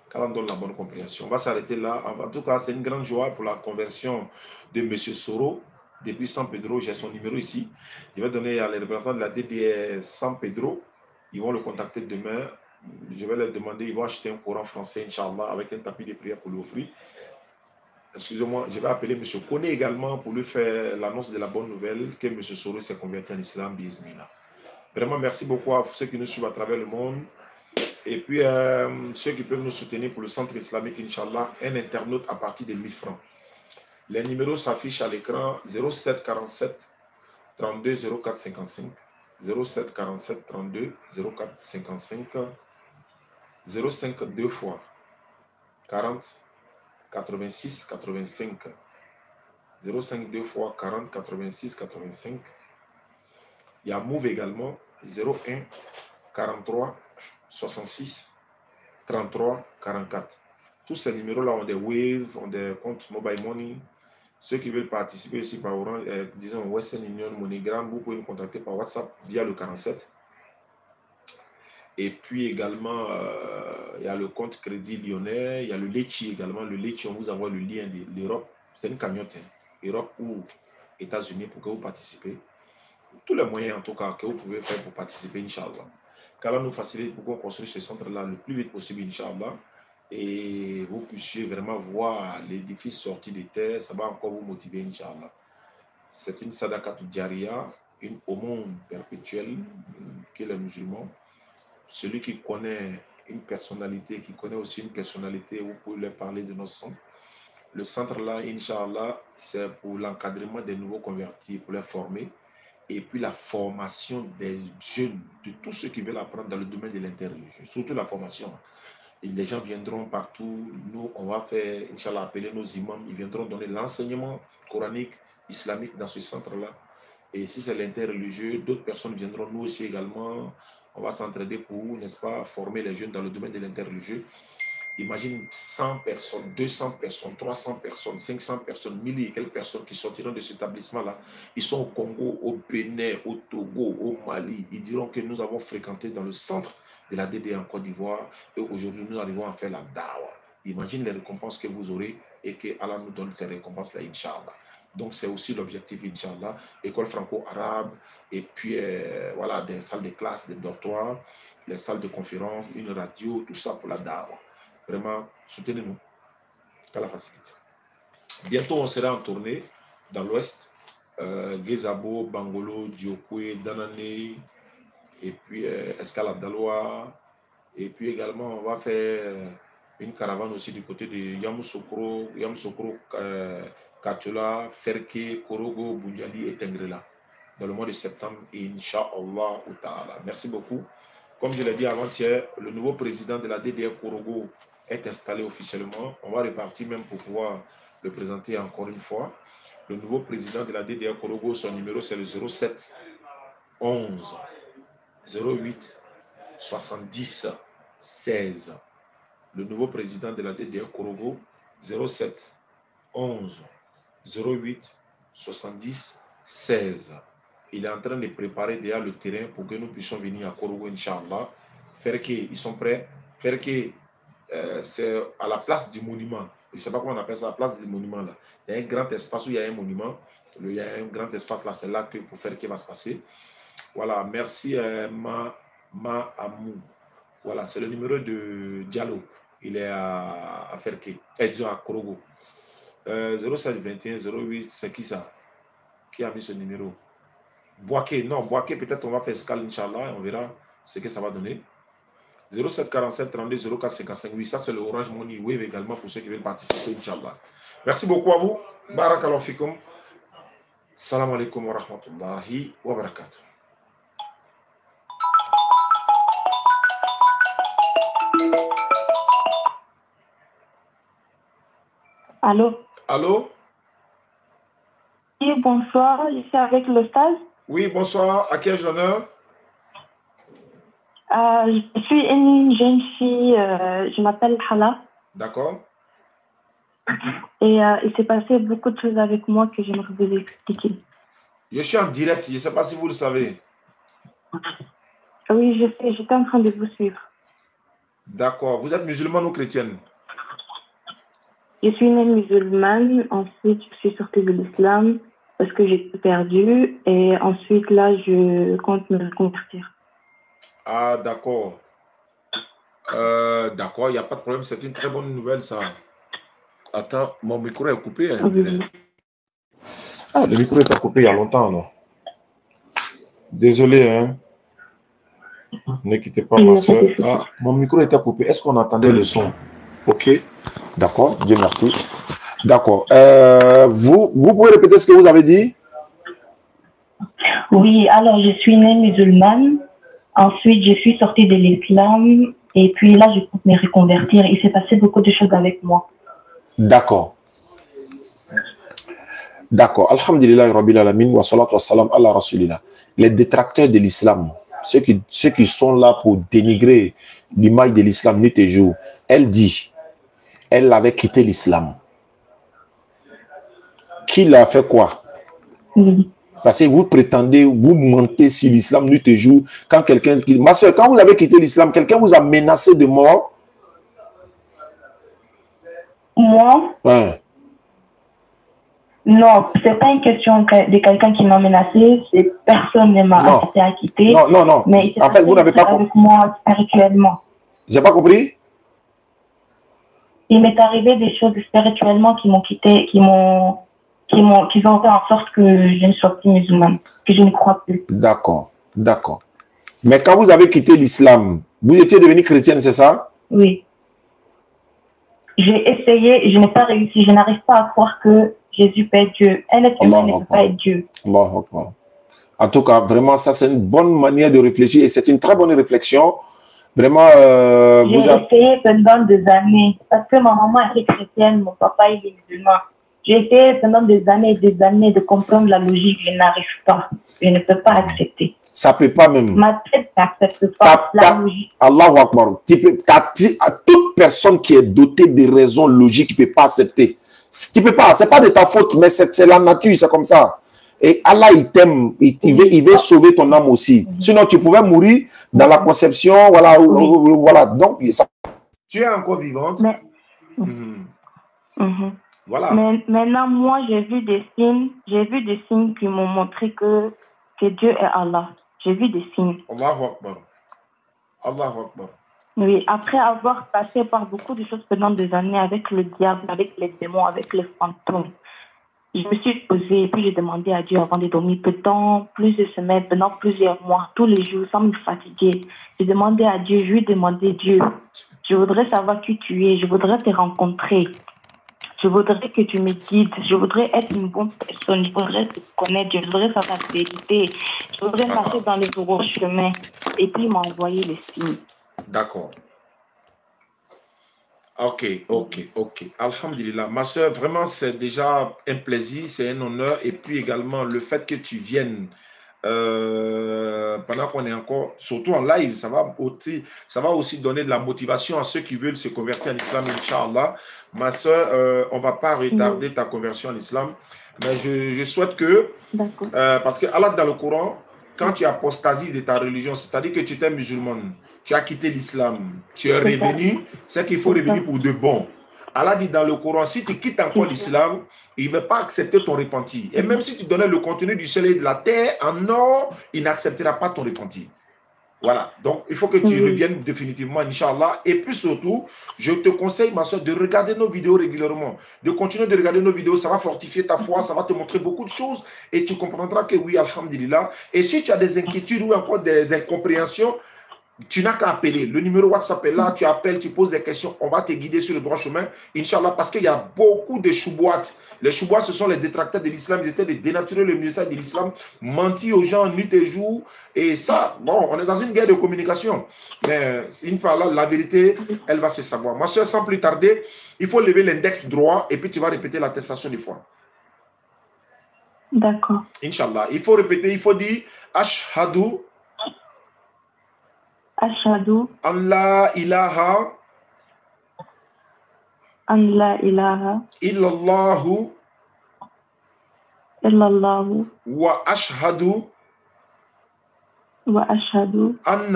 Quand on donne la bonne compréhension. On va s'arrêter là. En tout cas, c'est une grande joie pour la conversion de M. Soro depuis San Pedro. J'ai son numéro ici. Je vais donner à les représentants de la DDR San Pedro. Ils vont le contacter demain. Je vais leur demander, ils vont acheter un Coran français, Inch'Allah, avec un tapis de prière pour lui offrir. Excusez-moi, je vais appeler M. Kone également pour lui faire l'annonce de la bonne nouvelle que M. Soro s'est converti en islam. Bismillah. Vraiment, merci beaucoup à ceux qui nous suivent à travers le monde. Et puis, ceux qui peuvent nous soutenir pour le centre islamique, Inch'Allah, un internaute à partir de 1000 francs. Les numéros s'affichent à l'écran 07 47 32 04 55, 07 47 32 04 55, 05 2 fois 40 86 85, 05 2 fois 40 86 85. Il y a Move également, 01 43 66 33 44. Tous ces numéros-là ont des Wave, ont des comptes Mobile Money. Ceux qui veulent participer aussi par Orange, disons Western Union, MoneyGram, vous pouvez nous contacter par WhatsApp via le 47. Et puis également, il y a le compte Crédit Lyonnais, il y a le Litchi également. Le Litchi, on vous envoie le lien de l'Europe. C'est une cagnotte, hein, Europe ou États-Unis pour que vous participez. Tous les moyens en tout cas que vous pouvez faire pour participer, Inch'Allah. Qu'Allah nous facilite pour qu'on construise ce centre-là le plus vite possible, Inch'Allah. Et vous puissiez vraiment voir l'édifice sorti des terres. Ça va encore vous motiver, Inch'Allah. C'est une sadaqatul jariya, une aumône perpétuelle que les musulmans. Celui qui connaît une personnalité, qui connaît aussi une personnalité, vous pouvez leur parler de notre centre. Le centre-là, Inch'Allah, c'est pour l'encadrement des nouveaux convertis, pour les former. Et puis la formation des jeunes, de tous ceux qui veulent apprendre dans le domaine de l'interreligieux, surtout la formation. Et les gens viendront partout, nous on va faire, Inch'Allah, appeler nos imams, ils viendront donner l'enseignement coranique, islamique dans ce centre-là. Et si c'est l'interreligieux, d'autres personnes viendront, nous aussi également, on va s'entraider pour, n'est-ce pas, former les jeunes dans le domaine de l'interreligieux. Imagine 100 personnes, 200 personnes, 300 personnes, 500 personnes, 1000 et quelques personnes qui sortiront de cet établissement-là. Ils sont au Congo, au Bénin, au Togo, au Mali. Ils diront que nous avons fréquenté dans le centre de la DD en Côte d'Ivoire et aujourd'hui nous arrivons à faire la dawa. Imagine les récompenses que vous aurez et que Allah nous donne ces récompenses-là, Inch'Allah. Donc c'est aussi l'objectif, Inch'Allah. École franco-arabe et puis voilà, des salles de classe, des dortoirs, les salles de conférence, une radio, tout ça pour la dawa. Vraiment, soutenez-nous. Qu'Allah facilite. Bientôt, on sera en tournée dans l'Ouest. Gezabo, Bangolo, Diokwe, Danane, et puis Escalade d'Aloa. Et puis également, on va faire une caravane aussi du côté de Yamoussoukro, Kachola, Ferke, Korogo, Boundiali et Tengrela. Dans le mois de septembre, Inch'Allah. Merci beaucoup. Comme je l'ai dit avant-hier, le nouveau président de la DDR Korogo est installé officiellement. On va repartir même pour pouvoir le présenter encore une fois. Le nouveau président de la DDR Korogo, son numéro c'est le 07 11 08 70 16. Le nouveau président de la DDR Korogo, 07 11 08 70 16. Il est en train de préparer déjà le terrain pour que nous puissions venir à Korogo, Inch'Allah. Ferke, ils sont prêts. Ferke, c'est à la place du monument. Je ne sais pas comment on appelle ça, la place du monument. Là. Il y a un grand espace où il y a un monument. Il y a un grand espace là, c'est là que pour Ferke va se passer. Voilà, merci Amou. Voilà, c'est le numéro de Diallo. Il est à Ferke, disons à Korogo. 07 21 08, c'est qui ça? Qui a mis ce numéro? Boaké, non, Boaké, peut-être on va faire escale, Inch'Allah, on verra ce que ça va donner. 07 47 32 04 55. Oui, ça c'est le Orange Money Wave également pour ceux qui veulent participer, Inch'Allah. Merci beaucoup à vous. Barakallahu fikum. Salam alaikum wa rahmatullahi wa barakatuh. Allô? Allô? Oui, bonsoir, je suis avec le stage. Oui, bonsoir. À qui ai-je l'honneur? Je suis une jeune fille, je m'appelle Hala. D'accord. Et il s'est passé beaucoup de choses avec moi que j'aimerais vous expliquer. Je suis en direct, je ne sais pas si vous le savez. Oui, je sais, j'étais en train de vous suivre. D'accord. Vous êtes musulmane ou chrétienne? Je suis née musulmane, ensuite je suis sortie de l'islam parce que j'ai tout perdu et ensuite là je compte me reconvertir. Ah, d'accord. D'accord, il n'y a pas de problème, c'est une très bonne nouvelle ça. Attends, mon micro est coupé, hein, Oui. Ah, le micro est coupé il y a longtemps, non? Désolé, hein. Ne quittez pas ma soeur. Ah, mon micro était coupé. Est-ce qu'on entendait le son? Ok. D'accord, Dieu merci. D'accord. Vous pouvez répéter ce que vous avez dit? Oui, alors je suis née musulmane. Ensuite, je suis sortie de l'islam. Et puis là, je compte me reconvertir. Il s'est passé beaucoup de choses avec moi. D'accord. D'accord. Alhamdulillah, Rabbil Alamin, wa salatu wa salam ala Rasulillah. Les détracteurs de l'islam, ceux qui sont là pour dénigrer l'image de l'islam nuit et jour, elle dit, elle avait quitté l'islam. Qui l'a fait quoi? Oui. Parce que vous prétendez, vous mentez sur l'islam nuit et jour. Quand quelqu'un... Ma soeur, quand vous avez quitté l'islam, quelqu'un vous a menacé de mort? Moi? Ouais. Non, c'est pas une question de quelqu'un qui m'a menacé. Personne ne m'a incité à quitter. Non, non, non. Mais en fait, vous n'avez pas compris. Avec moi spirituellement. J'ai pas compris? Il m'est arrivé des choses spirituellement qui m'ont quitté, qui ont fait en sorte que je ne sois plus musulmane, que je ne crois plus. D'accord, d'accord. Mais quand vous avez quitté l'islam, vous étiez devenue chrétienne, c'est ça? Oui. J'ai essayé, je n'ai pas réussi. Je n'arrive pas à croire que Jésus peut être Dieu. Un être humain ne peut pas être Dieu. En tout cas, vraiment, ça c'est une bonne manière de réfléchir et c'est une très bonne réflexion. Vraiment, j'ai essayé pendant des années, parce que ma maman est chrétienne, mon papa il est musulman. J'ai essayé pendant des années de comprendre la logique, je n'arrive pas. Je ne peux pas accepter. Ça ne peut pas même. Ma tête n'accepte pas la logique. Allahu Akbar. Toute personne qui est dotée de raisons logiques ne peut pas accepter. Tu peux pas, ce n'est pas de ta faute, mais c'est la nature, c'est comme ça. Et Allah, il t'aime, il veut sauver ton âme aussi. Sinon, tu pouvais mourir dans la conception, voilà. Voilà. Donc, ça, tu es encore vivante. Mais, voilà. Mais maintenant, moi, j'ai vu des signes qui m'ont montré que Dieu est Allah. J'ai vu des signes. Allahu Akbar. Allahu Akbar. Oui, après avoir passé par beaucoup de choses pendant des années avec le diable, avec les démons, avec les fantômes, je me suis posée et puis j'ai demandé à Dieu avant de dormir pendant plusieurs semaines, pendant plusieurs mois, tous les jours, sans me fatiguer. J'ai demandé à Dieu, je lui ai demandé, Dieu, je voudrais savoir qui tu es, je voudrais te rencontrer. Je voudrais que tu me guides, je voudrais être une bonne personne, je voudrais te connaître, je voudrais savoir la vérité, je voudrais marcher dans les gros chemins. Et puis il m'a envoyé les signes. D'accord. Ok. Alhamdulillah. Ma soeur, vraiment, c'est déjà un plaisir, c'est un honneur. Et puis également, le fait que tu viennes pendant qu'on est encore, surtout en live, ça va aussi donner de la motivation à ceux qui veulent se convertir en islam, Inch'Allah. Ma soeur, on ne va pas retarder ta conversion en islam, mais je souhaite que, parce que Allah dans le Coran, quand tu apostasies de ta religion, c'est-à-dire que tu étais musulmane, tu as quitté l'islam, tu es revenu, c'est qu'il faut revenir pour de bon. Allah dit dans le Coran, si tu quittes encore l'islam, il ne va pas accepter ton repenti. Et même si tu donnais le contenu du ciel et de la terre en or, il n'acceptera pas ton repenti. Voilà, donc il faut que tu reviennes définitivement, Inch'Allah. Et puis surtout, je te conseille, ma soeur, de regarder nos vidéos régulièrement. De continuer de regarder nos vidéos, ça va fortifier ta foi, ça va te montrer beaucoup de choses. Et tu comprendras que oui, alhamdulillah. Et si tu as des inquiétudes ou encore des incompréhensions, tu n'as qu'à appeler. Le numéro WhatsApp est là, tu appelles, tu poses des questions, on va te guider sur le droit chemin, Inch'Allah, parce qu'il y a beaucoup de choubouates. Les choubouates, ce sont les détracteurs de l'islam, ils essaient de dénaturer le message de l'islam, mentir aux gens nuit et jour, et ça, bon, on est dans une guerre de communication. Mais une fois là, la vérité, elle va se savoir. Ma soeur, sans plus tarder, il faut lever l'index droit et puis tu vas répéter l'attestation des fois. D'accord. Inch'Allah, il faut répéter, il faut dire Ashhadu Ashhadu an la ilaha أن لا إله إلا الله إلا الله وأشهد وأشهد أن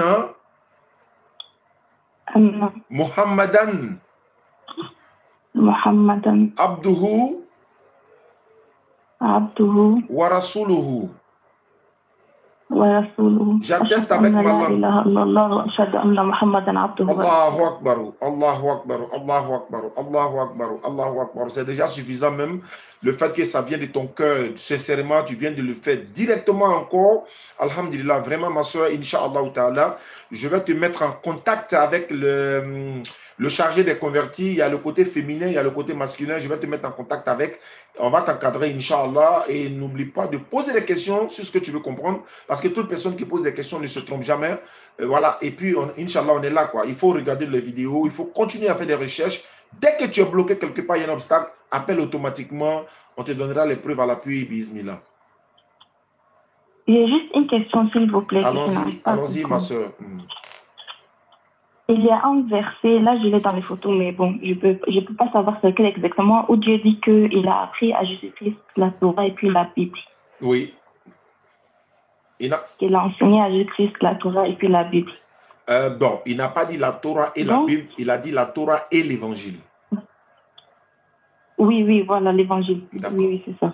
أن محمدا محمدا عبده عبده ورسوله. ورسوله. J'atteste أشهد avec أن ma لا langue. إله إلا الله وأشهد أن محمدا عبده ورسوله. Allahu Akbar, Allahu Akbar, Allahu Akbar, Allahu Akbar, Allahu Akbar. C'est déjà suffisant même. Le fait que ça vient de ton cœur, sincèrement, tu viens de le faire directement encore. Alhamdulillah, vraiment ma soeur, Inch'Allah ta'ala, je vais te mettre en contact avec le chargé des convertis. Il y a le côté féminin, il y a le côté masculin. Je vais te mettre en contact avec. On va t'encadrer, Inch'Allah. Et n'oublie pas de poser des questions sur ce que tu veux comprendre. Parce que toute personne qui pose des questions ne se trompe jamais. Voilà. Et puis, Inch'Allah, on est là, quoi. Il faut regarder les vidéos. Il faut continuer à faire des recherches. Dès que tu es bloqué quelque part, il y a un obstacle, appelle automatiquement. On te donnera les preuves à l'appui, bismillah. J'ai juste une question, s'il vous plaît. Allons-y, ma soeur. Il y a un verset, là je l'ai dans les photos, mais bon, je peux pas savoir c'est lequel exactement, où Dieu dit qu'il a appris à Jésus-Christ la Torah et puis la Bible. Oui. Il a enseigné à Jésus-Christ la Torah et puis la Bible. Non, il n'a pas dit la Torah et la Bible, il a dit la Torah et l'Évangile. Oui, oui, voilà, l'Évangile. Oui, c'est ça.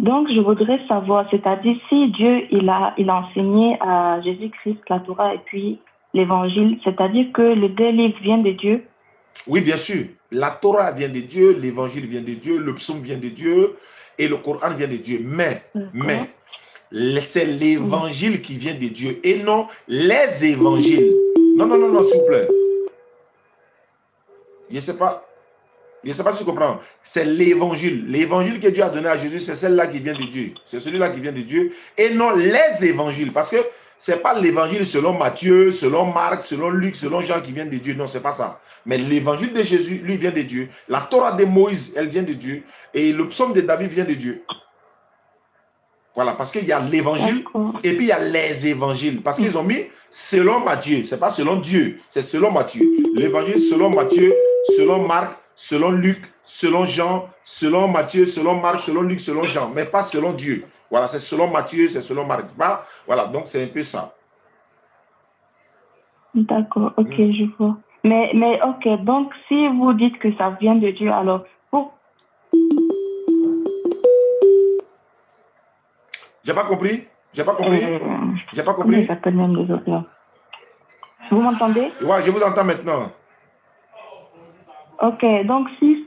Donc, je voudrais savoir, c'est-à-dire si Dieu, il a enseigné à Jésus-Christ la Torah et puis l'Évangile, c'est-à-dire que les deux livres viennent de Dieu? Oui, bien sûr. La Torah vient de Dieu, l'Évangile vient de Dieu, le psaume vient de Dieu et le Coran vient de Dieu. Mais c'est l'Évangile qui vient de Dieu et non les évangiles. Non, non, non, non, s'il vous plaît. Je ne sais pas. Je ne sais pas si tu comprends. C'est l'évangile. L'évangile que Dieu a donné à Jésus, c'est celle-là qui vient de Dieu. C'est celui-là qui vient de Dieu. Et non les évangiles. Parce que ce n'est pas l'évangile selon Matthieu, selon Marc, selon Luc, selon Jean qui vient de Dieu. Non, ce n'est pas ça. Mais l'évangile de Jésus, lui, vient de Dieu. La Torah de Moïse, elle vient de Dieu. Et le psaume de David vient de Dieu. Voilà, parce qu'il y a l'évangile et puis il y a les évangiles. Parce qu'ils ont mis selon Matthieu. Ce n'est pas selon Dieu, c'est selon Matthieu. L'évangile selon Matthieu, selon Marc, selon Luc, selon Jean, selon Matthieu, selon Marc, selon Luc, selon Jean. Mais pas selon Dieu. Voilà, c'est selon Matthieu, c'est selon Marc. Voilà, donc c'est un peu ça. D'accord, ok, je vois. Mais ok, donc si vous dites que ça vient de Dieu, alors pour... J'ai pas compris. J'ai pas compris. J'ai pas compris. Même les autres, là. Vous m'entendez? Ouais, je vous entends maintenant. Ok, donc si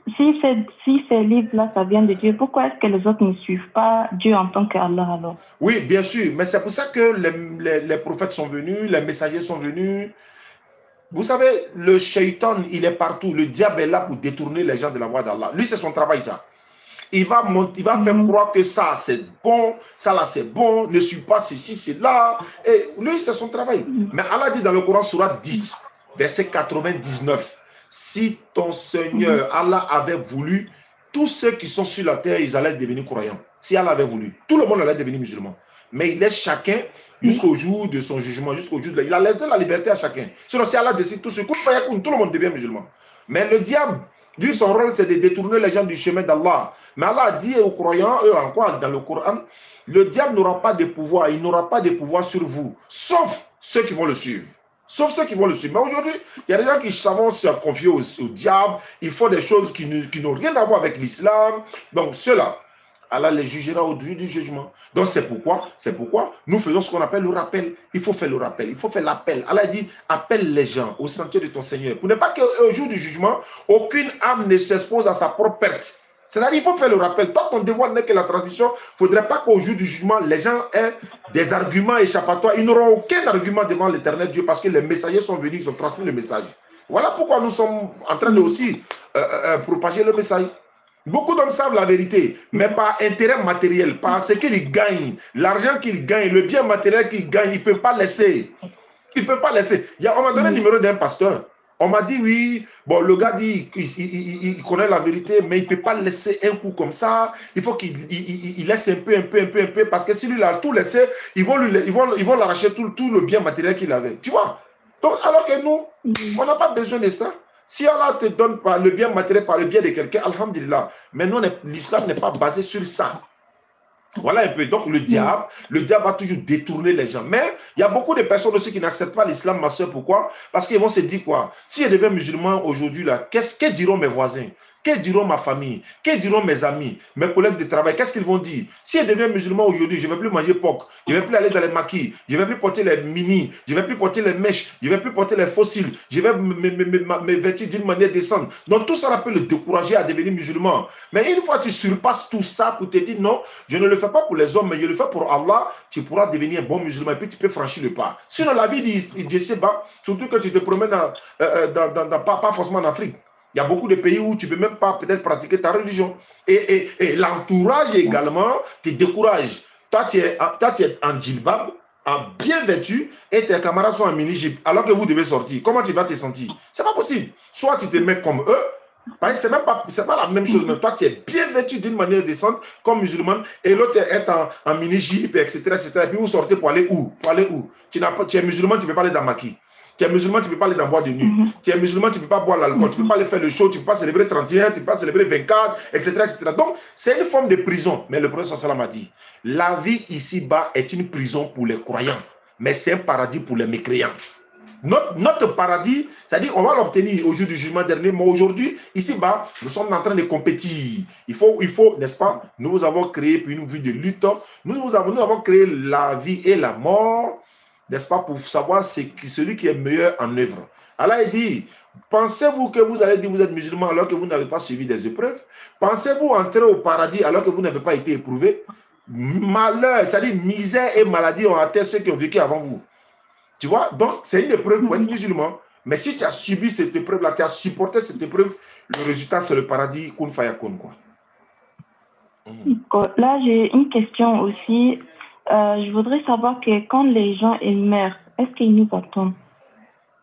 ces livres-là, ça vient de Dieu, pourquoi est-ce que les autres ne suivent pas Dieu en tant qu'Allah alors? Oui, bien sûr, mais c'est pour ça que les prophètes sont venus, les messagers sont venus. Vous savez, le shaitan, il est partout. Le diable est là pour détourner les gens de la voie d'Allah. Lui, c'est son travail, ça. Il va faire croire que ça, c'est bon, ça là, c'est bon, ne suis pas ceci, c'est là. Et lui, c'est son travail. Mais Allah dit dans le Coran, Sourate 10, verset 99, si ton Seigneur, Allah avait voulu, tous ceux qui sont sur la terre, ils allaient devenir croyants. Si Allah avait voulu, tout le monde allait devenir musulman. Mais il laisse chacun jusqu'au jour de son jugement, jusqu'au jour de... Il a laissé la liberté à chacun. Sinon, si Allah décide tout ce coup, tout le monde devient musulman. Mais le diable, lui, son rôle, c'est de détourner les gens du chemin d'Allah. Mais Allah a dit aux croyants, eux encore dans le Coran, le diable n'aura pas de pouvoir, il n'aura pas de pouvoir sur vous, sauf ceux qui vont le suivre. Sauf ceux qui vont le suivre. Mais aujourd'hui, il y a des gens qui savent se confier au diable, ils font des choses qui n'ont rien à voir avec l'islam. Donc ceux-là, Allah les jugera au jour du jugement. Donc c'est pourquoi nous faisons ce qu'on appelle le rappel. Il faut faire le rappel, il faut faire l'appel. Allah dit, appelle les gens au sentier de ton Seigneur. Pour ne pas qu'au jour du jugement, aucune âme ne s'expose à sa propre perte. C'est-à-dire, il faut faire le rappel. Tant ton devoir n'est que la transmission, il ne faudrait pas qu'au jour du jugement, les gens aient des arguments échappatoires. Ils n'auront aucun argument devant l'éternel Dieu parce que les messagers sont venus, ils ont transmis le message. Voilà pourquoi nous sommes en train de aussi propager le message. Beaucoup d'hommes savent la vérité, mais par intérêt matériel, par ce qu'ils gagnent, l'argent qu'ils gagnent, le bien matériel qu'ils gagnent, ils ne peuvent pas laisser. Ils ne peuvent pas laisser. On m'a donné le numéro d'un pasteur. On m'a dit, oui, bon, le gars dit qu'il connaît la vérité, mais il ne peut pas laisser un coup comme ça. Il faut qu'il laisse un peu, parce que si lui, il a tout laissé, ils vont l'arracher tout le bien matériel qu'il avait. Tu vois? Donc, alors que nous, on n'a pas besoin de ça. Si Allah te donne par le bien matériel, par le bien de quelqu'un, alhamdulillah. Mais non, l'islam n'est pas basé sur ça. Voilà un peu. Donc le diable va toujours détourner les gens. Mais il y a beaucoup de personnes aussi qui n'acceptent pas l'islam, ma soeur. Pourquoi? Parce qu'ils vont se dire quoi? Si je deviens musulman aujourd'hui, là, que diront mes voisins? Que diront ma famille? Que diront mes amis, mes collègues de travail? Qu'est-ce qu'ils vont dire? Si je deviens musulman aujourd'hui, je ne vais plus manger porc, je ne vais plus aller dans les maquis, je ne vais plus porter les mini, je ne vais plus porter les mèches, je ne vais plus porter les fossiles, je vais me vêtir d'une manière décente. Donc tout ça peut le décourager à devenir musulman. Mais une fois que tu surpasses tout ça pour te dire non, je ne le fais pas pour les hommes, mais je le fais pour Allah, tu pourras devenir un bon musulman et puis tu peux franchir le pas. Sinon la vie de ces bas, surtout que tu te promènes pas forcément en Afrique. Il y a beaucoup de pays où tu ne peux même pas peut-être pratiquer ta religion. Et l'entourage également te décourage. Toi, tu es en djilbab, en bien vêtu, et tes camarades sont en mini-jib, alors que vous devez sortir. Comment tu vas te sentir? C'est pas possible. Soit tu te mets comme eux, c'est pas la même chose. Mais toi, tu es bien vêtu d'une manière décente, comme musulman, et l'autre est en mini-jib, etc., etc. Et puis vous sortez pour aller où? Tu es musulman, tu ne peux pas aller dans Maki. Tu es musulman, tu ne peux pas aller dans bois de nuit. Tu es musulman, tu ne peux pas boire l'alcool, tu ne peux pas aller faire le show, tu ne peux pas célébrer 31, tu ne peux pas célébrer 24, etc., etc. Donc, c'est une forme de prison. Mais le prophète sallam a dit, la vie ici-bas est une prison pour les croyants, mais c'est un paradis pour les mécréants. Notre paradis, c'est-à-dire on va l'obtenir au jour du jugement dernier, mais aujourd'hui, ici-bas, nous sommes en train de compétir. Il faut, n'est-ce pas, nous avons créé une vie de lutte, nous avons créé la vie et la mort, n'est-ce pas, pour savoir celui qui est meilleur en œuvre. Allah dit, pensez-vous que vous allez dire que vous êtes musulman alors que vous n'avez pas suivi des épreuves? Pensez-vous entrer au paradis alors que vous n'avez pas été éprouvé? Malheur, c'est-à-dire misère et maladie ont atteint ceux qui ont vécu avant vous. Tu vois, donc c'est une épreuve pour être musulman. Mais si tu as subi cette épreuve-là, tu as supporté cette épreuve, le résultat c'est le paradis kun fayakun, quoi. Là, j'ai une question aussi. Je voudrais savoir que quand les gens meurent, est-ce qu'ils nous entendent?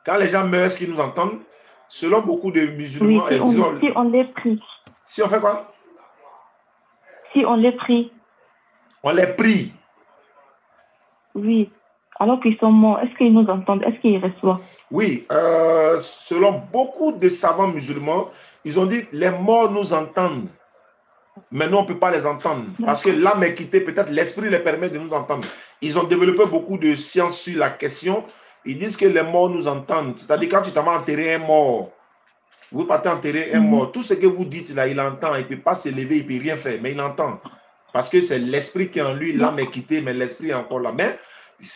Quand les gens meurent, est-ce qu'ils nous entendent? Selon beaucoup de musulmans, oui, si on les prie. Si on fait quoi? Si on les prie. On les prie? Oui. Alors qu'ils sont morts, est-ce qu'ils nous entendent? Est-ce qu'ils reçoivent? Oui. Selon beaucoup de savants musulmans, ils ont dit les morts nous entendent. Mais nous, on ne peut pas les entendre. Parce que l'âme est quittée, peut-être l'esprit les permet de nous entendre. Ils ont développé beaucoup de sciences sur la question. Ils disent que les morts nous entendent. C'est-à-dire quand tu t'en vas enterrer un mort, vous partez enterrer un mort, tout ce que vous dites là, il entend. Il ne peut pas se lever, il ne peut rien faire, mais il entend. Parce que c'est l'esprit qui est en lui, l'âme est quittée, mais l'esprit est encore là. Mais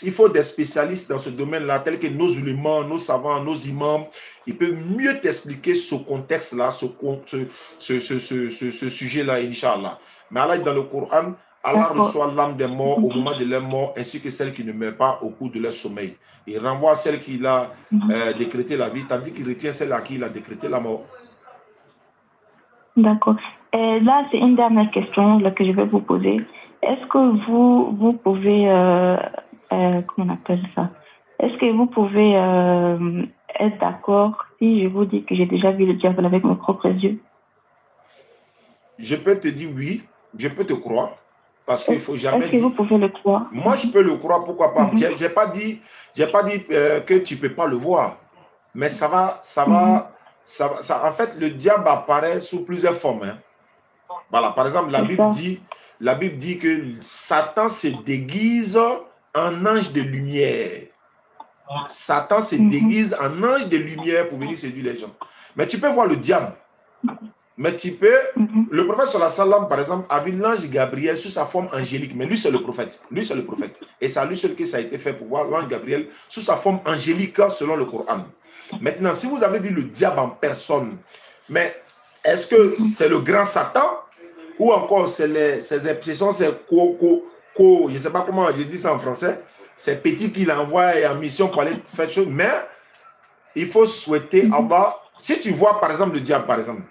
il faut des spécialistes dans ce domaine-là, tels que nos ulémas, nos savants, nos imams. Ils peuvent mieux t'expliquer ce contexte-là, ce sujet-là, Inch'Allah. Mais Allah, dans le Coran, Allah reçoit l'âme des morts au moment de leur mort, ainsi que celle qui ne meurt pas au cours de leur sommeil. Il renvoie celle qui a décrété la vie, tandis qu'il retient celle à qui il a décrété la mort. D'accord. Et là, c'est une dernière question là, que je vais vous poser. Est-ce que vous pouvez... comment on appelle ça? Est-ce que vous pouvez être d'accord si je vous dis que j'ai déjà vu le diable avec mes propres yeux? Je peux te dire oui, je peux te croire. Parce qu'il ne faut jamais dire... Est-ce que vous pouvez le croire? Moi, je peux le croire, pourquoi pas? Je n'ai pas dit que tu ne peux pas le voir. Mais ça va, en fait, le diable apparaît sous plusieurs formes. Hein. Voilà, par exemple, la Bible dit que Satan se déguise en ange de lumière. Satan se déguise en ange de lumière pour venir séduire les gens. Mais tu peux voir le diable. Mais tu peux... Le prophète sallallahu alayhi wa sallam, par exemple, a vu l'ange Gabriel sous sa forme angélique. Mais lui, c'est le prophète. Lui, c'est le prophète. Et c'est à lui seul que ça a été fait pour voir l'ange Gabriel sous sa forme angélique selon le Coran. Maintenant, si vous avez vu le diable en personne, mais est-ce que c'est le grand Satan ou encore c'est ces je ne sais pas comment je dis ça en français, c'est petit qu'il envoie en mission pour aller faire chose, mais il faut souhaiter avoir, si tu vois par exemple le diable par exemple,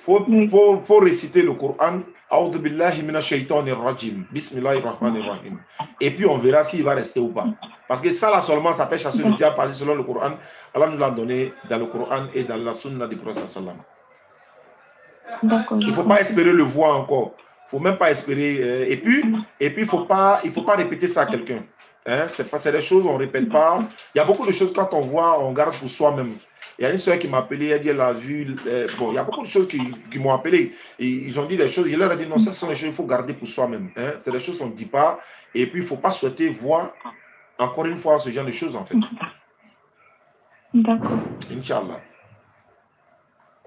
faut réciter le Coran, A'udhu billahi minash shaitanir rajim, Bismillahir rahmanir rahim, et puis on verra s'il va rester ou pas. Parce que ça là seulement ça fait chasser le diable, parce que selon le Coran, Allah nous l'a donné dans le Coran et dans la sunna du prophète sallam. Il ne faut pas espérer le voir encore. Il ne faut même pas espérer. Et puis il ne faut pas répéter ça à quelqu'un. Hein? C'est des choses qu'on ne répète pas. Il y a beaucoup de choses quand on voit, on garde pour soi-même. Il y a une soeur qui m'a appelé, elle dit, elle a vu, bon, il y a beaucoup de choses qui m'ont appelé. Et ils ont dit des choses, je leur ai dit, non, ça, c'est des choses qu'il faut garder pour soi-même. Hein. C'est des choses qu'on ne dit pas. Et puis, il ne faut pas souhaiter voir, encore une fois, ce genre de choses, en fait. D'accord. Inch'Allah.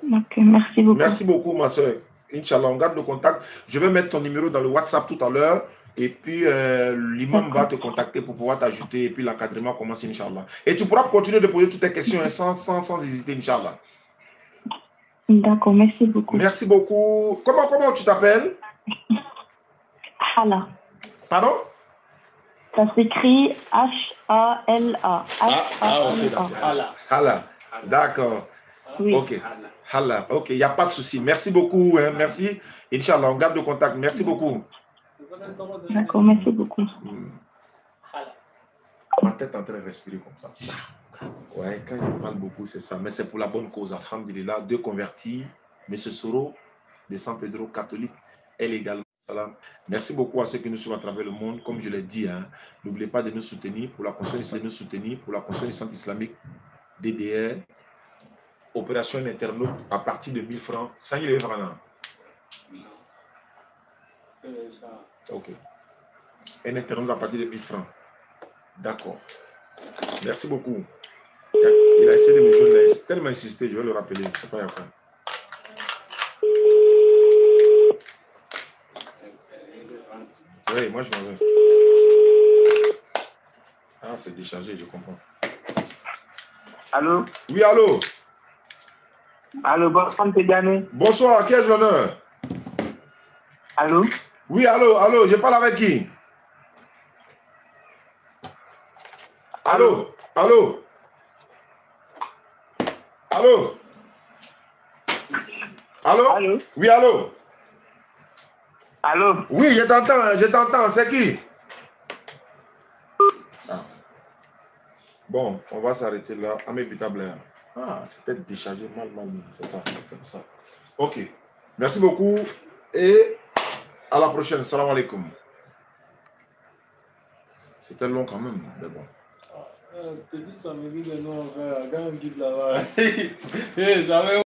Ok, merci beaucoup. Merci beaucoup, ma soeur. Inch'Allah, on garde le contact. Je vais mettre ton numéro dans le WhatsApp tout à l'heure. Et puis, l'imam va te contacter pour pouvoir t'ajouter. Et puis, l'encadrement commence, Inch'Allah. Et tu pourras continuer de poser toutes tes questions hein, sans hésiter, Inch'Allah. D'accord, merci beaucoup. Merci beaucoup. Comment tu t'appelles? Hala. Pardon? Ça s'écrit H-A-L-A. H-A-L-A. Hala. D'accord. Oui. Ok. Hala. Ok, il n'y a pas de souci. Merci beaucoup. Hein. Merci. Inch'Allah, on garde le contact. Merci beaucoup. D'accord, merci beaucoup. Ma tête est en train de respirer comme ça. Ouais, quand il parle beaucoup, c'est ça. Mais c'est pour la bonne cause. Alhamdulillah, 2 convertis. M. Soro, de San Pedro, catholique, elle également. Salam. Merci beaucoup à ceux qui nous suivent à travers le monde. Comme je l'ai dit, hein, n'oubliez pas de nous soutenir pour la construction du centre islamique DDR. Opération internaute à partir de 1000 francs. 5 000 francs. Ok. Un internaute à partir de 1000 francs. D'accord. Merci beaucoup. Il a essayé de me joindre. Il a tellement insisté, je vais le rappeler. C'est pas grave. Oui, moi je m'en vais. Ah, c'est déchargé, je comprends. Allô? Oui, allô? Allô, bonsoir, Pédiane. Bonsoir, qui ai-je l'honneur? Allô? Oui, allô, je parle avec qui? Allô? Allô? Allô? Allô? Allô? Oui, allô? Allô? Oui, je t'entends, c'est qui? Ah. Bon, on va s'arrêter là. Amébita Blair. Ah, c'est peut-être déchargé mal, c'est ça, c'est pour ça. Ok, merci beaucoup et à la prochaine. Salam alaikum. C'était long quand même, mais bon. Petit, ça me dit de nous, on va un guide là-bas.